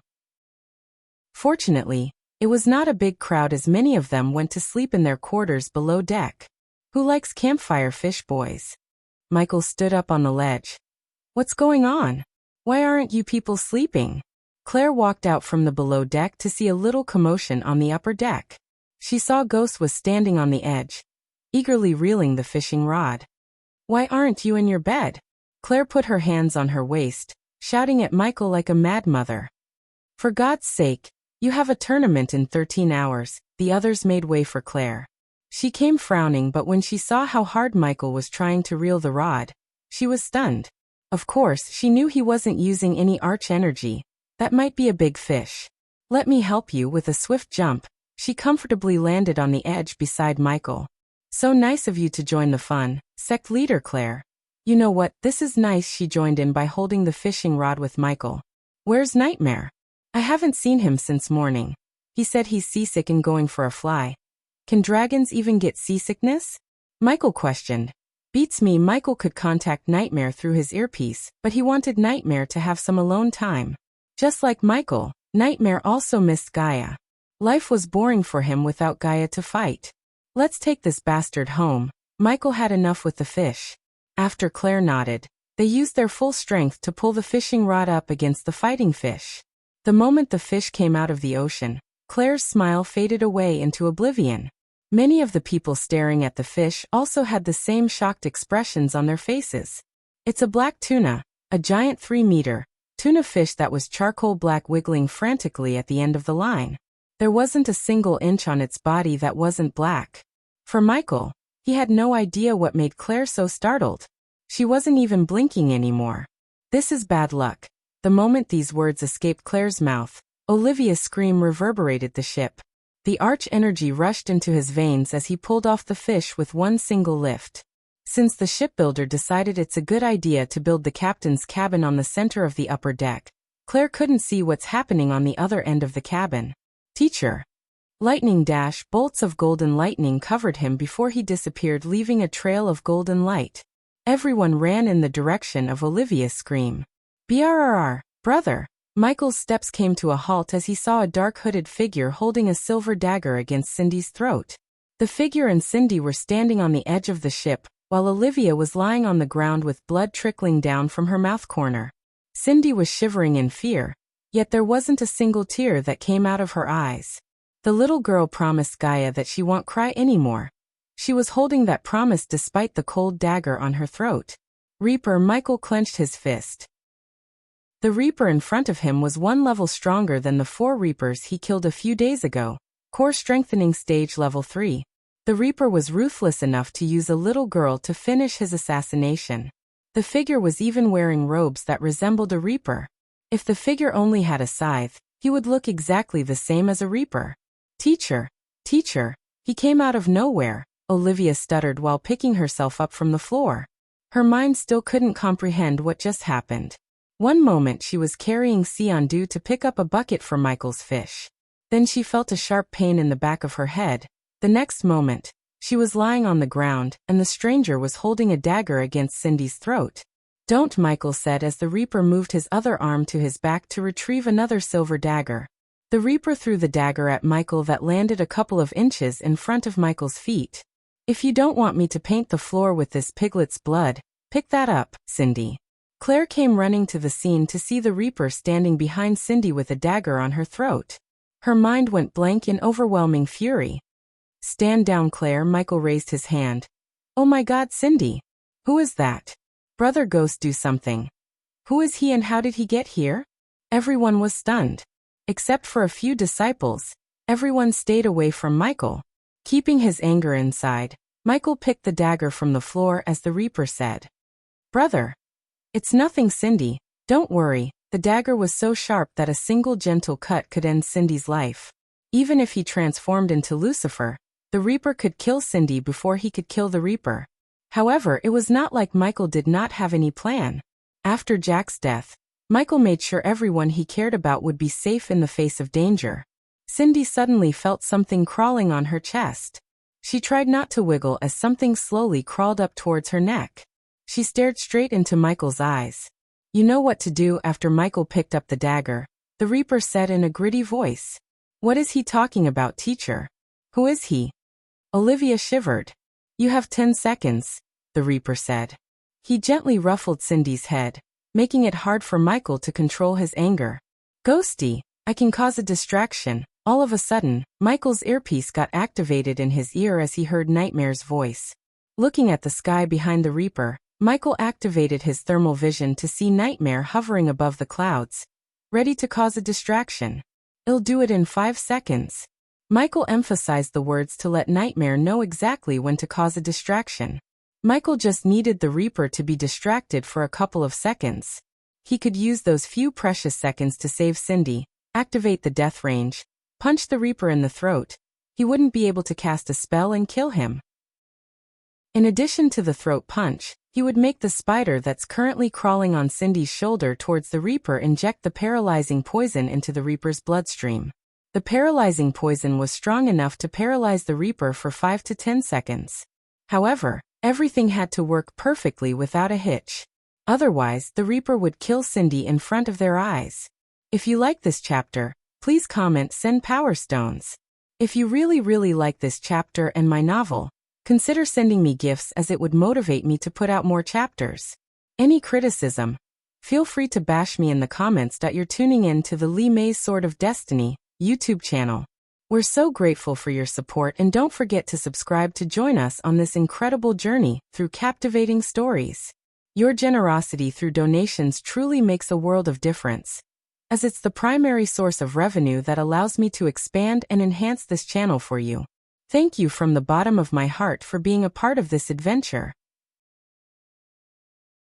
Fortunately, it was not a big crowd as many of them went to sleep in their quarters below deck. Who likes campfire fish, boys? Michael stood up on the ledge. What's going on? Why aren't you people sleeping? Claire walked out from the below deck to see a little commotion on the upper deck. She saw Ghost was standing on the edge, eagerly reeling the fishing rod. Why aren't you in your bed? Claire put her hands on her waist, shouting at Michael like a mad mother. For God's sake, you have a tournament in 13 hours, the others made way for Claire. She came frowning, but when she saw how hard Michael was trying to reel the rod, she was stunned. Of course, she knew he wasn't using any arch energy. That might be a big fish. Let me help you. With a swift jump, she comfortably landed on the edge beside Michael. So nice of you to join the fun, sect leader Claire. You know what, this is nice. She joined in by holding the fishing rod with Michael. Where's Nightmare? I haven't seen him since morning. He said he's seasick and going for a fly. Can dragons even get seasickness? Michael questioned. Beats me. Michael could contact Nightmare through his earpiece, but he wanted Nightmare to have some alone time. Just like Michael, Nightmare also missed Gaia. Life was boring for him without Gaia to fight. Let's take this bastard home. Michael had enough with the fish. After Claire nodded, they used their full strength to pull the fishing rod up against the fighting fish. The moment the fish came out of the ocean, Claire's smile faded away into oblivion. Many of the people staring at the fish also had the same shocked expressions on their faces. It's a black tuna, a giant 3-meter tuna fish that was charcoal black, wiggling frantically at the end of the line. There wasn't a single inch on its body that wasn't black. For Michael, he had no idea what made Claire so startled. She wasn't even blinking anymore. This is bad luck. The moment these words escaped Claire's mouth, Olivia's scream reverberated the ship. The arch energy rushed into his veins as he pulled off the fish with one single lift. Since the shipbuilder decided it's a good idea to build the captain's cabin on the center of the upper deck, Claire couldn't see what's happening on the other end of the cabin. Teacher. Lightning dash, bolts of golden lightning covered him before he disappeared, leaving a trail of golden light. Everyone ran in the direction of Olivia's scream. Brrr, brother. Michael's steps came to a halt as he saw a dark hooded figure holding a silver dagger against Cindy's throat. The figure and Cindy were standing on the edge of the ship, while Olivia was lying on the ground with blood trickling down from her mouth corner. Cindy was shivering in fear, yet there wasn't a single tear that came out of her eyes. The little girl promised Gaia that she won't cry anymore. She was holding that promise despite the cold dagger on her throat. Reaper. Michael clenched his fist. The Reaper in front of him was one level stronger than the 4 Reapers he killed a few days ago. Core strengthening stage level 3. The Reaper was ruthless enough to use a little girl to finish his assassination. The figure was even wearing robes that resembled a Reaper. If the figure only had a scythe, he would look exactly the same as a Reaper. Teacher. Teacher. He came out of nowhere, Olivia stuttered while picking herself up from the floor. Her mind still couldn't comprehend what just happened. One moment she was carrying Siondu to pick up a bucket for Michael's fish. Then she felt a sharp pain in the back of her head. The next moment, she was lying on the ground, and the stranger was holding a dagger against Cindy's throat. Don't, Michael said as the Reaper moved his other arm to his back to retrieve another silver dagger. The Reaper threw the dagger at Michael that landed a couple of inches in front of Michael's feet. If you don't want me to paint the floor with this piglet's blood, pick that up, Cindy. Claire came running to the scene to see the Reaper standing behind Cindy with a dagger on her throat. Her mind went blank in overwhelming fury. Stand down, Claire. Michael raised his hand. Oh my God, Cindy. Who is that? Brother Ghost, do something. Who is he and how did he get here? Everyone was stunned. Except for a few disciples, everyone stayed away from Michael. Keeping his anger inside, Michael picked the dagger from the floor as the Reaper said. Brother. It's nothing, Cindy. Don't worry. The dagger was so sharp that a single gentle cut could end Cindy's life. Even if he transformed into Lucifer, the Reaper could kill Cindy before he could kill the Reaper. However, it was not like Michael did not have any plan. After Jack's death, Michael made sure everyone he cared about would be safe in the face of danger. Cindy suddenly felt something crawling on her chest. She tried not to wiggle as something slowly crawled up towards her neck. She stared straight into Michael's eyes. You know what to do. After Michael picked up the dagger, the Reaper said in a gritty voice. What is he talking about, teacher? Who is he? Olivia shivered. You have 10 seconds, the Reaper said. He gently ruffled Cindy's head, making it hard for Michael to control his anger. Ghosty, I can cause a distraction. All of a sudden, Michael's earpiece got activated in his ear as he heard Nightmare's voice. Looking at the sky behind the Reaper, Michael activated his thermal vision to see Nightmare hovering above the clouds, ready to cause a distraction. I'll do it in 5 seconds. Michael emphasized the words to let Nightmare know exactly when to cause a distraction. Michael just needed the Reaper to be distracted for a couple of seconds. He could use those few precious seconds to save Cindy, activate the death range, punch the Reaper in the throat. He wouldn't be able to cast a spell and kill him. In addition to the throat punch, he would make the spider that's currently crawling on Cindy's shoulder towards the Reaper inject the paralyzing poison into the Reaper's bloodstream. The paralyzing poison was strong enough to paralyze the Reaper for 5 to 10 seconds. However, everything had to work perfectly without a hitch. Otherwise, the Reaper would kill Cindy in front of their eyes. If you like this chapter, please comment, send Power Stones. If you really like this chapter and my novel, consider sending me gifts as it would motivate me to put out more chapters. Any criticism? Feel free to bash me in the comments. You're tuning in to the Lee May's Sword of Destiny YouTube channel. We're so grateful for your support, and don't forget to subscribe to join us on this incredible journey through captivating stories. Your generosity through donations truly makes a world of difference, as it's the primary source of revenue that allows me to expand and enhance this channel for you. Thank you from the bottom of my heart for being a part of this adventure.